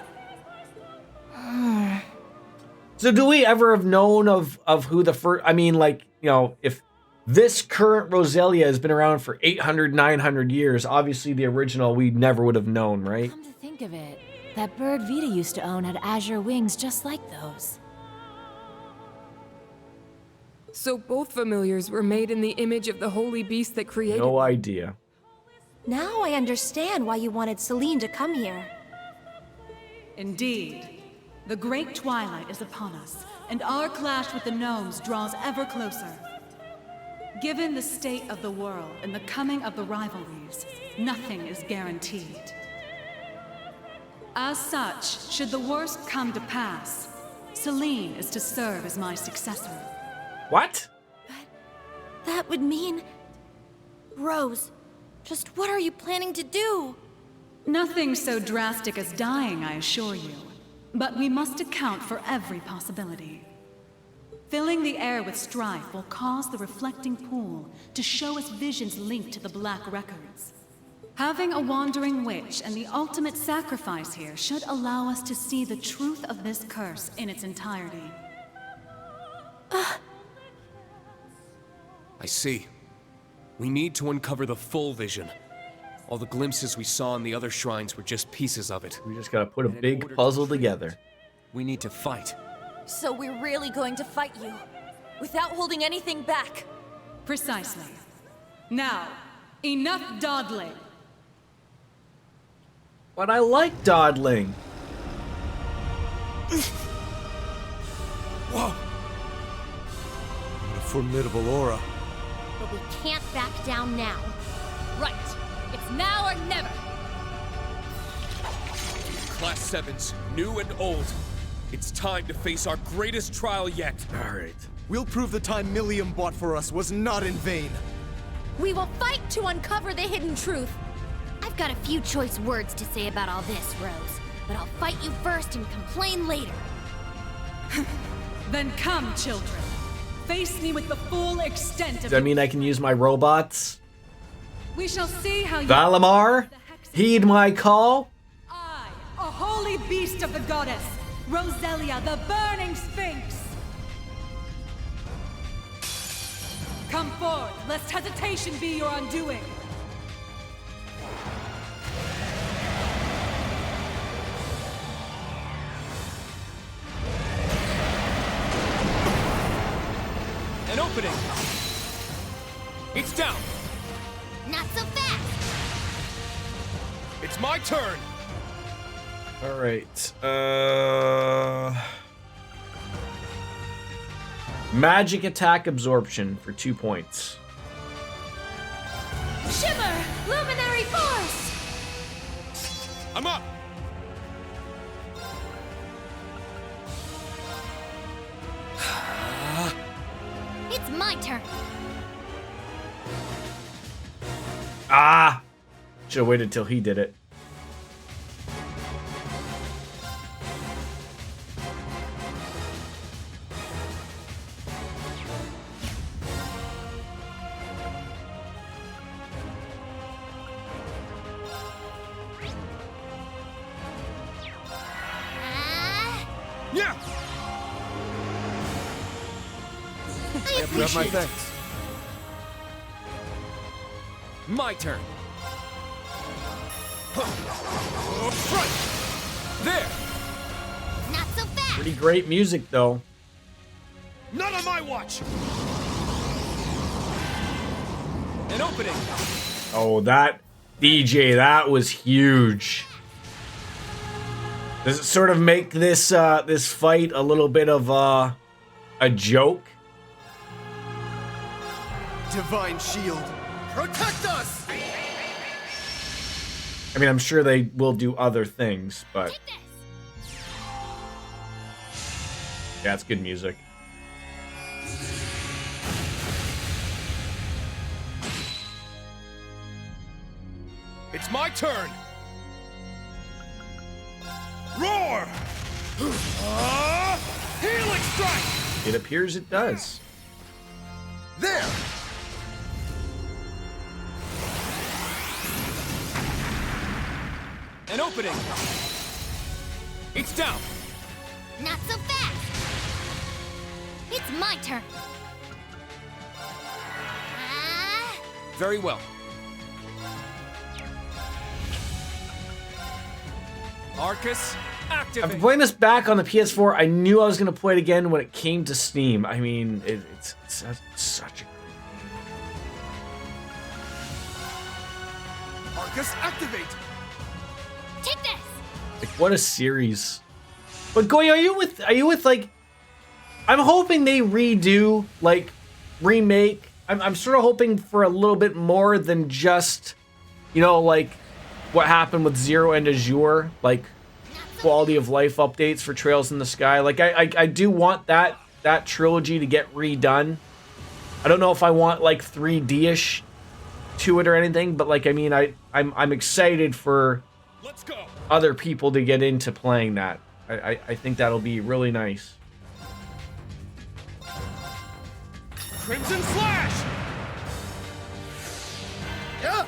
So do we ever have known of who the first, I mean, like, you know, if this current Roselia has been around for 800, 900 years, obviously the original we never would have known, right? Come to think of it, that bird Vita used to own had azure wings just like those. So both familiars were made in the image of the holy beast that created No them. idea. Now I understand why you wanted Celine to come here. Indeed. The great twilight is upon us, and our clash with the gnomes draws ever closer. Given the state of the world and the coming of the rivalries, nothing is guaranteed. As such, should the worst come to pass, Celine is to serve as my successor. What? That would mean... Rose, just what are you planning to do? Nothing so drastic as dying, I assure you. But we must account for every possibility. Filling the air with strife will cause the reflecting pool to show us visions linked to the Black Records. Having a wandering witch and the ultimate sacrifice here should allow us to see the truth of this curse in its entirety. I see. We need to uncover the full vision. All the glimpses we saw in the other shrines were just pieces of it. We just gotta put a big puzzle together. We need to fight. So we're really going to fight you, without holding anything back. Precisely. Now, enough dawdling. But I like dawdling. Whoa! What a formidable aura. But we can't back down now. Right. It's now or never. Class 7s, new and old. It's time to face our greatest trial yet. All right. We'll prove the time Milliam bought for us was not in vain. We will fight to uncover the hidden truth. I've got a few choice words to say about all this, Rose. But I'll fight you first and complain later. Then come, children. Face me with the full extent of Does that mean I can use my robots? We shall see how you... Valimar, heed my call. I, a holy beast of the goddess, Roselia, the burning sphinx. Come forth, lest hesitation be your undoing. An opening. It's down. Not so fast! It's my turn. All right. Magic attack absorption for 2 points. Shimmer! Luminary force! I'm up. It's my turn. Ah! Should have waited till he did it. You have my appreciate it. thanks. My turn. Front! There! Not so fast! Pretty great music, though. Not on my watch! An opening! Oh, that DJ, that was huge. Does it sort of make this this fight a little bit of a joke? Divine shield, protect us! I mean, I'm sure they will do other things, but yeah, it's good music. It's my turn! Roar! Healing strike! It appears it does. There! An opening! It's down! Not so fast! It's my turn! Very well. Arcus, activate! After playing this back on the PS4, I knew I was going to play it again when it came to Steam. I mean, it's such a Arcus, activate! Take this! like what a series. But Goy, are you with like? I'm hoping they redo, like, remake. I'm sort of hoping for a little bit more than just, you know, like what happened with Zero and Azure, like quality of life updates for Trails in the Sky. Like I do want that trilogy to get redone. I don't know if I want like 3D-ish to it or anything, but like I mean I'm excited for other people to get into playing that. I think that'll be really nice. Crimson Slash! Yeah!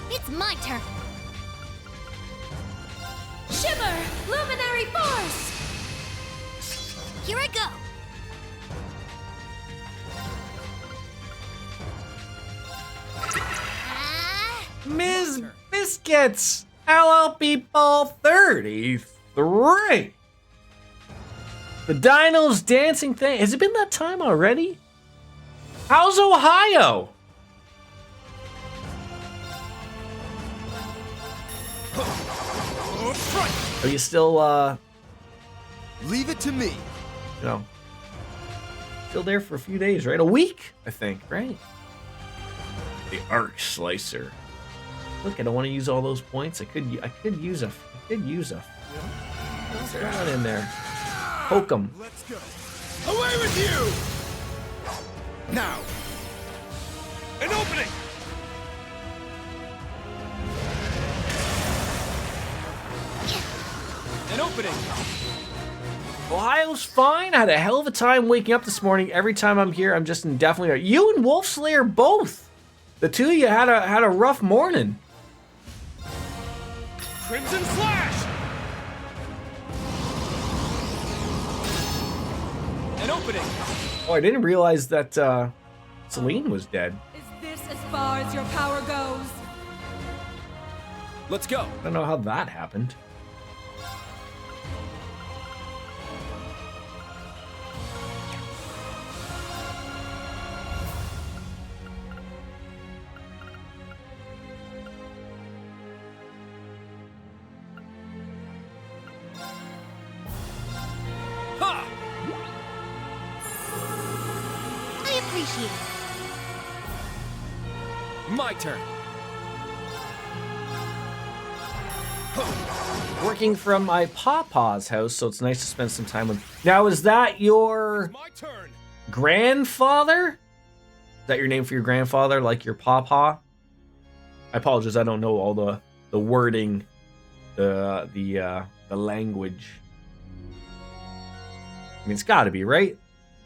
It's my turn! Shimmer! Luminary Force! Here I go! Ms. Biscuits, LLP Ball 33. The Dinos dancing thing. Has it been that time already? How's Ohio? Are you still, Leave it to me. you know, still there for a few days, right? A week, I think, right? The Arc Slicer. Look, I don't want to use all those points. I could use a. What's going on in there? Poke 'em. Let's go. Away with you! Now! An opening! An opening! Ohio's fine. I had a hell of a time waking up this morning. Every time I'm here, I'm just indefinitely. You and Wolf Slayer both. The two of you had a rough morning. Crimson Slash! An opening! Oh, I didn't realize that Celine was dead. Is this as far as your power goes? Let's go! I don't know how that happened. Ha! I appreciate it. My turn! Working from my Papa's house, so it's nice to spend some time with. Now, is that your My turn! grandfather? Is that your name for your grandfather, like your Papa? I apologize, I don't know all the wording, the language. I mean, it's got to be, right?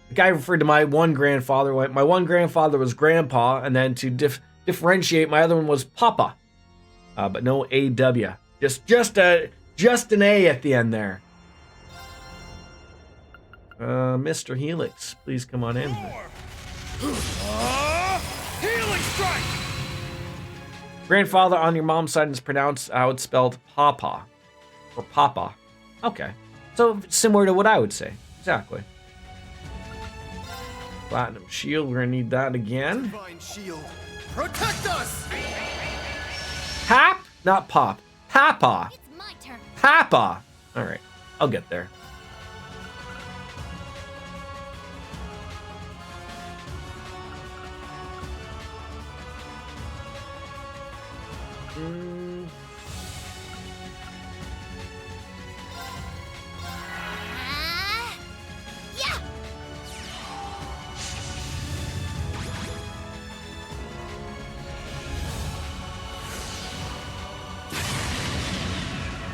The guy referred to my one grandfather. My one grandfather was Grandpa, and then to differentiate, my other one was Papa. but no AW. Just an A at the end there. Mr. Helix, please come on in. Healing strike! Grandfather on your mom's side is pronounced how it's spelled Papa. Or Papa. Okay. So similar to what I would say. Exactly. Platinum shield, we're gonna need that again. Divine shield, protect us! Pap? Not pop. Papa. It's my turn. Papa. Alright, I'll get there. Yeah!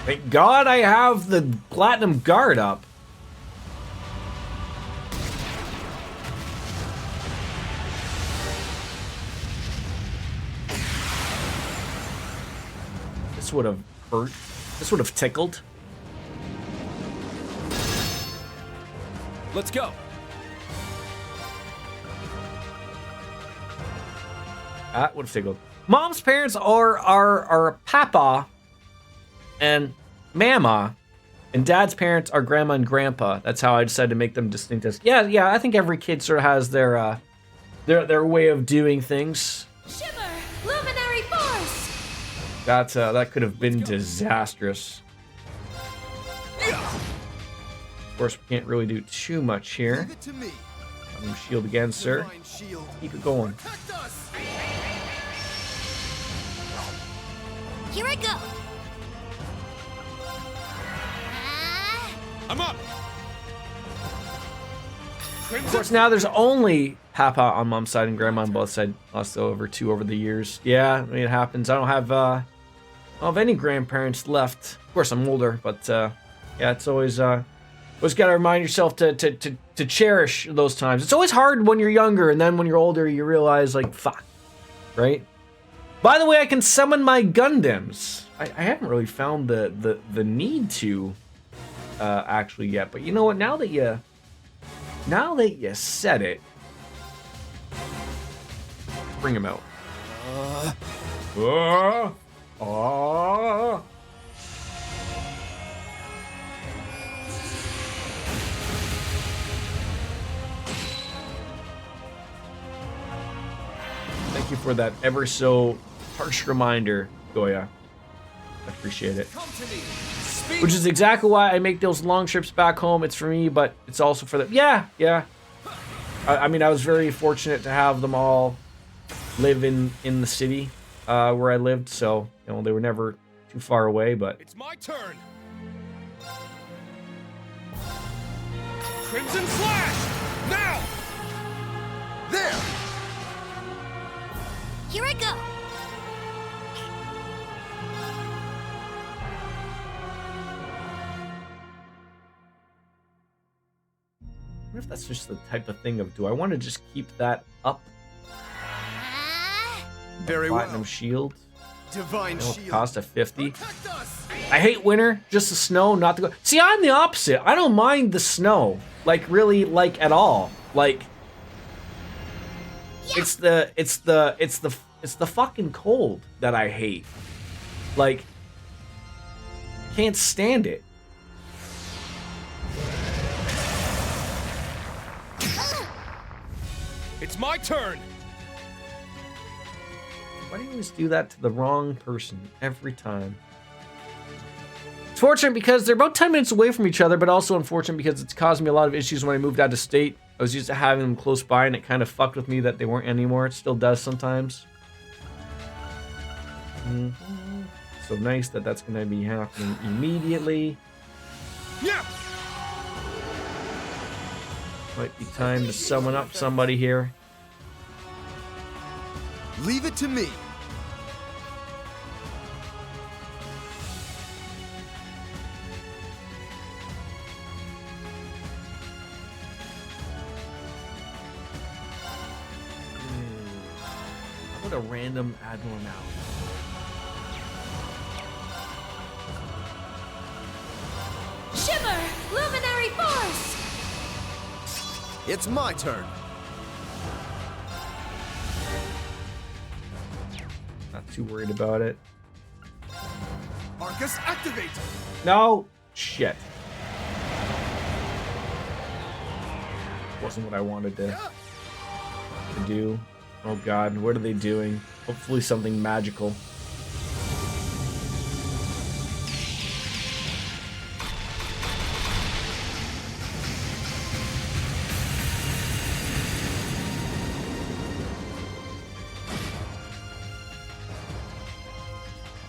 Thank God I have the platinum guard up. This would have hurt. This would have tickled. Let's go. That would have tickled. Mom's parents are Papa and Mama, and Dad's parents are Grandma and Grandpa. That's how I decided to make them distinct as. Yeah. I think every kid sort of has their way of doing things. Shimmer! Luminary force! That could have been disastrous. Of course, we can't really do too much here. Leave it to me. Shield again, sir. Divine shield, Keep it going. protect us! Here I go! I'm up! Of course, now there's only Papa on Mom's side and Grandma on both sides. Lost over 2 over the years. Yeah, I mean, it happens. I don't have any grandparents left. Of course, I'm older, but yeah, it's always got to remind yourself to cherish those times. It's always hard when you're younger, and then when you're older, you realize, like, fuck, right? By the way, I can summon my Gundams. I haven't really found the need to actually yet, but you know what? Now that you said it, bring him out. Thank you for that ever so harsh reminder, Goya. I appreciate it. Which is exactly why I make those long trips back home. It's for me, but it's also for them. Yeah. I mean, I was very fortunate to have them all live in the city where I lived, so you know they were never too far away. But It's my turn! Crimson Flash! Now! There! Here I go! I wonder if that's just the type of thing of, do I want to just keep that up? Very Platinum well. shield. Divine shield, Cost of 50. protect us! I hate winter, just the snow, not the go. See, I'm the opposite. I don't mind the snow, like really, like at all. Like it's the fucking cold that I hate. Like can't stand it. It's my turn! Why do you always do that to the wrong person every time? It's fortunate because they're about 10 minutes away from each other, but also unfortunate because it's caused me a lot of issues when I moved out of state. I was used to having them close by, and it kind of fucked with me that they weren't anymore. It still does sometimes. So nice that that's going to be happening immediately. Yeah! Might be time to summon up somebody here. Leave it to me. How about a random abnormality? Shimmer! Luminary Force! It's my turn. Not too worried about it. Arcus, activate! No! Shit. Wasn't what I wanted to do. Oh god, what are they doing? Hopefully something magical.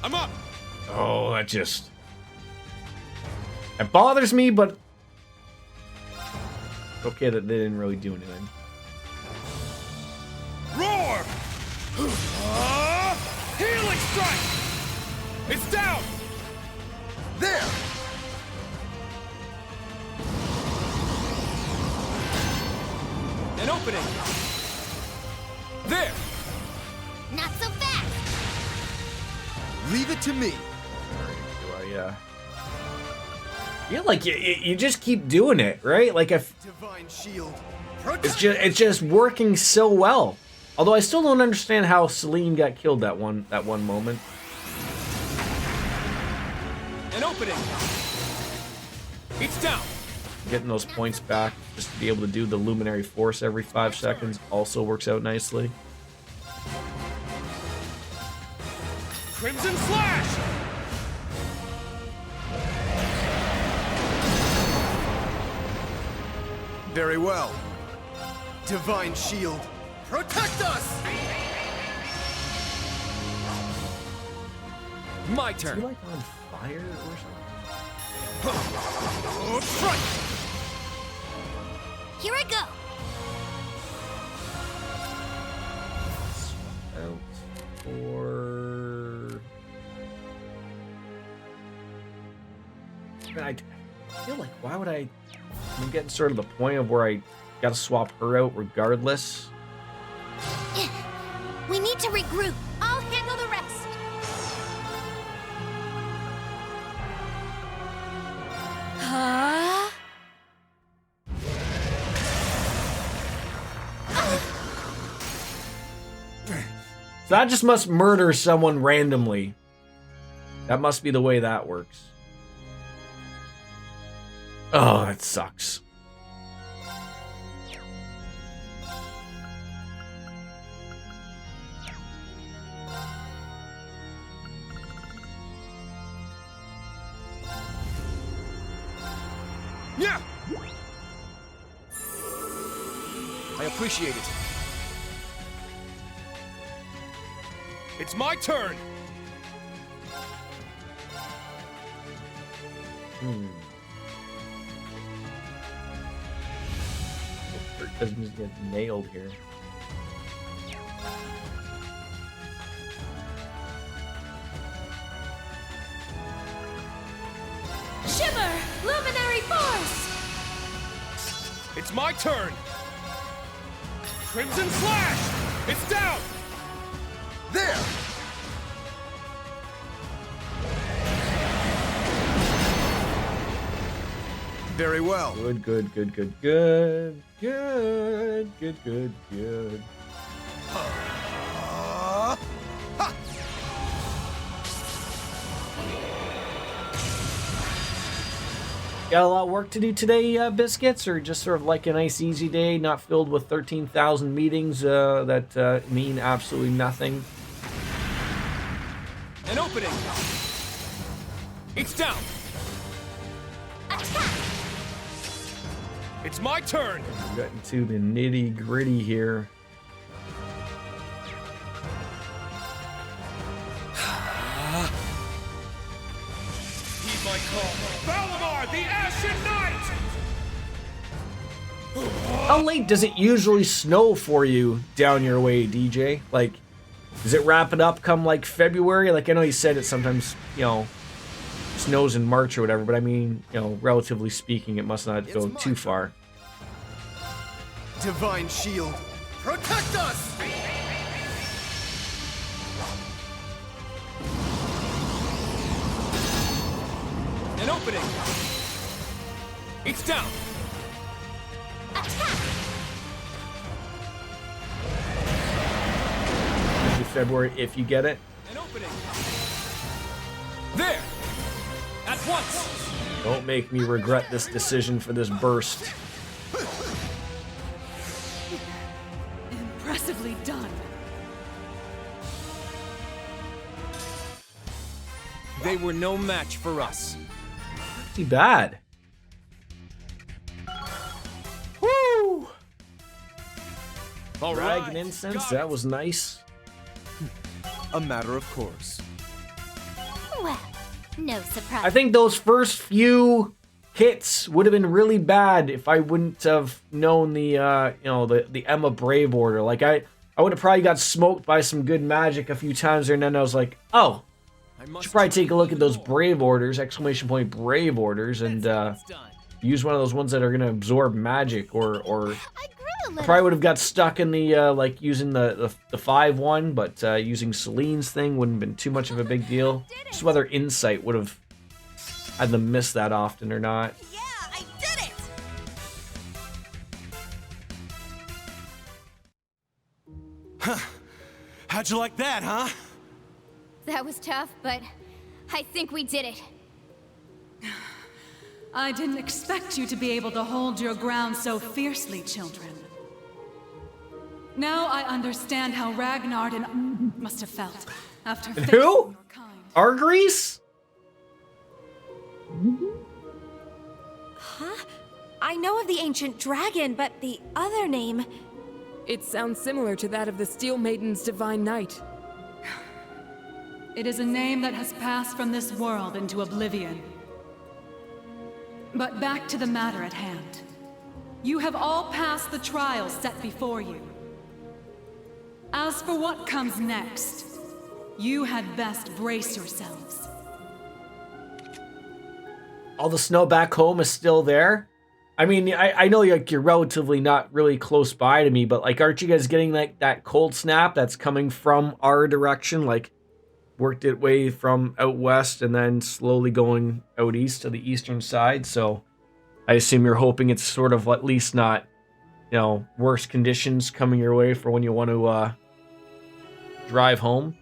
I'm up! Oh, that just... It bothers me, but... Okay that they didn't really do anything. Roar! Healing strike! It's down! There! An opening! There! Not so fast! Leave it to me. Do I, feel like you just keep doing it, right? Like if Divine shield. it's just working so well. Although I still don't understand how Celine got killed that one moment. An opening! It's down! Getting those points back just to be able to do the Luminary Force every 5 seconds also works out nicely. Crimson Slash! Very well. Divine shield. Protect us! My Is he turn! like on fire or something? Strike! Here I go! Out for... I feel like, why would I'm getting sort of the point of where I gotta swap her out regardless. We need to regroup. I'll handle the rest. Huh? So that just must murder someone randomly. That must be the way that works. Oh, that sucks. Yeah! I appreciate it. It's my turn! Kurt doesn't just get nailed here. Shimmer! Luminary Force! It's my turn! Crimson Slash! It's down! There! Very well. Good. Got a lot of work to do today, Biscuits, or just sort of like a nice easy day, not filled with 13,000 meetings that mean absolutely nothing? An opening! It's down! It's my turn! We're getting to the nitty gritty here. Heed my call! Valimar, the Ashen Knight! How late does it usually snow for you down your way, DJ? Like, does it wrap it up come like February? Like, I know you said it sometimes, you know, snows in March or whatever, but I mean, you know, relatively speaking, it must not go too far. Divine shield. Protect us! An opening! It's down! February if you get it. An opening! There! At once! Don't make me regret this decision for this burst. Impressively done. They were no match for us. Not too bad. Woo! All Dragon right, incense, got that it. was nice. A matter of course. Well, no surprise. I think those first few hits would have been really bad if I wouldn't have known the the Emma Brave order. Like I would have probably got smoked by some good magic a few times there, and then I was like, oh, I should probably take a look at those Brave orders, exclamation point Brave orders, and use one of those ones that are gonna absorb magic, or I probably would have got stuck in the like using the 5-1, but using Celine's thing wouldn't have been too much of a big deal. Just whether Insight would have had them miss that often or not. Yeah, I did it! Huh. How'd you like that, huh? That was tough, but I think we did it. I didn't expect you to be able to hold your ground so fiercely, children. Now I understand how Ragnar and must have felt after And facing who? your kind. Argrease? Huh? I know of the ancient dragon, but the other name... It sounds similar to that of the Steel Maiden's Divine Knight. It is a name that has passed from this world into oblivion. But back to the matter at hand. You have all passed the trials set before you. As for what comes next, you had best brace yourselves. All the snow back home is still there. I mean, I know you're relatively not really close by to me, but like, aren't you guys getting like that cold snap that's coming from our direction? Like, worked its way from out west and then slowly going out east to the eastern side. So I assume you're hoping it's sort of at least not, worse conditions coming your way for when you want to drive home.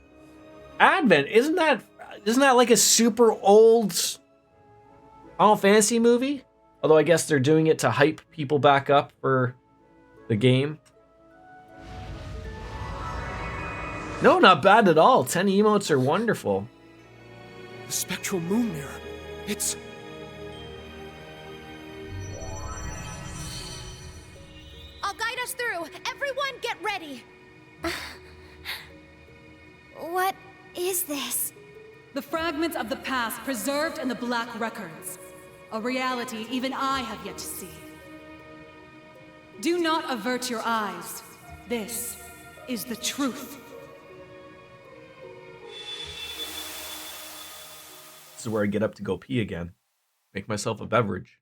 Advent, isn't that like a super old Final Fantasy movie? Although I guess they're doing it to hype people back up for the game. No, not bad at all. 10 emotes are wonderful. The spectral moon mirror. It's... I'll guide us through. Everyone get ready. What is this? The fragments of the past preserved in the Black Records. A reality even I have yet to see. Do not avert your eyes. This is the truth. This is where I get up to go pee again. Make myself a beverage.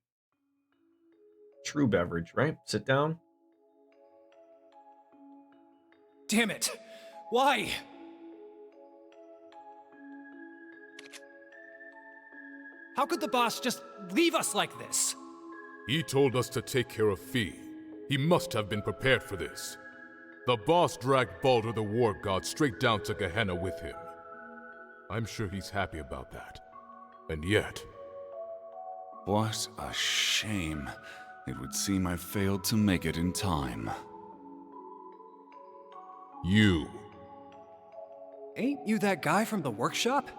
True beverage, right? Sit down. Damn it! Why? How could the boss just leave us like this? He told us to take care of Fee. He must have been prepared for this. The boss dragged Baldur the War God straight down to Gehenna with him. I'm sure he's happy about that. And yet... What a shame. It would seem I failed to make it in time. You. Ain't you that guy from the workshop?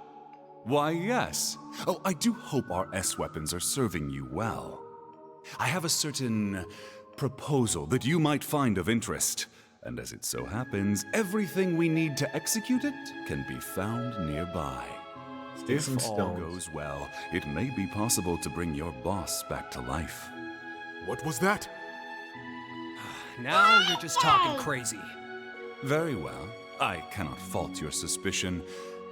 Why, yes. Oh, I do hope our S-weapons are serving you well. I have a certain proposal that you might find of interest. And as it so happens, everything we need to execute it can be found nearby. Sticks and If all stones. goes well, it may be possible to bring your boss back to life. What was that? Now you're just talking crazy. Very well. I cannot fault your suspicion.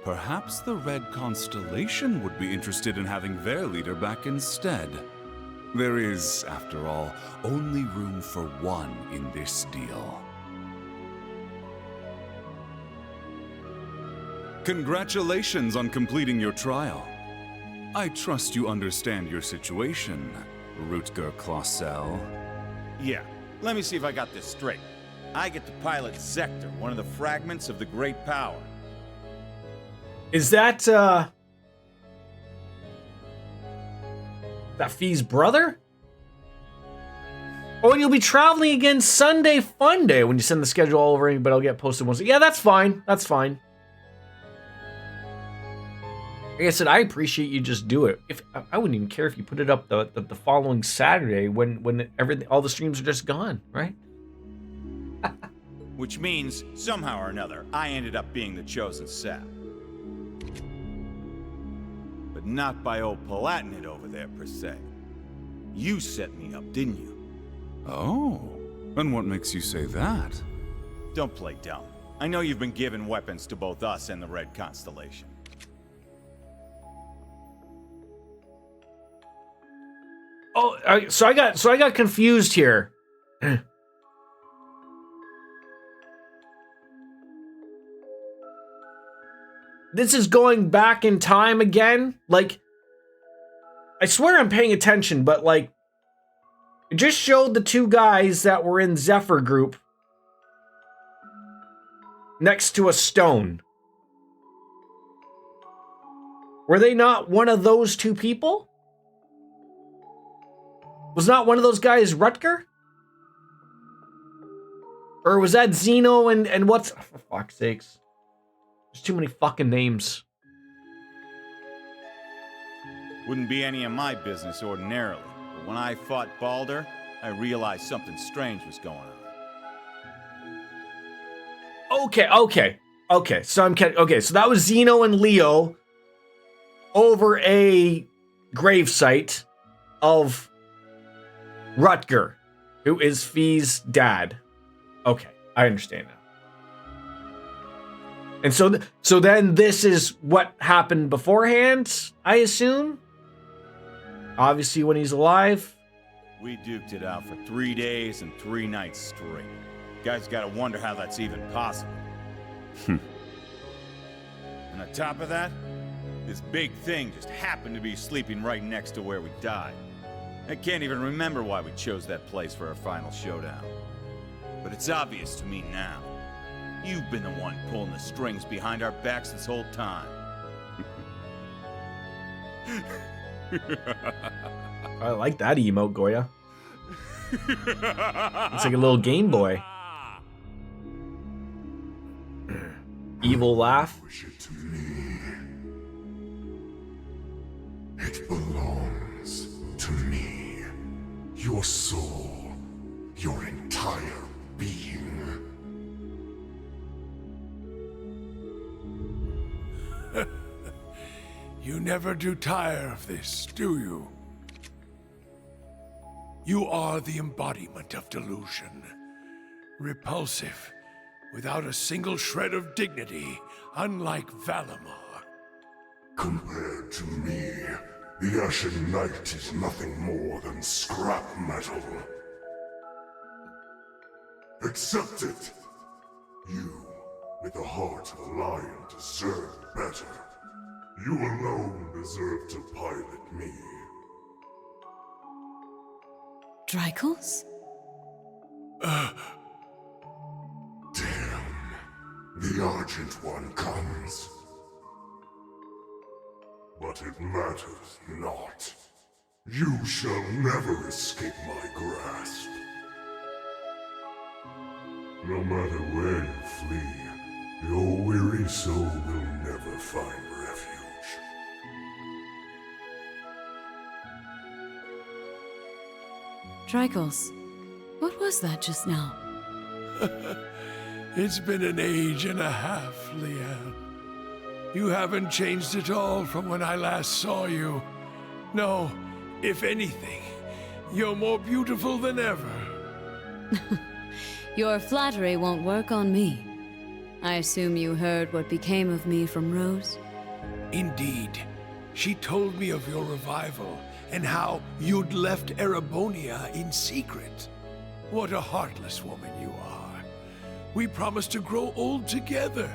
Perhaps the Red Constellation would be interested in having their leader back instead. There is, after all, only room for one in this deal. Congratulations on completing your trial. I trust you understand your situation. Rutger Clausel. Yeah, let me see if I got this straight. I get to pilot Zector, one of the fragments of the Great Power. Is that Fee's brother? Oh, and you'll be traveling again Sunday Fun Day when you send the schedule all over, but I'll get posted once. Yeah, that's fine. That's fine. Like I said, I appreciate you just do it. If I wouldn't even care if you put it up the following Saturday when everything, all the streams are just gone, right? Which means, somehow or another, I ended up being the chosen sap. But not by old Palatinate over there, per se. You set me up, didn't you? Oh, and what makes you say that? Don't play dumb. I know you've been giving weapons to both us and the Red Constellation. Oh, so I got confused here. This is going back in time again? Like, I swear I'm paying attention, but like, it just showed the two guys that were in Zephyr group next to a stone. Were they not one of those two people? Was not one of those guys Rutger? Or was that Zeno and what's... Oh, for fuck's sakes. There's too many fucking names. Wouldn't be any of my business ordinarily, but when I fought Baldur, I realized something strange was going on. Okay. So that was Zeno and Leo over a gravesite of Rutger, who is Fee's dad. Okay, I understand now. And so then this is what happened beforehand, I assume? Obviously when he's alive. We duked it out for 3 days and 3 nights straight. Guys gotta wonder how that's even possible. And on top of that, this big thing just happened to be sleeping right next to where we died. I can't even remember why we chose that place for our final showdown. But it's obvious to me now. You've been the one pulling the strings behind our backs this whole time. I like that emote, Goya. It's like a little Game Boy. Evil laugh. It belongs to me. Your soul, your entire being. You never do tire of this, do you? You are the embodiment of delusion. Repulsive, without a single shred of dignity, unlike Valimar. Compared to me, the Ashen Knight is nothing more than scrap metal. Accept it. You, with the heart of a lion, deserve better. You alone deserve to pilot me. Drykles? Damn. The Argent One comes. But it matters not. You shall never escape my grasp. No matter where you flee, your weary soul will never find refuge. Drykles, what was that just now? It's been an age and a half, Leanne. You haven't changed at all from when I last saw you. No, if anything, you're more beautiful than ever. Your flattery won't work on me. I assume you heard what became of me from Rose? Indeed. She told me of your revival and how you'd left Erebonia in secret. What a heartless woman you are. We promised to grow old together.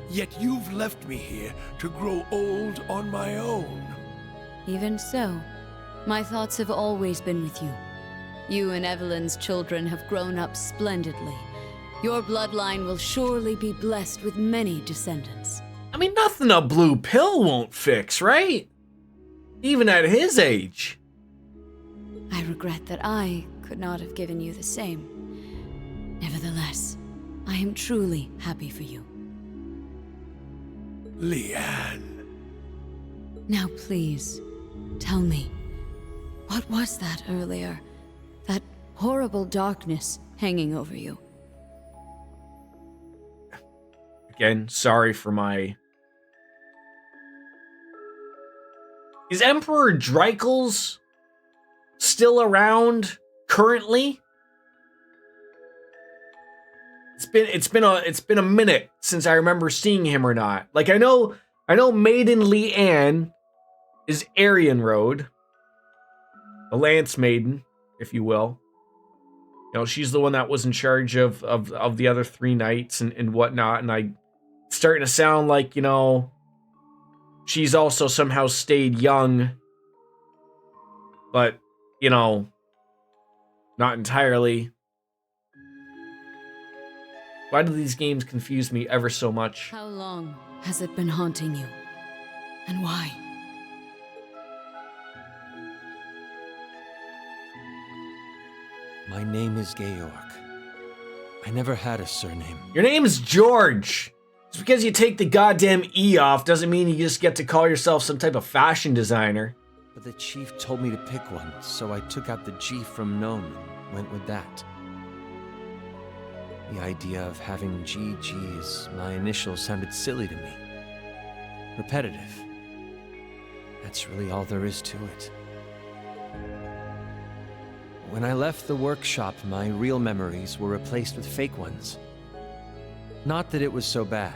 Yet you've left me here to grow old on my own. Even so, My thoughts have always been with you. You and Evelyn's children have grown up splendidly. Your bloodline will surely be blessed with many descendants. I mean, nothing a blue pill won't fix, right? Even at his age. I regret that I could not have given you the same. Nevertheless, I am truly happy for you. Leanne. Now please, tell me, what was that earlier? That horrible darkness hanging over you? Again, sorry for my... Is Emperor Dreikel's still around currently? It's been a minute since I remember seeing him or not. Like I know Maiden Leanne is Aryan Road, the Lance Maiden, if you will. You know, she's the one that was in charge of the other 3 knights and whatnot, and it's starting to sound like, you know, she's also somehow stayed young, but, you know, not entirely. Why do these games confuse me ever so much? How long has it been haunting you? And why? My name is Georg. I never had a surname. Your name is George. Just because you take the goddamn E off doesn't mean you just get to call yourself some type of fashion designer. But the chief told me to pick one, so I took out the G from gnome and went with that. The idea of having GG as my initials sounded silly to me. Repetitive. That's really all there is to it. When I left the workshop, my real memories were replaced with fake ones. Not that it was so bad.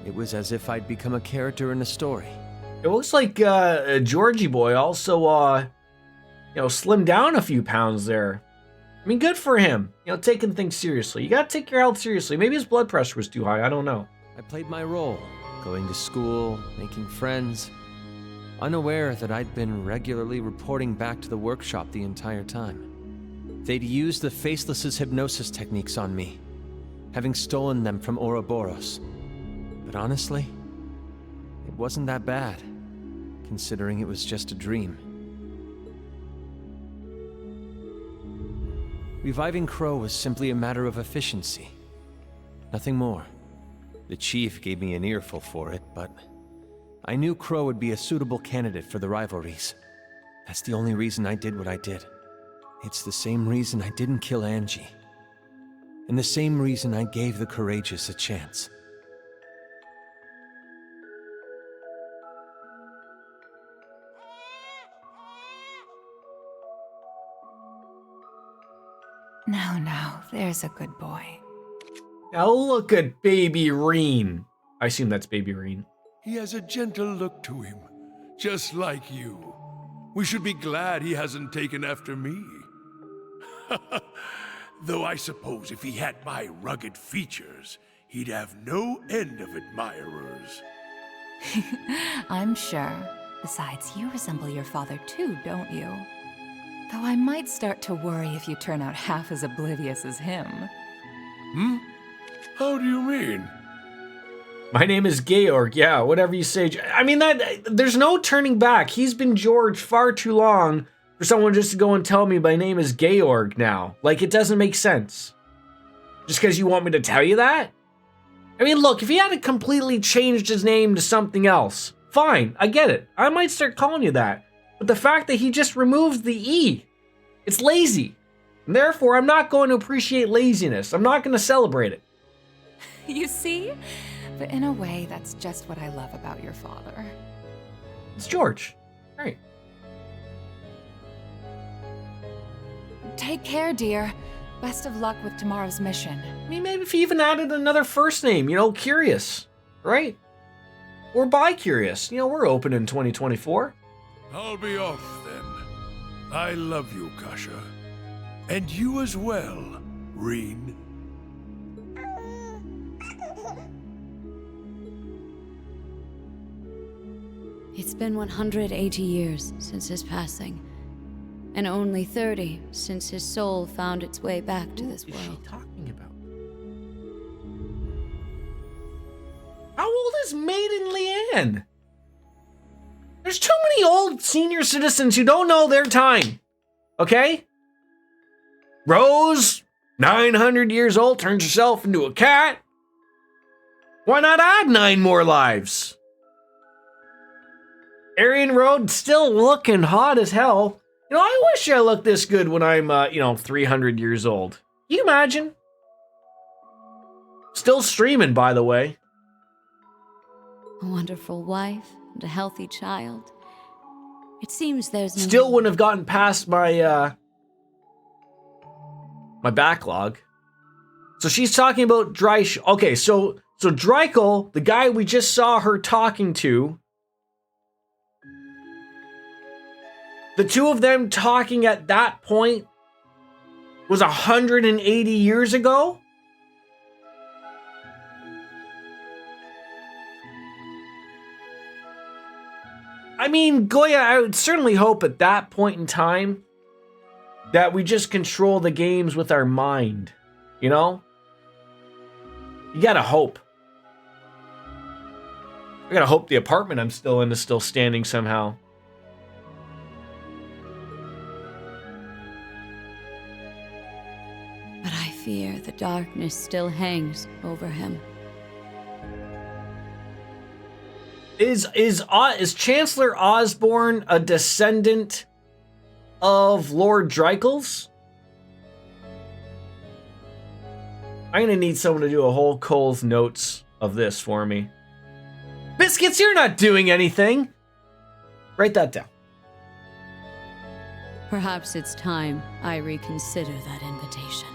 It was as if I'd become a character in a story. It looks like Georgie boy also, you know, slimmed down a few pounds there. I mean, good for him. You know, taking things seriously. You gotta take your health seriously. Maybe his blood pressure was too high. I don't know. I played my role, going to school, making friends, unaware that I'd been regularly reporting back to the workshop the entire time. They'd used the Faceless's hypnosis techniques on me, having stolen them from Ouroboros. But honestly, it wasn't that bad, considering it was just a dream. Reviving Crow was simply a matter of efficiency. Nothing more. The chief gave me an earful for it, but I knew Crow would be a suitable candidate for the rivalries. That's the only reason I did what I did. It's the same reason I didn't kill Angie. And the same reason I gave the courageous a chance. Now, there's a good boy. Now look at Baby Reen. I assume that's Baby Reen. He has a gentle look to him, just like you. We should be glad he hasn't taken after me. Though I suppose if he had my rugged features, he'd have no end of admirers. I'm sure. Besides, you resemble your father too, don't you? Though I might start to worry if you turn out half as oblivious as him. Hmm? How do you mean? My name is Georg. Yeah, whatever you say. I mean, there's no turning back. He's been George far too long for someone just to go and tell me my name is Georg now. Like, it doesn't make sense. Just because you want me to tell you that? I mean, look, if he hadn't completely changed his name to something else, fine, I get it. I might start calling you that. But the fact that he just removes the E, it's lazy. And therefore, I'm not going to appreciate laziness. I'm not going to celebrate it. You see? But in a way, that's just what I love about your father. It's George. Right. Take care, dear. Best of luck with tomorrow's mission. I mean, maybe if he even added another first name, you know, Curious, right? Or Bi-Curious. You know, we're open in 2024. I'll be off then. I love you, Kasha. And you as well, Reen. It's been 180 years since his passing, and only 30 since his soul found its way back to this world. What is she talking about? How old is Maiden Leanne? There's too many old senior citizens who don't know their time. Okay? Rose, 900 years old, turns herself into a cat. Why not add 9 more lives? Arian Road still looking hot as hell. You know, I wish I looked this good when I'm, 300 years old. Can you imagine? Still streaming, by the way. A wonderful wife and a healthy child. It seems there's no... Still wouldn't have gotten past my, my backlog. So she's talking about okay, so Dreichel, the guy we just saw her talking to, the two of them talking at that point was 180 years ago? I mean, Goya, I would certainly hope at that point in time that we just control the games with our mind, you know? You gotta hope. I gotta hope the apartment I'm still in is still standing somehow. But I fear the darkness still hangs over him. Is Chancellor Osborne a descendant of Lord Dreichels? I'm gonna need someone to do a whole Cole's notes of this for me. Biscuits, you're not doing anything. Write that down. Perhaps it's time I reconsider that invitation.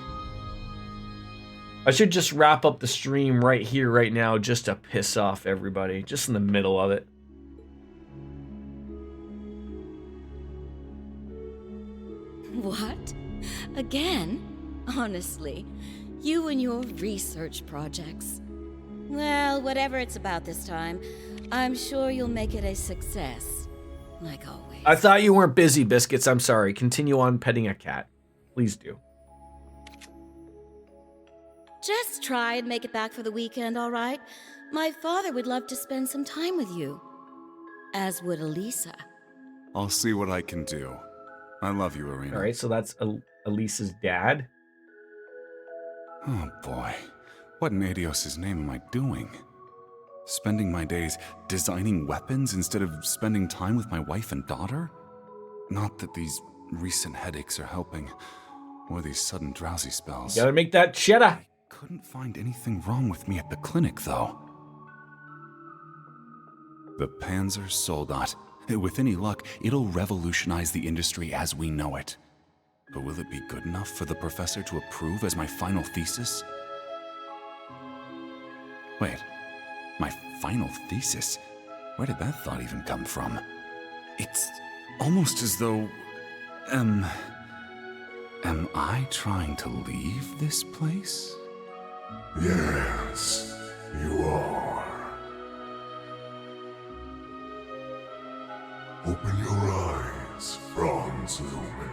I should just wrap up the stream right here, right now, just to piss off everybody, just in the middle of it. What? Again? Honestly, you and your research projects. Well, whatever it's about this time, I'm sure you'll make it a success. Like always. I thought you weren't busy, Biscuits. I'm sorry. Continue on petting a cat. Please do. Just try and make it back for the weekend, all right? My father would love to spend some time with you. As would Elisa. I'll see what I can do. I love you, Irina. All right, so that's Elisa's dad. Oh boy, what in Adios' name am I doing? Spending my days designing weapons instead of spending time with my wife and daughter? Not that these recent headaches are helping, or these sudden drowsy spells. You gotta make that cheddar. Couldn't find anything wrong with me at the clinic, though. The Panzer Soldat. With any luck, it'll revolutionize the industry as we know it. But will it be good enough for the professor to approve as my final thesis? Wait, my final thesis? Where did that thought even come from? It's almost as though... Am I trying to leave this place? Yes, you are. Open your eyes, Franz Lumen.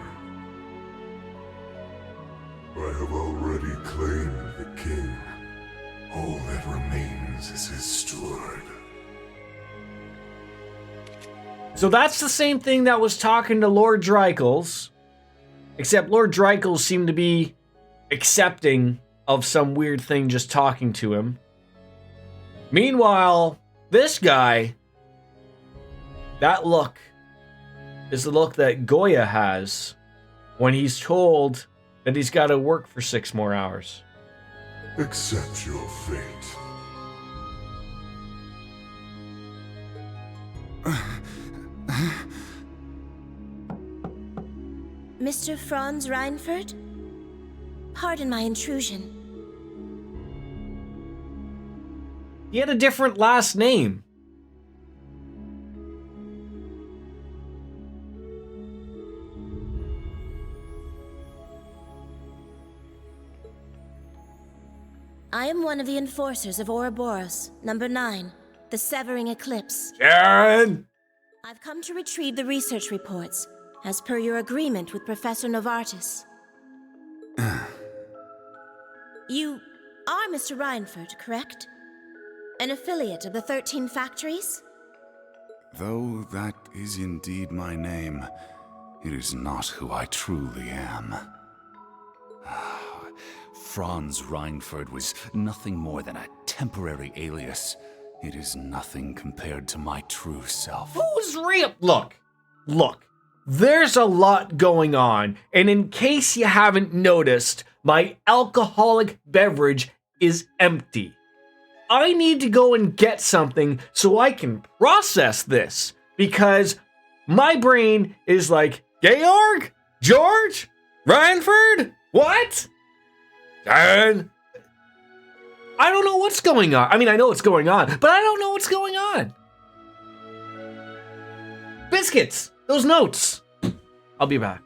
I have already claimed the king. All that remains is his steward. So that's the same thing that was talking to Lord Dreichels, except Lord Dreichels seemed to be accepting of some weird thing just talking to him. Meanwhile, this guy, that look is the look that Goya has when he's told that he's got to work for 6 more hours. Accept your fate. Mr. Franz Reinfurt? Pardon my intrusion. He had a different last name. I am one of the enforcers of Ouroboros, number 9, the Severing Eclipse. Sharon! I've come to retrieve the research reports, as per your agreement with Professor Novartis. You are Mr. Rhineford, correct? An affiliate of the 13 factories? Though that is indeed my name, it is not who I truly am. Franz Rhineford was nothing more than a temporary alias. It is nothing compared to my true self. Who's real? Look. There's a lot going on, and in case you haven't noticed, my alcoholic beverage is empty. I need to go and get something so I can process this, because my brain is like, Georg? George? Rhineford? What? Dad? I don't know what's going on. I mean, I know what's going on, but I don't know what's going on. Biscuits! Those notes! I'll be back.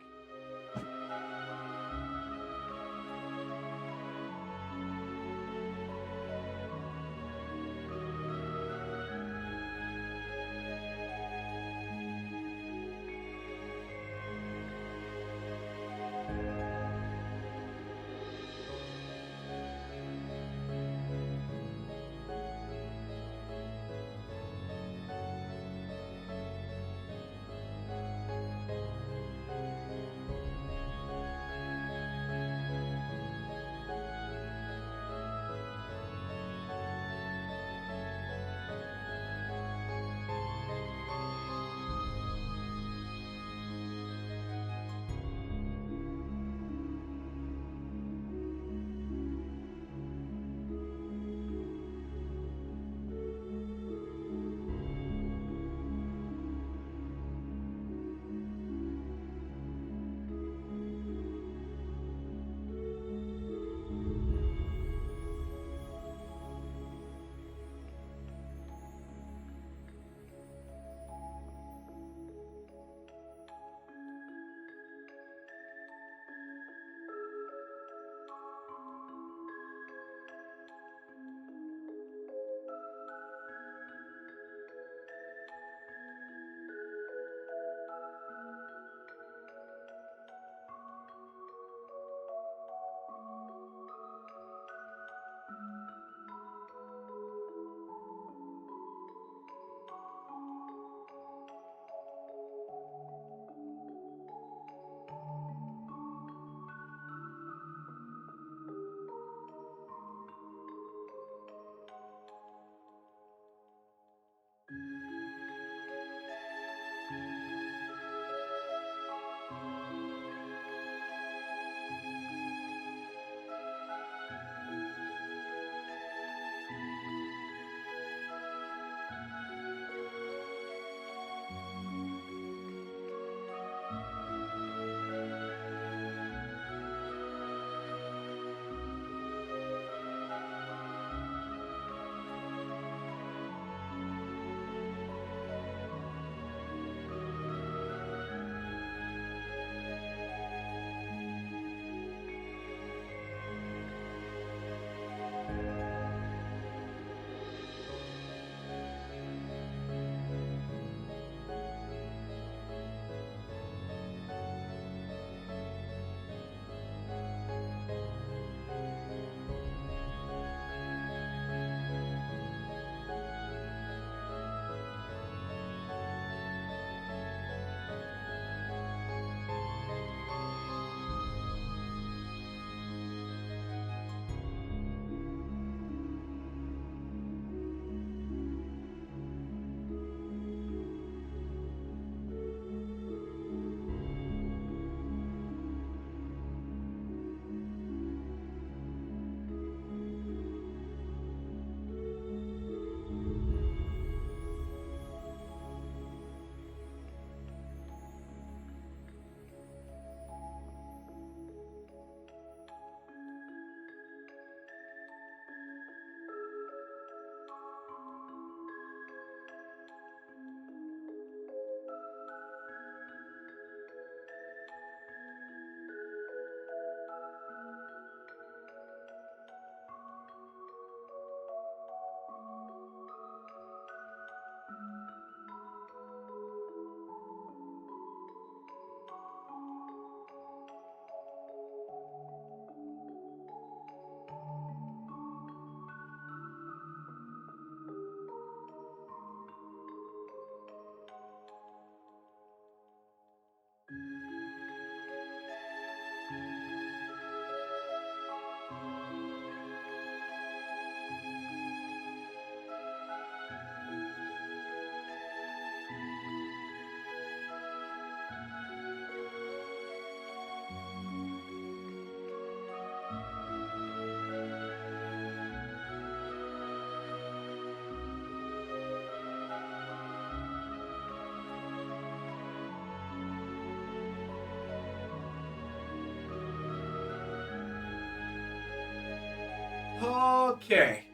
Okay.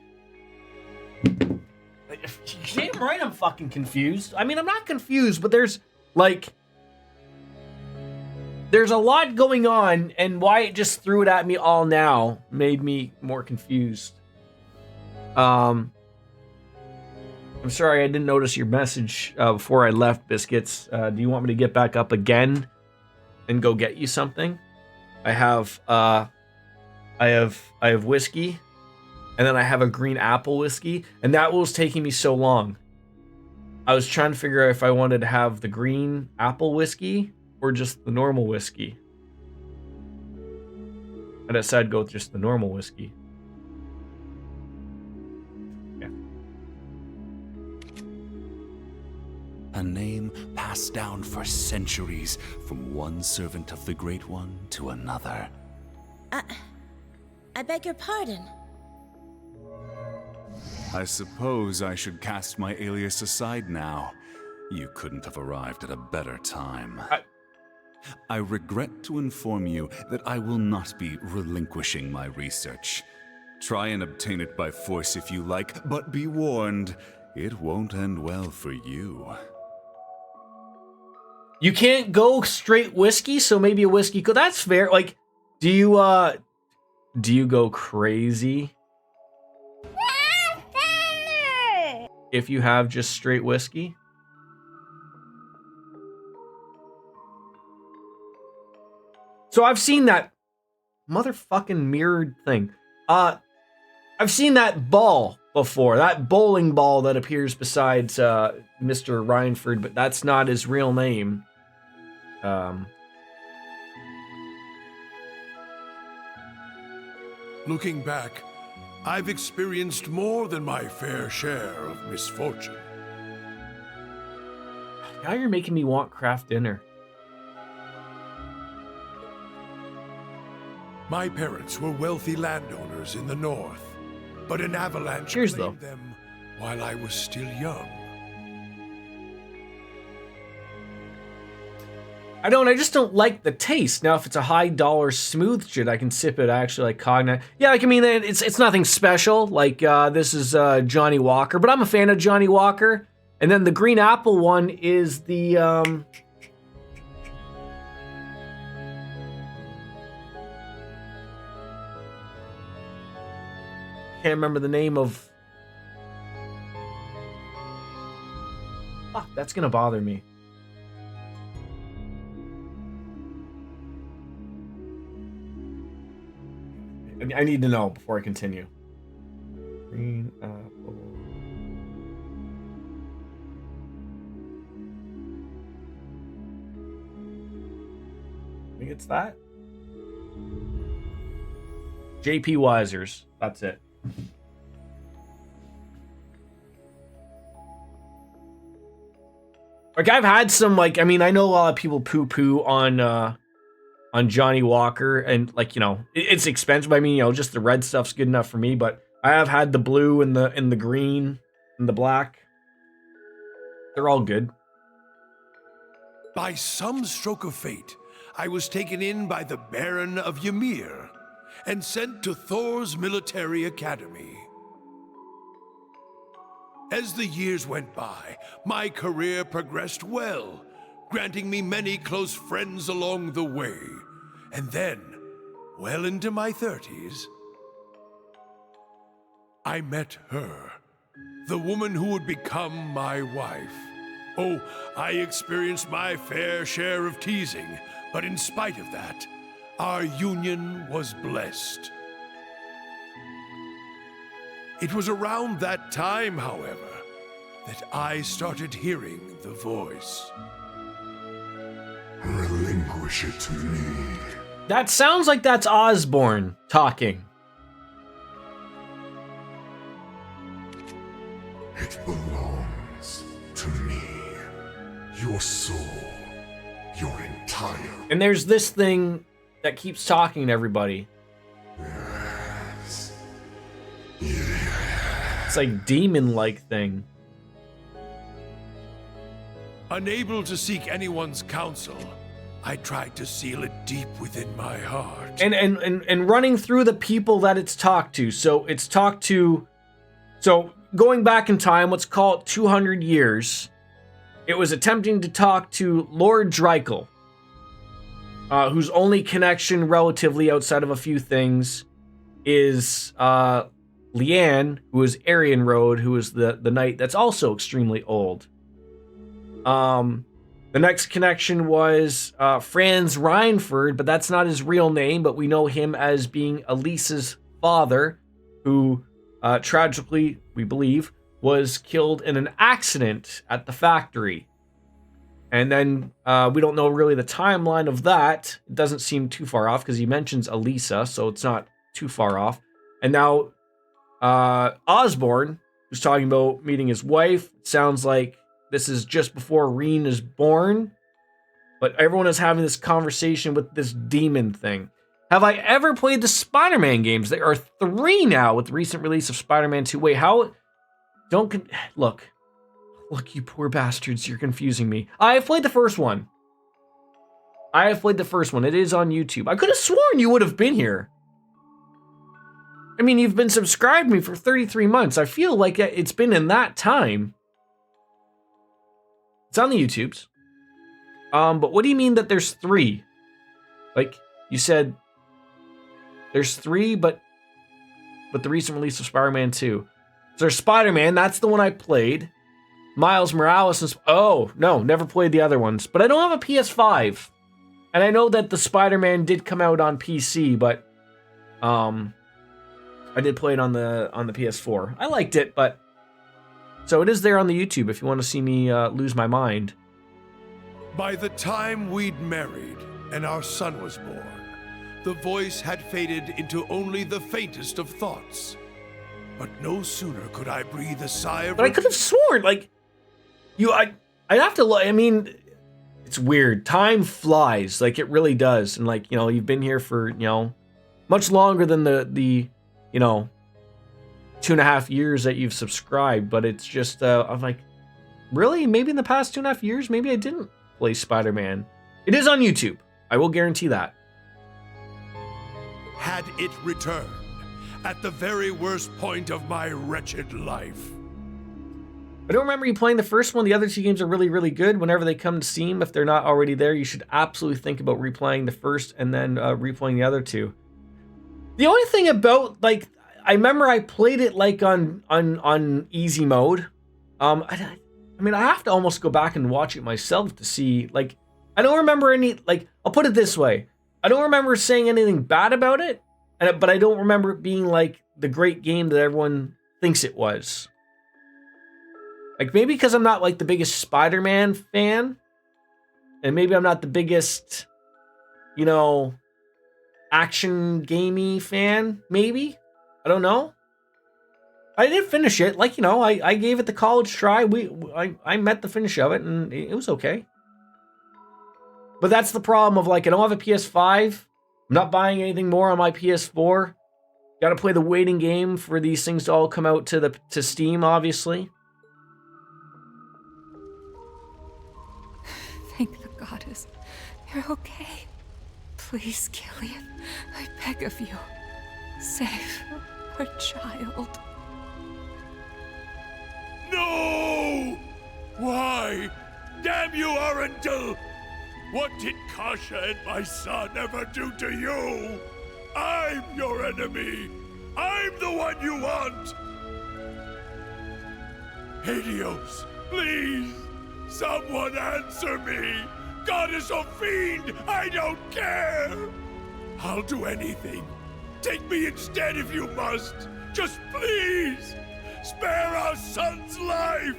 Damn right I'm fucking confused. I mean, I'm not confused, but there's a lot going on, and why it just threw it at me all now made me more confused. I'm sorry I didn't notice your message before I left, Biscuits. Do you want me to get back up again and go get you something? I have whiskey, and then I have a green apple whiskey, and that was taking me so long. I was trying to figure out if I wanted to have the green apple whiskey or just the normal whiskey. I decided to go with just the normal whiskey. Yeah. A name passed down for centuries from one servant of the Great One to another. I beg your pardon. I suppose I should cast my alias aside now. You couldn't have arrived at a better time. I regret to inform you that I will not be relinquishing my research. Try and obtain it by force if you like, but be warned, it won't end well for you. You can't go straight whiskey, so maybe a whiskey. That's fair. Like, do you go crazy if you have just straight whiskey? So I've seen that motherfucking mirrored thing. I've seen that ball before, that bowling ball that appears besides Mr. Rhineford, but that's not his real name. Looking back, I've experienced more than my fair share of misfortune. Now you're making me want craft dinner. My parents were wealthy landowners in the north, but an avalanche claimed them while I was still young. I just don't like the taste. Now, if it's a high dollar smooth shit, I can sip it actually like cognac. Yeah, like, I mean, it's nothing special. Like, this is Johnny Walker, but I'm a fan of Johnny Walker. And then the green apple one is the, can't remember the name of. Fuck, that's gonna bother me. I need to know before I continue. Green apple. I think it's that. JP Wisers. That's it. Like, I've had some, like, I mean, I know a lot of people poo-poo on Johnny Walker, and, like, you know, it's expensive. I mean, you know, just the red stuff's good enough for me, but I have had the blue and the green and the black. They're all good. By some stroke of fate, I was taken in by the Baron of Ymir and sent to Thor's military academy. As the years went by, my career progressed well, granting me many close friends along the way. And then, well into my 30s, I met her, the woman who would become my wife. Oh, I experienced my fair share of teasing, but in spite of that, our union was blessed. It was around that time, however, that I started hearing the voice. Relinquish it to me. That sounds like that's Osborne talking. It belongs to me. Your soul. Your entire... And there's this thing that keeps talking to everybody. Yes. It's like demon-like thing. Unable to seek anyone's counsel, I tried to seal it deep within my heart. And running through the people that it's talked to. So it's talked to, so going back in time, let's call it 200 years, it was attempting to talk to Lord Dreikel, whose only connection relatively outside of a few things is Leanne, who is Aryan Road, who is the knight that's also extremely old. The next connection was Franz Reinford, but that's not his real name, but we know him as being Elisa's father, who tragically, we believe, was killed in an accident at the factory. And then we don't know really the timeline of that. It doesn't seem too far off because he mentions Elisa, so it's not too far off. And now Osborn, who's talking about meeting his wife, it sounds like this is just before Reen is born. But everyone is having this conversation with this demon thing. Have I ever played the Spider-Man games? There are 3 now with the recent release of Spider-Man 2. Wait, how? Look, you poor bastards, you're confusing me. I have played the first one. It is on YouTube. I could have sworn you would have been here. I mean, you've been subscribed to me for 33 months. I feel like it's been in that time. It's on the YouTubes. But what do you mean that there's 3? Like, you said there's 3, but the recent release of Spider-Man 2. So there's Spider-Man, that's the one I played. Miles Morales and... Oh, no, never played the other ones. But I don't have a PS5. And I know that the Spider-Man did come out on PC, but I did play it on the PS4. I liked it, but... So it is there on the YouTube if you want to see me lose my mind. By the time we'd married and our son was born, the voice had faded into only the faintest of thoughts. But no sooner could I breathe a sigh of... But I could have sworn, like... I'd have to... I mean, it's weird. Time flies. Like, it really does. And, like, you've been here for, much longer than the 2.5 years that you've subscribed. But it's just, I'm like, really? Maybe in the past 2.5 years, maybe I didn't play Spider-Man. It is on YouTube. I will guarantee that. Had it returned at the very worst point of my wretched life. I don't remember you playing the first one. The other 2 games are really, really good. Whenever they come to Steam, if they're not already there, you should absolutely think about replaying the first and then replaying the other 2. The only thing about, like, I remember I played it like on easy mode. I mean, I have to almost go back and watch it myself to see, like, I don't remember any, like, I'll put it this way. I don't remember saying anything bad about it, but I don't remember it being, like, the great game that everyone thinks it was. Like, maybe because I'm not, like, the biggest Spider-Man fan, and maybe I'm not the biggest, action gamey fan, maybe? I don't know. I did finish it. Like, I gave it the college try. I met the finish of it, and it was okay. But that's the problem of, like, I don't have a PS5. I'm not buying anything more on my PS4. Got to play the waiting game for these things to all come out to Steam, obviously. Thank the goddess. You're okay. Please, Killian, I beg of you. Save our child. No! Why? Damn you, Arundel! What did Kasha and my son ever do to you? I'm your enemy! I'm the one you want! Helios, please! Someone answer me! Goddess or fiend, I don't care! I'll do anything. Take me instead if you must. Just please! Spare our son's life!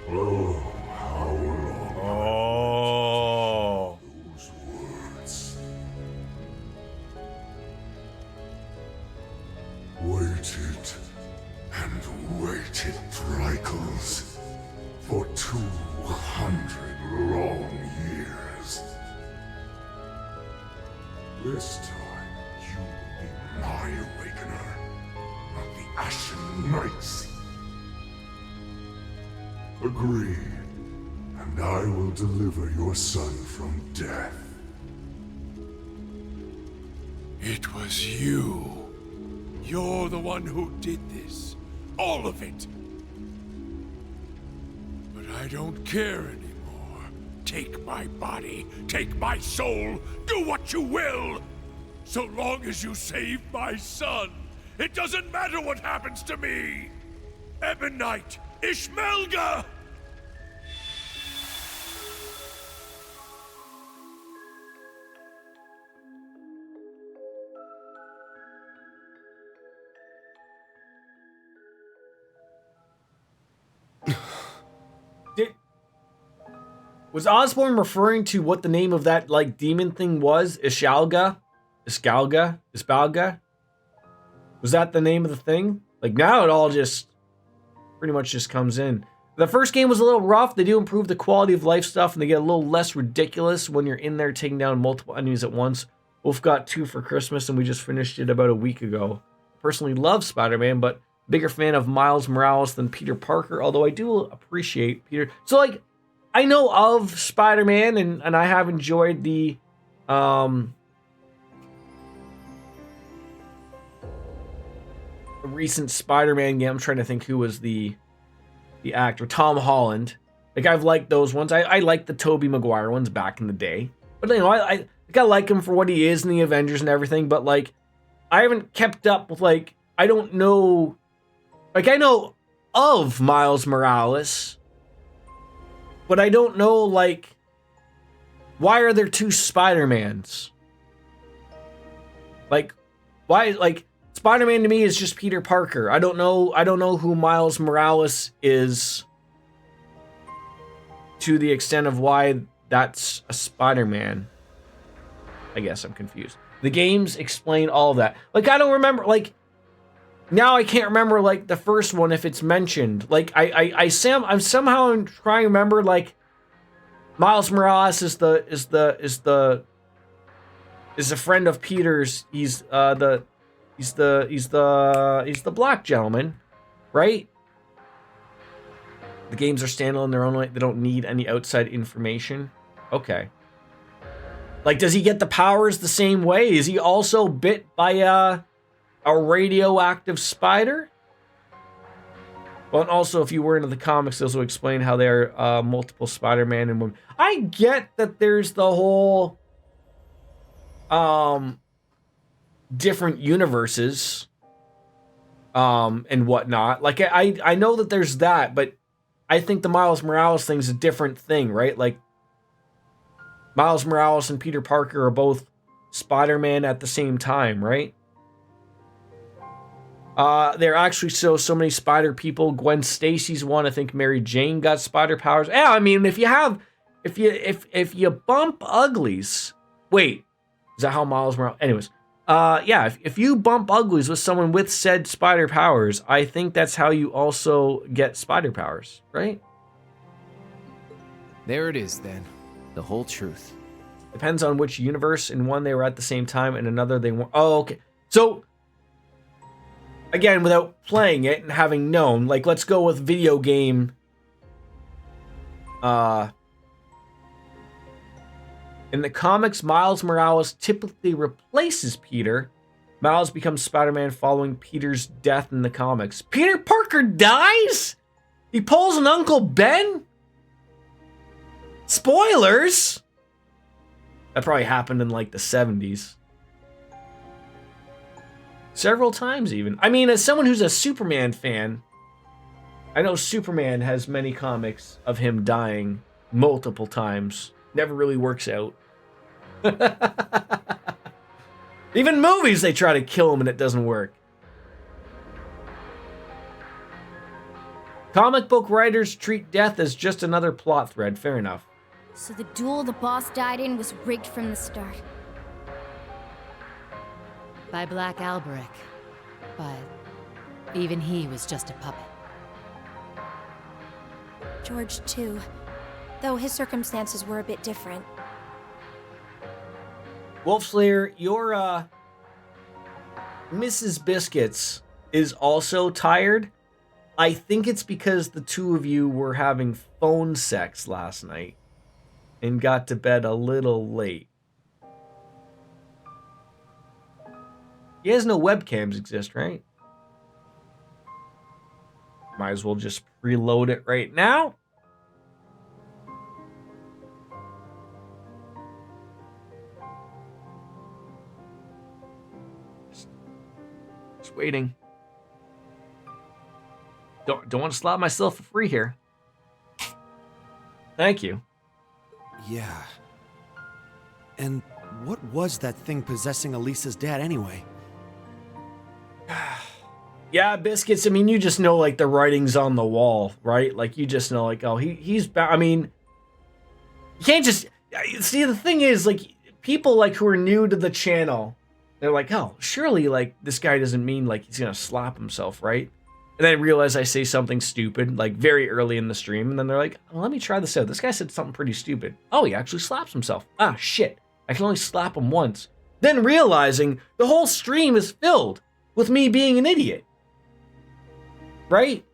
Oh, how long Oh. those words? Waited and waited, Dreichels, for 200 long years. This time, you will be my awakener, not the Ashen Knights. Agreed. And and I will deliver your son from death. It was you. You're the one who did this. All of it. But I don't care anymore. Take my body, take my soul, do what you will! So long as you save my son, it doesn't matter what happens to me! Ebonite Ishmelga! Was Osborn referring to what the name of that, like, demon thing was? Ishalga? Iskalga? Isbalga? Was that the name of the thing? Like, now it all just pretty much just comes in. The first game was a little rough. They do improve the quality of life stuff, and they get a little less ridiculous when you're in there taking down multiple enemies at once. Wolf got 2 for Christmas, and we just finished it about a week ago. Personally love Spider-Man, but bigger fan of Miles Morales than Peter Parker, although I do appreciate Peter. So, like, I know of Spider-Man, and I have enjoyed the recent Spider-Man game. I'm trying to think who was the actor. Tom Holland. Like, I've liked those ones. I liked the Tobey Maguire ones back in the day. But, you know, I like him for what he is in the Avengers and everything, but, like, I haven't kept up with, like, I don't know... Like, I know of Miles Morales, but I don't know, like, why are there 2 Spider-Mans? Like, why, like, Spider-Man to me is just Peter Parker. I don't know who Miles Morales is to the extent of why that's a Spider-Man. I guess I'm confused. The games explain all of that. Like, I don't remember, like, now I can't remember, like, the first one if it's mentioned. Like, I'm somehow trying to remember, like, Miles Morales is the friend of Peter's. He's the black gentleman, right? The games are standalone in their own way. They don't need any outside information. Okay. Like, does he get the powers the same way? Is he also bit by a radioactive spider? Well, and also, if you were into the comics, those will explain how there are multiple Spider-Man and women. I get that there's the whole different universes and whatnot. Like, I know that there's that, but I think the Miles Morales thing's a different thing, right? Like, Miles Morales and Peter Parker are both Spider-Man at the same time, right? There are actually so many spider people. Gwen Stacy's one. I think Mary Jane got spider powers. Yeah, I mean, if you bump uglies, wait, is that how Miles Morales? Anyways, yeah, if you bump uglies with someone with said spider powers, I think that's how you also get spider powers, right? There it is, then. The whole truth. Depends on which universe. In one, they were at the same time. In another, they weren't. Oh, okay. So, again, without playing it and having known, like, let's go with video game. In the comics, Miles Morales typically replaces Peter. Miles becomes Spider-Man following Peter's death in the comics. Peter Parker dies? He pulls an Uncle Ben? Spoilers! That probably happened in, like, the 70s. Several times, even. I mean, as someone who's a Superman fan, I know Superman has many comics of him dying multiple times. Never really works out. Even movies, they try to kill him and it doesn't work. Comic book writers treat death as just another plot thread. Fair enough. So the duel the boss died in was rigged from the start. By Black Alberic. But even he was just a puppet. George, too. Though his circumstances were a bit different. Wolfslayer, your Mrs. Biscuits is also tired. I think it's because the two of you were having phone sex last night and got to bed a little late. You guys know webcams exist, right? Might as well just preload it right now. Just waiting. Don't want to slap myself for free here. Thank you. Yeah. And what was that thing possessing Elisa's dad anyway? Yeah, Biscuits, I mean, you just know, like, the writing's on the wall, right? Like, you just know, like, oh, he's... I mean, you can't just... See, the thing is, like, people, like, who are new to the channel, they're like, oh, surely, like, this guy doesn't mean, like, he's gonna slap himself, right? And then I realize I say something stupid, like, very early in the stream, and then they're like, oh, let me try this out. This guy said something pretty stupid. Oh, he actually slaps himself. Ah, shit. I can only slap him once. Then realizing the whole stream is filled with me being an idiot. Right?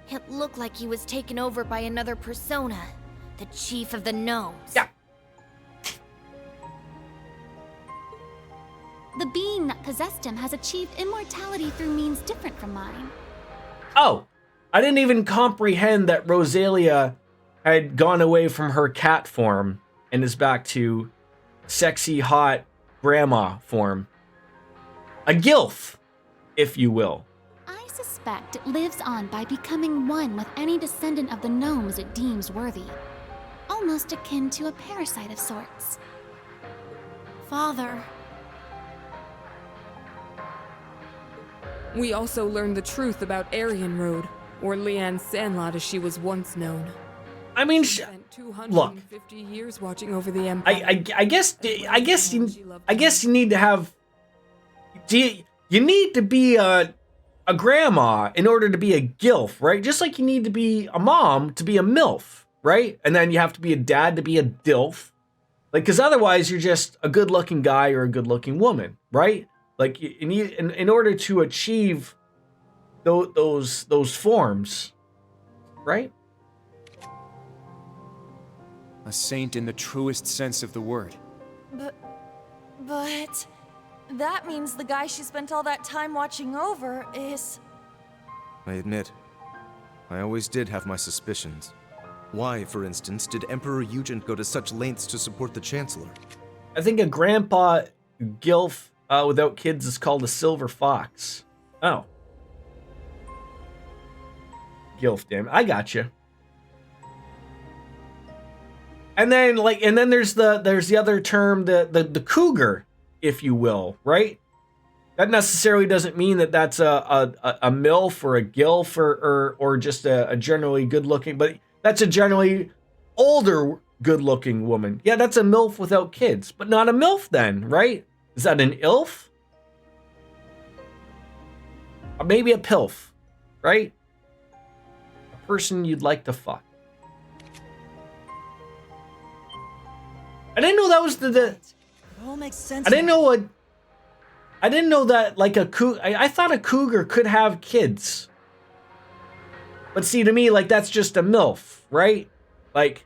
It looked like he was taken over by another persona, the chief of the gnomes. Yeah. The being that possessed him has achieved immortality through means different from mine. Oh, I didn't even comprehend that Rosalia had gone away from her cat form and is back to sexy, hot grandma form. A gilf, if you will. I suspect it lives on by becoming one with any descendant of the gnomes it deems worthy. Almost akin to a parasite of sorts. Father. We also learned the truth about Aryan Road, or Leanne Sandlot as she was once known. I mean, spent look. 250 years watching over the Empire. I guess you need to have. You need to be a grandma in order to be a gilf, right? Just like you need to be a mom to be a milf, right? And then you have to be a dad to be a dilf, like, because otherwise you're just a good-looking guy or a good-looking woman, right? Like, you need in order to achieve those forms, right? A saint in the truest sense of the word. But that means the guy she spent all that time watching over is... I admit, I always did have my suspicions. Why, for instance, did Emperor Eugen go to such lengths to support the Chancellor? I think a grandpa gilf without kids is called a silver fox. Oh. Gilf, damn it. I got you. And then there's the other term, the cougar, if you will, right? That necessarily doesn't mean that that's a MILF or a GILF or just a generally good looking, but that's a generally older good looking woman. Yeah, that's a MILF without kids, but not a MILF then, right? Is that an ILF? Or maybe a PILF, right? A person you'd like to fuck. I didn't know that was the It all makes sense. I didn't know that, like, I thought a cougar could have kids. But see, to me, like, that's just a MILF, right? Like,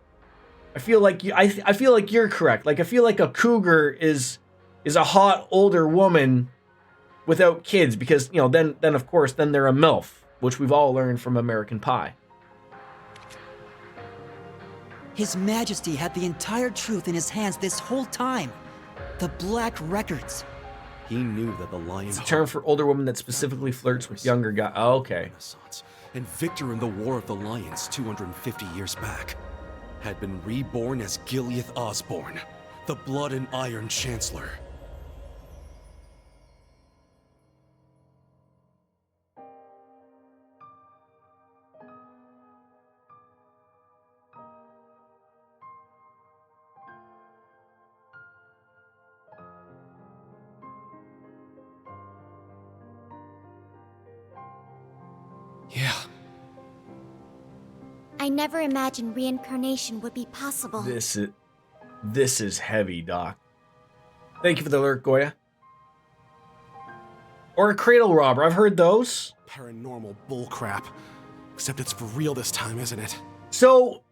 I feel like I feel like you're correct. Like, I feel like a cougar is a hot older woman without kids, because, you know, then of course they're a MILF, which we've all learned from American Pie. His Majesty had the entire truth in his hands this whole time. The Black Records. He knew that the Lion's It's a term for older woman that specifically flirts with younger guys. Oh, okay. And Victor in the War of the Lions 250 years back had been reborn as Gileath Osborne, the Blood and Iron Chancellor. Yeah. I never imagined reincarnation would be possible. This is heavy, Doc. Thank you for the alert, Goya. Or a cradle robber. I've heard those. Paranormal bullcrap. Except it's for real this time, isn't it? So,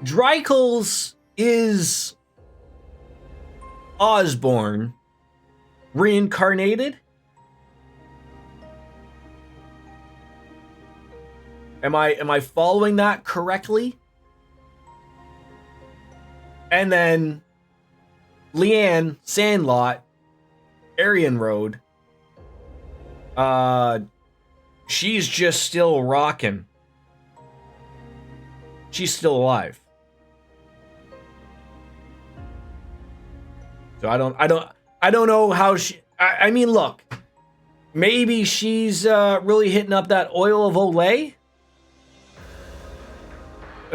Dreikel's is Osborn reincarnated? Am I following that correctly? And then Leanne, Sandlot, Aryan Road. She's just still rocking. She's still alive. So I don't know how she. I mean, look, maybe she's really hitting up that oil of Olay.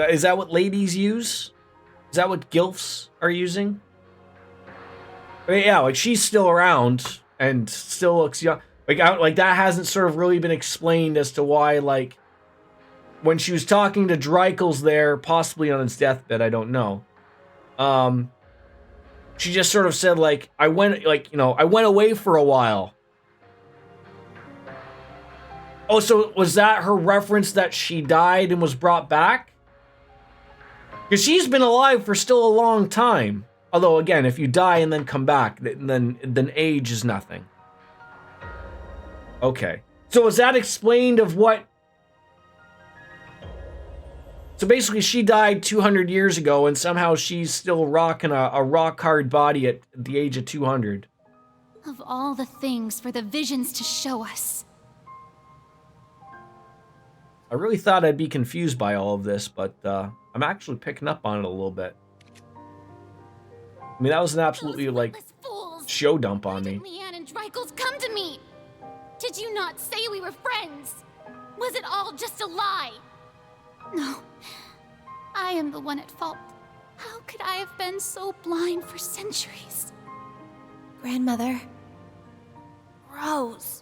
Is that what ladies use? Is that what gilfs are using? I mean, yeah, like she's still around and still looks young. Like that hasn't sort of really been explained as to why, like, when she was talking to Dreikel's there, possibly on his deathbed, I don't know. She just sort of said, like, I went away for a while. Oh, so was that her reference that she died and was brought back? Because she's been alive for still a long time. Although, again, if you die and then come back, then age is nothing. Okay. So was that explained of what... So basically, she died 200 years ago, and somehow she's still rocking a rock-hard body at the age of 200. Of all the things for the visions to show us. I really thought I'd be confused by all of this, but I'm actually picking up on it a little bit. I mean, that was an absolutely, like, show dump on me. Leanne and Dreikel's come to me. Did you not say we were friends? Was it all just a lie? No, I am the one at fault. How could I have been so blind for centuries? Grandmother. Rose.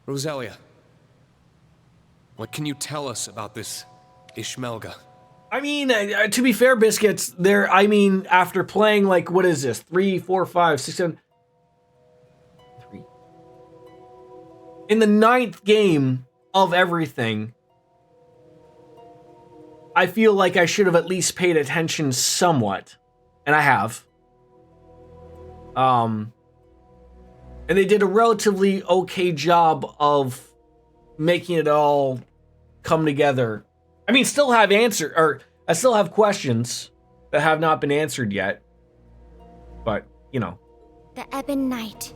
Roselia, what can you tell us about this Ishmelga? I mean, to be fair, Biscuits, after playing, like, what is this? 3, 4, 5, 6, 7... 3. In the 9th game of everything, I feel like I should have at least paid attention somewhat. And I have. And they did a relatively okay job of making it all come together. I mean, still have I still have questions that have not been answered yet. But, you know. The Ebon Knight.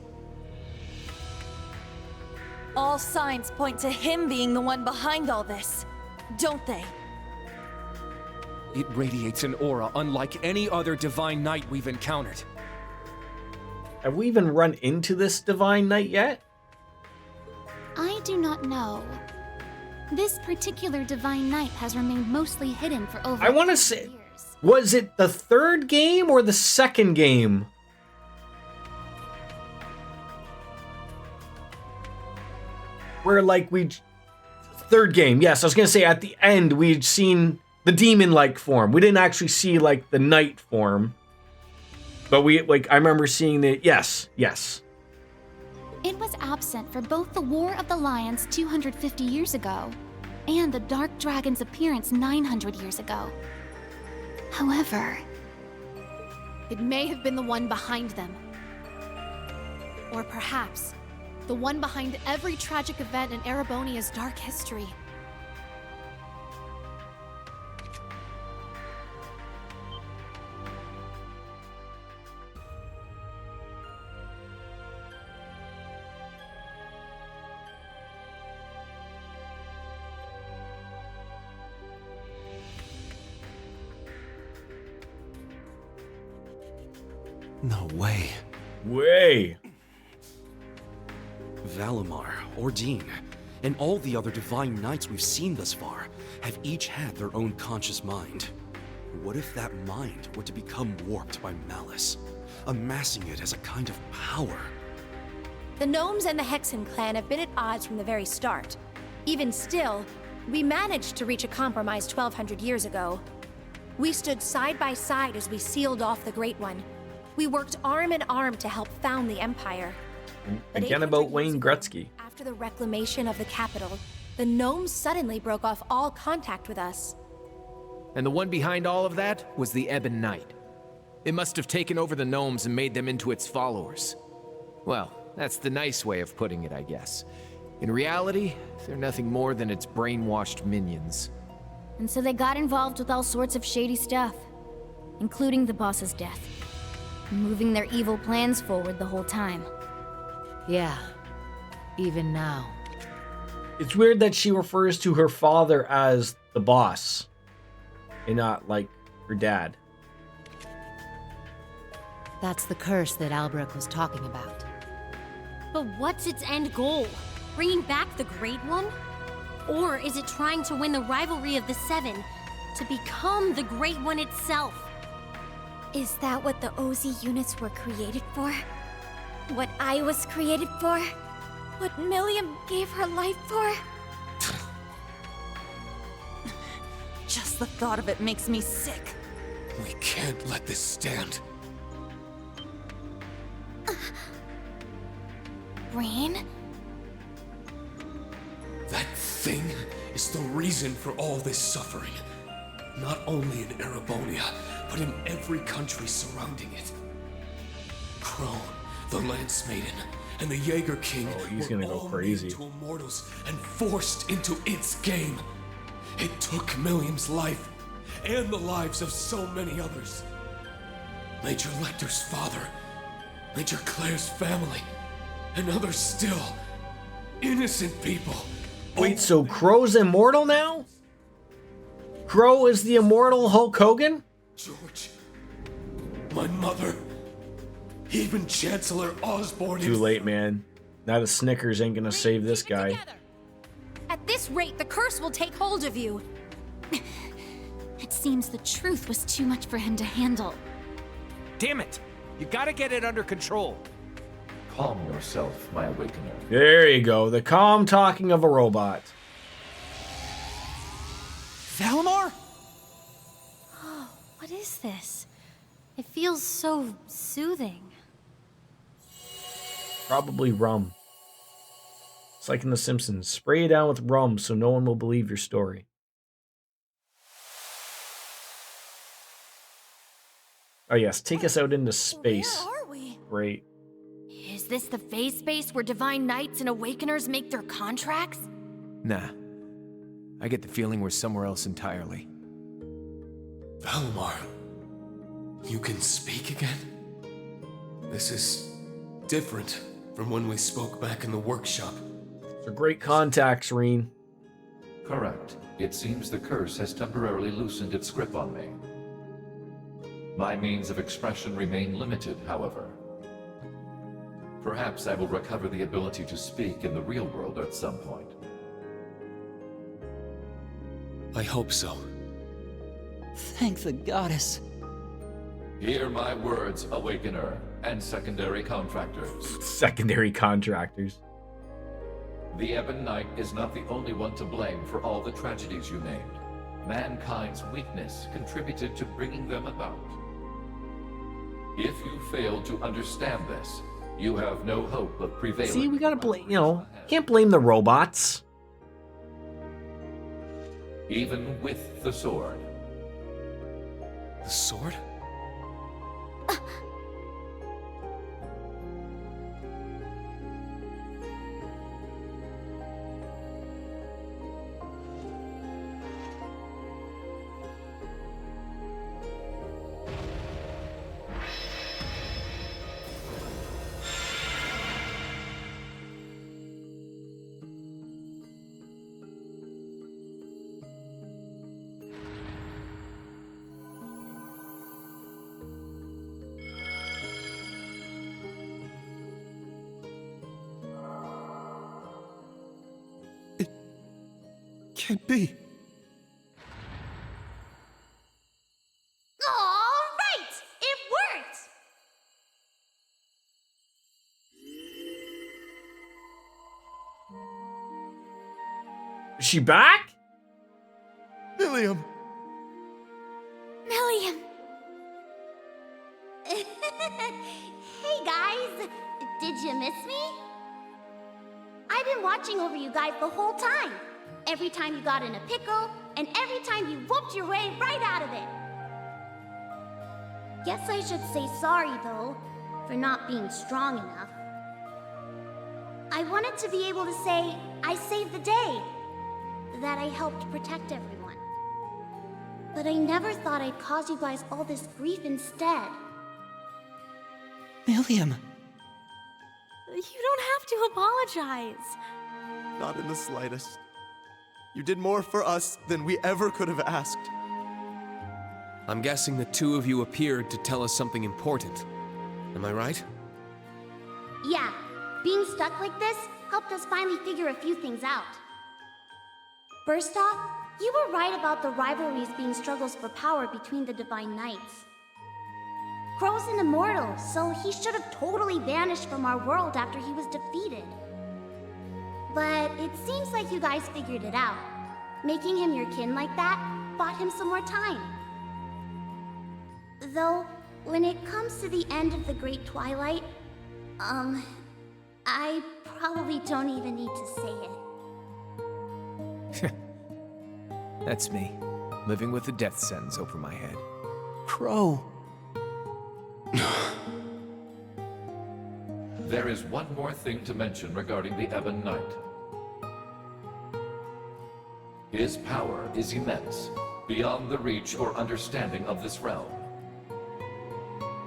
All signs point to him being the one behind all this, don't they? It radiates an aura unlike any other Divine Knight we've encountered. Have we even run into this Divine Knight yet? I do not know. This particular Divine Knight has remained mostly hidden for over I want to say, was it the 3rd game or the 2nd game? Where, like, 3rd game, yes, I was going to say at the end we'd seen the demon-like form. We didn't actually see, like, the knight form. But I remember seeing the, yes. It was absent for both the War of the Lions 250 years ago and the Dark Dragon's appearance 900 years ago. However, it may have been the one behind them. Or perhaps the one behind every tragic event in Erebonia's dark history. No way. Way. Valimar, Ordine, and all the other Divine Knights we've seen thus far have each had their own conscious mind. What if that mind were to become warped by malice, amassing it as a kind of power? The Gnomes and the Hexen clan have been at odds from the very start. Even still, we managed to reach a compromise 1200 years ago. We stood side by side as we sealed off the Great One, We worked arm in arm to help found the Empire. And But again 800 about Wayne years ago, Gretzky. After the reclamation of the capital, the gnomes suddenly broke off all contact with us. And the one behind all of that was the Ebon Knight. It must have taken over the gnomes and made them into its followers. Well, that's the nice way of putting it, I guess. In reality, they're nothing more than its brainwashed minions. And so they got involved with all sorts of shady stuff, including the boss's death, moving their evil plans forward the whole time. Yeah, even now. It's weird that she refers to her father as the boss and not like her dad. That's the curse that Albrecht was talking about. But what's its end goal? Bringing back the Great One? Or is it trying to win the rivalry of the Seven to become the Great One itself? Is that what the OZ units were created for? What I was created for? What Milliam gave her life for? Just the thought of it makes me sick. We can't let this stand. Rain? That thing is the reason for all this suffering. Not only in Erebonia, but in every country surrounding it. Crow, the Lance Maiden, and the Jaeger King he's were gonna go all crazy. made into immortals and forced into its game. It took Milliam's life, and the lives of so many others. Major Lecter's father, Major Claire's family, and others still. Innocent people. Wait, so Crow's immortal now? Crow is the immortal Hulk Hogan? George, my mother, even Chancellor Osborne. Too late, man. Now the Snickers ain't gonna save this guy. At this rate, the curse will take hold of you. It seems the truth was too much for him to handle. Damn it! You gotta get it under control. Calm yourself, my awakener. There you go. The calm talking of a robot. Valimar? Oh, what is this? It feels so soothing. Probably rum. It's like in The Simpsons. Spray it down with rum so no one will believe your story. Oh yes, take us out into space. Where are we? Great. Is this the phase space where Divine Knights and Awakeners make their contracts? Nah. I get the feeling we're somewhere else entirely. Valimar, you can speak again? This is different from when we spoke back in the workshop. They're great contacts, Reen. Correct. It seems the curse has temporarily loosened its grip on me. My means of expression remain limited, however. Perhaps I will recover the ability to speak in the real world at some point. I hope so. Thank the goddess. Hear my words, Awakener, and secondary contractors. Secondary contractors. The Ebon Knight is not the only one to blame for all the tragedies you named. Mankind's weakness contributed to bringing them about. If you fail to understand this, you have no hope of prevailing. See, we gotta blame, can't blame the robots. Even with the sword. The sword? Can't be. All right! It worked! Is she back? Milliam! Milliam! Hey guys! Did you miss me? I've been watching over you guys the whole time. Every time you got in a pickle, and every time you whooped your way right out of it. Guess I should say sorry, though, for not being strong enough. I wanted to be able to say, I saved the day, that I helped protect everyone. But I never thought I'd cause you guys all this grief instead. Milliam. You don't have to apologize. Not in the slightest. You did more for us than we ever could have asked. I'm guessing the two of you appeared to tell us something important. Am I right? Yeah, being stuck like this helped us finally figure a few things out. First off, you were right about the rivalries being struggles for power between the Divine Knights. Crow's an immortal, so he should have totally vanished from our world after he was defeated. But it seems like you guys figured it out. Making him your kin like that bought him some more time. Though, when it comes to the end of the Great Twilight, I probably don't even need to say it. That's me, living with the death sentence over my head. Crow. There is one more thing to mention regarding the Ebon Knight. His power is immense, beyond the reach or understanding of this realm.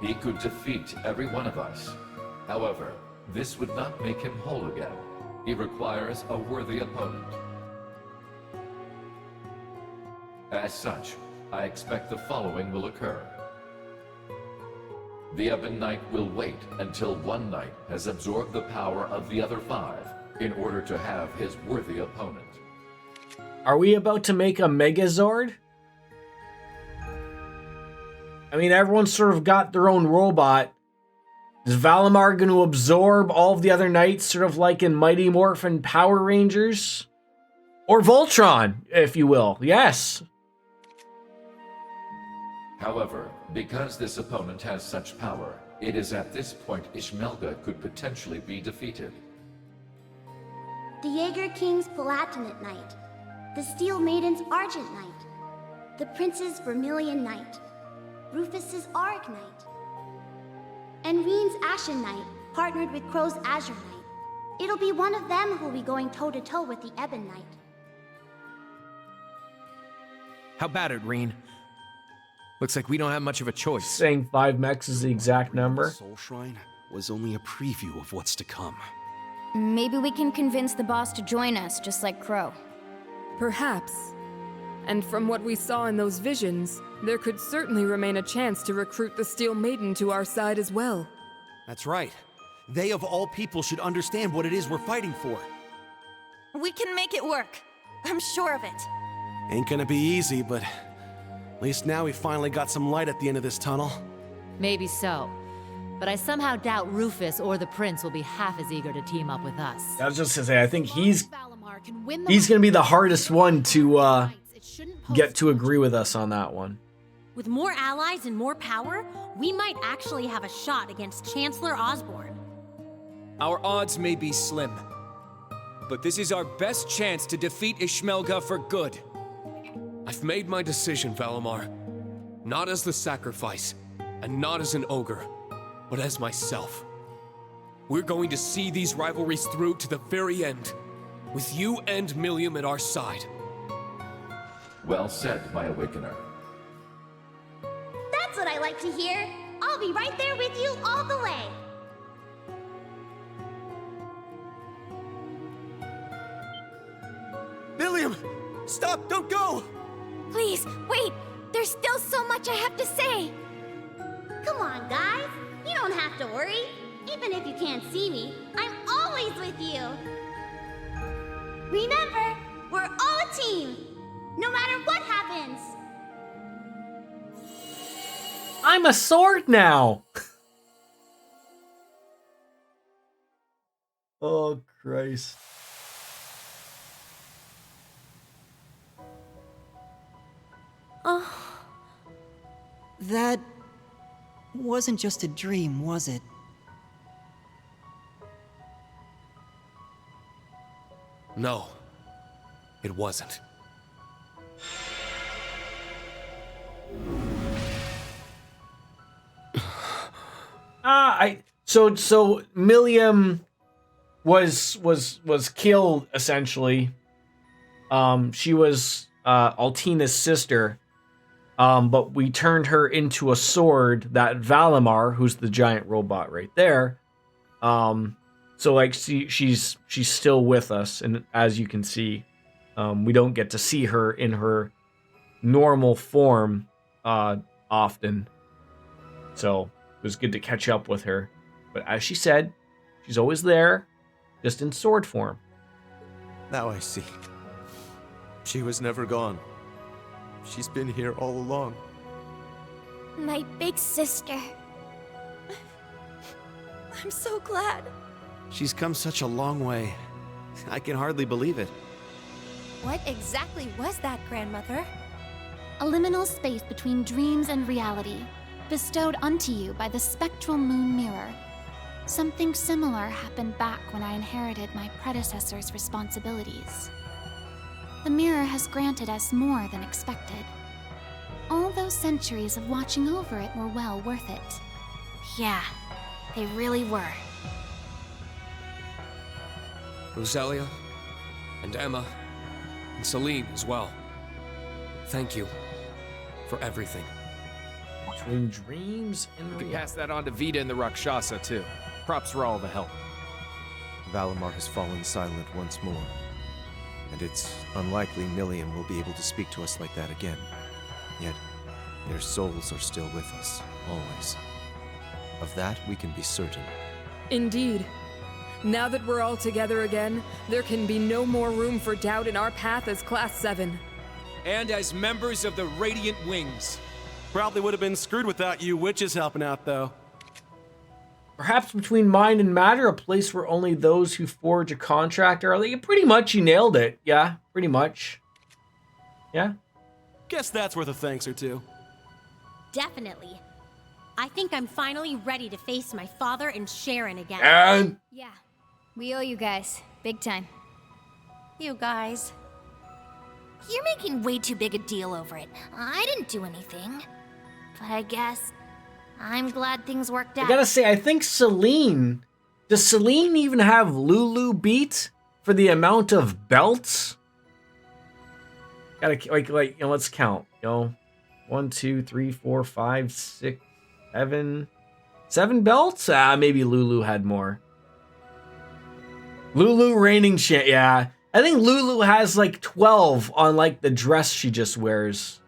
He could defeat every one of us. However, this would not make him whole again. He requires a worthy opponent. As such, I expect the following will occur. The Ebon Knight will wait until one knight has absorbed the power of the other 5 in order to have his worthy opponent. Are we about to make a Megazord? I mean, everyone's sort of got their own robot. Is Valimar going to absorb all of the other knights, sort of like in Mighty Morphin Power Rangers? Or Voltron, if you will. Yes. However, because this opponent has such power, it is at this point Ishmelga could potentially be defeated. The Jaeger King's Palatinate Knight, the Steel Maiden's Argent Knight, the Prince's Vermilion Knight, Rufus's Auric Knight, and Reen's Ashen Knight, partnered with Crow's Azure Knight. It'll be one of them who'll be going toe-to-toe with the Ebon Knight. How about it, Reen? Looks like we don't have much of a choice. Saying 5 mechs is the exact number. Soul Shrine was only a preview of what's to come. Maybe we can convince the boss to join us, just like Crow. Perhaps. And from what we saw in those visions, there could certainly remain a chance to recruit the Steel Maiden to our side as well. That's right. They of all people should understand what it is we're fighting for. We can make it work. I'm sure of it. Ain't gonna be easy, but at least now we finally got some light at the end of this tunnel. Maybe so. But I somehow doubt Rufus or the Prince will be half as eager to team up with us. I was just going to say, I think he's going to be the hardest one to get to agree with us on that one. With more allies and more power, we might actually have a shot against Chancellor Osborne. Our odds may be slim, but this is our best chance to defeat Ishmelga for good. I've made my decision, Valimar. Not as the sacrifice, and not as an ogre, but as myself. We're going to see these rivalries through to the very end, with you and Milliam at our side. Well said, my Awakener. That's what I like to hear. I'll be right there with you all the way. Milliam! Stop! Don't go! Please, wait! There's still so much I have to say! Come on, guys. You don't have to worry. Even if you can't see me, I'm always with you. Remember, we're all a team, no matter what happens. I'm a sword now. Oh, Christ. That wasn't just a dream, was it? No, it wasn't. So Milliam was killed essentially. She was Altina's sister. But we turned her into a sword that Valimar, who's the giant robot right there. So like she's still with us, and as you can see, we don't get to see her in her normal form often. So it was good to catch up with her. But as she said, she's always there, just in sword form. Now I see. She was never gone. She's been here all along. My big sister. I'm so glad. She's come such a long way. I can hardly believe it. What exactly was that, Grandmother? A liminal space between dreams and reality, bestowed unto you by the spectral moon mirror. Something similar happened back when I inherited my predecessor's responsibilities. The mirror has granted us more than expected. All those centuries of watching over it were well worth it. Yeah, they really were. Roselia, and Emma, and Celine as well. Thank you for everything. Between dreams and You can pass that on to Vita and the Rakshasa, too. Props for all the help. Valimar has fallen silent once more, and it's unlikely Milliam will be able to speak to us like that again. Yet, their souls are still with us, always. Of that, we can be certain. Indeed. Now that we're all together again, there can be no more room for doubt in our path as Class 7. And as members of the Radiant Wings. Probably would have been screwed without you witches helping out, though. Perhaps between mind and matter, a place where only those who forge a contract are. Like, pretty much, you nailed it. Yeah, pretty much. Yeah. Guess that's worth a thanks or two. Definitely. I think I'm finally ready to face my father and Sharon again. And Yeah, we owe you guys, big time. You guys. You're making way too big a deal over it. I didn't do anything. But I guess I'm glad things worked out. I gotta say, I think Celine. Does Celine even have Lulu beat for the amount of belts? Gotta like let's count. 1, 2, 3, 4, 5, 6, 7. 7 belts? Maybe Lulu had more. Lulu reigning champ. Yeah, I think Lulu has like 12 on like the dress she just wears.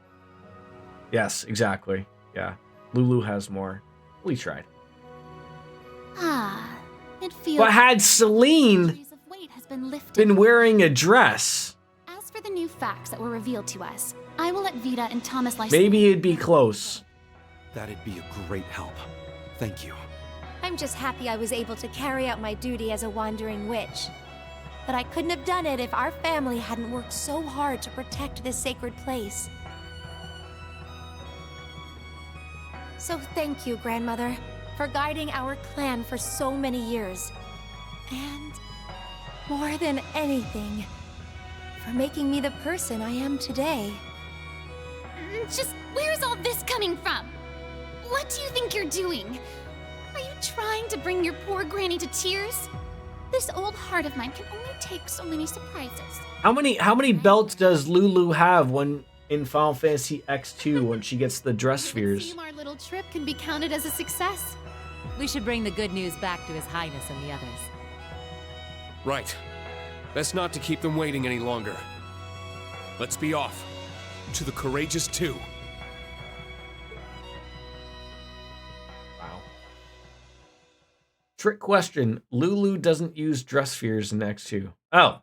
Yes, exactly. Yeah, Lulu has more. We tried. It feels. But had Celine weight has been lifted. been wearing a dress, As for the new facts that were revealed to us, I will let Vita and Thomas Lysander. maybe it'd be close. That'd be a great help. Thank you. I'm just happy I was able to carry out my duty as a wandering witch. But I couldn't have done it if our family hadn't worked so hard to protect this sacred place. So thank you, Grandmother, for guiding our clan for so many years. And more than anything, for making me the person I am today. Just where's all this coming from? What do you think you're doing? Are you trying to bring your poor granny to tears? This old heart of mine can only take so many surprises. How many belts does Lulu have when in Final Fantasy X2 when she gets the dress spheres? Our little trip can be counted as a success. We should bring the good news back to His Highness and the others. Right. Best not to keep them waiting any longer. Let's be off. To the Courageous 2. Wow. Trick question. Lulu doesn't use dress spheres in X2. Oh.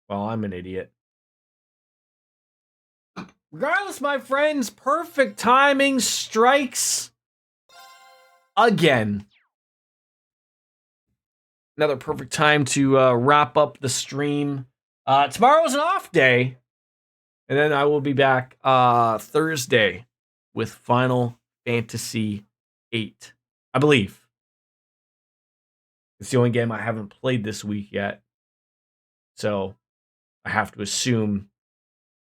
Well, I'm an idiot. Regardless, my friends, perfect timing strikes again. Another perfect time to wrap up the stream. Tomorrow's an off day. And then I will be back Thursday with Final Fantasy VIII, I believe. It's the only game I haven't played this week yet. So I have to assume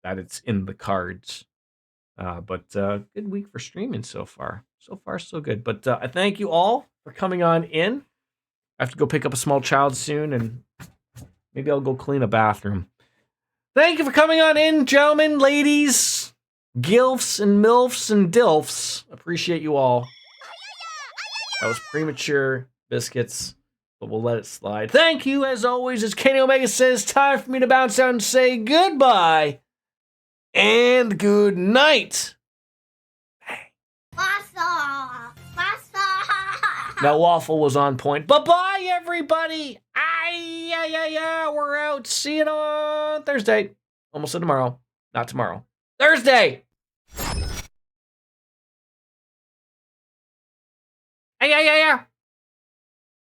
that it's in the cards. But good week for streaming so far. So far, so good. But I thank you all for coming on in. I have to go pick up a small child soon, and maybe I'll go clean a bathroom. Thank you for coming on in, gentlemen, ladies, gilfs and milfs and dilfs. Appreciate you all. That was premature, biscuits, but we'll let it slide. Thank you, as always, as Kenny Omega says, time for me to bounce out and say goodbye and good night. That waffle was on point. Bye-bye, everybody. We're out. See you on Thursday. Almost said tomorrow. Not tomorrow. Thursday. Yeah.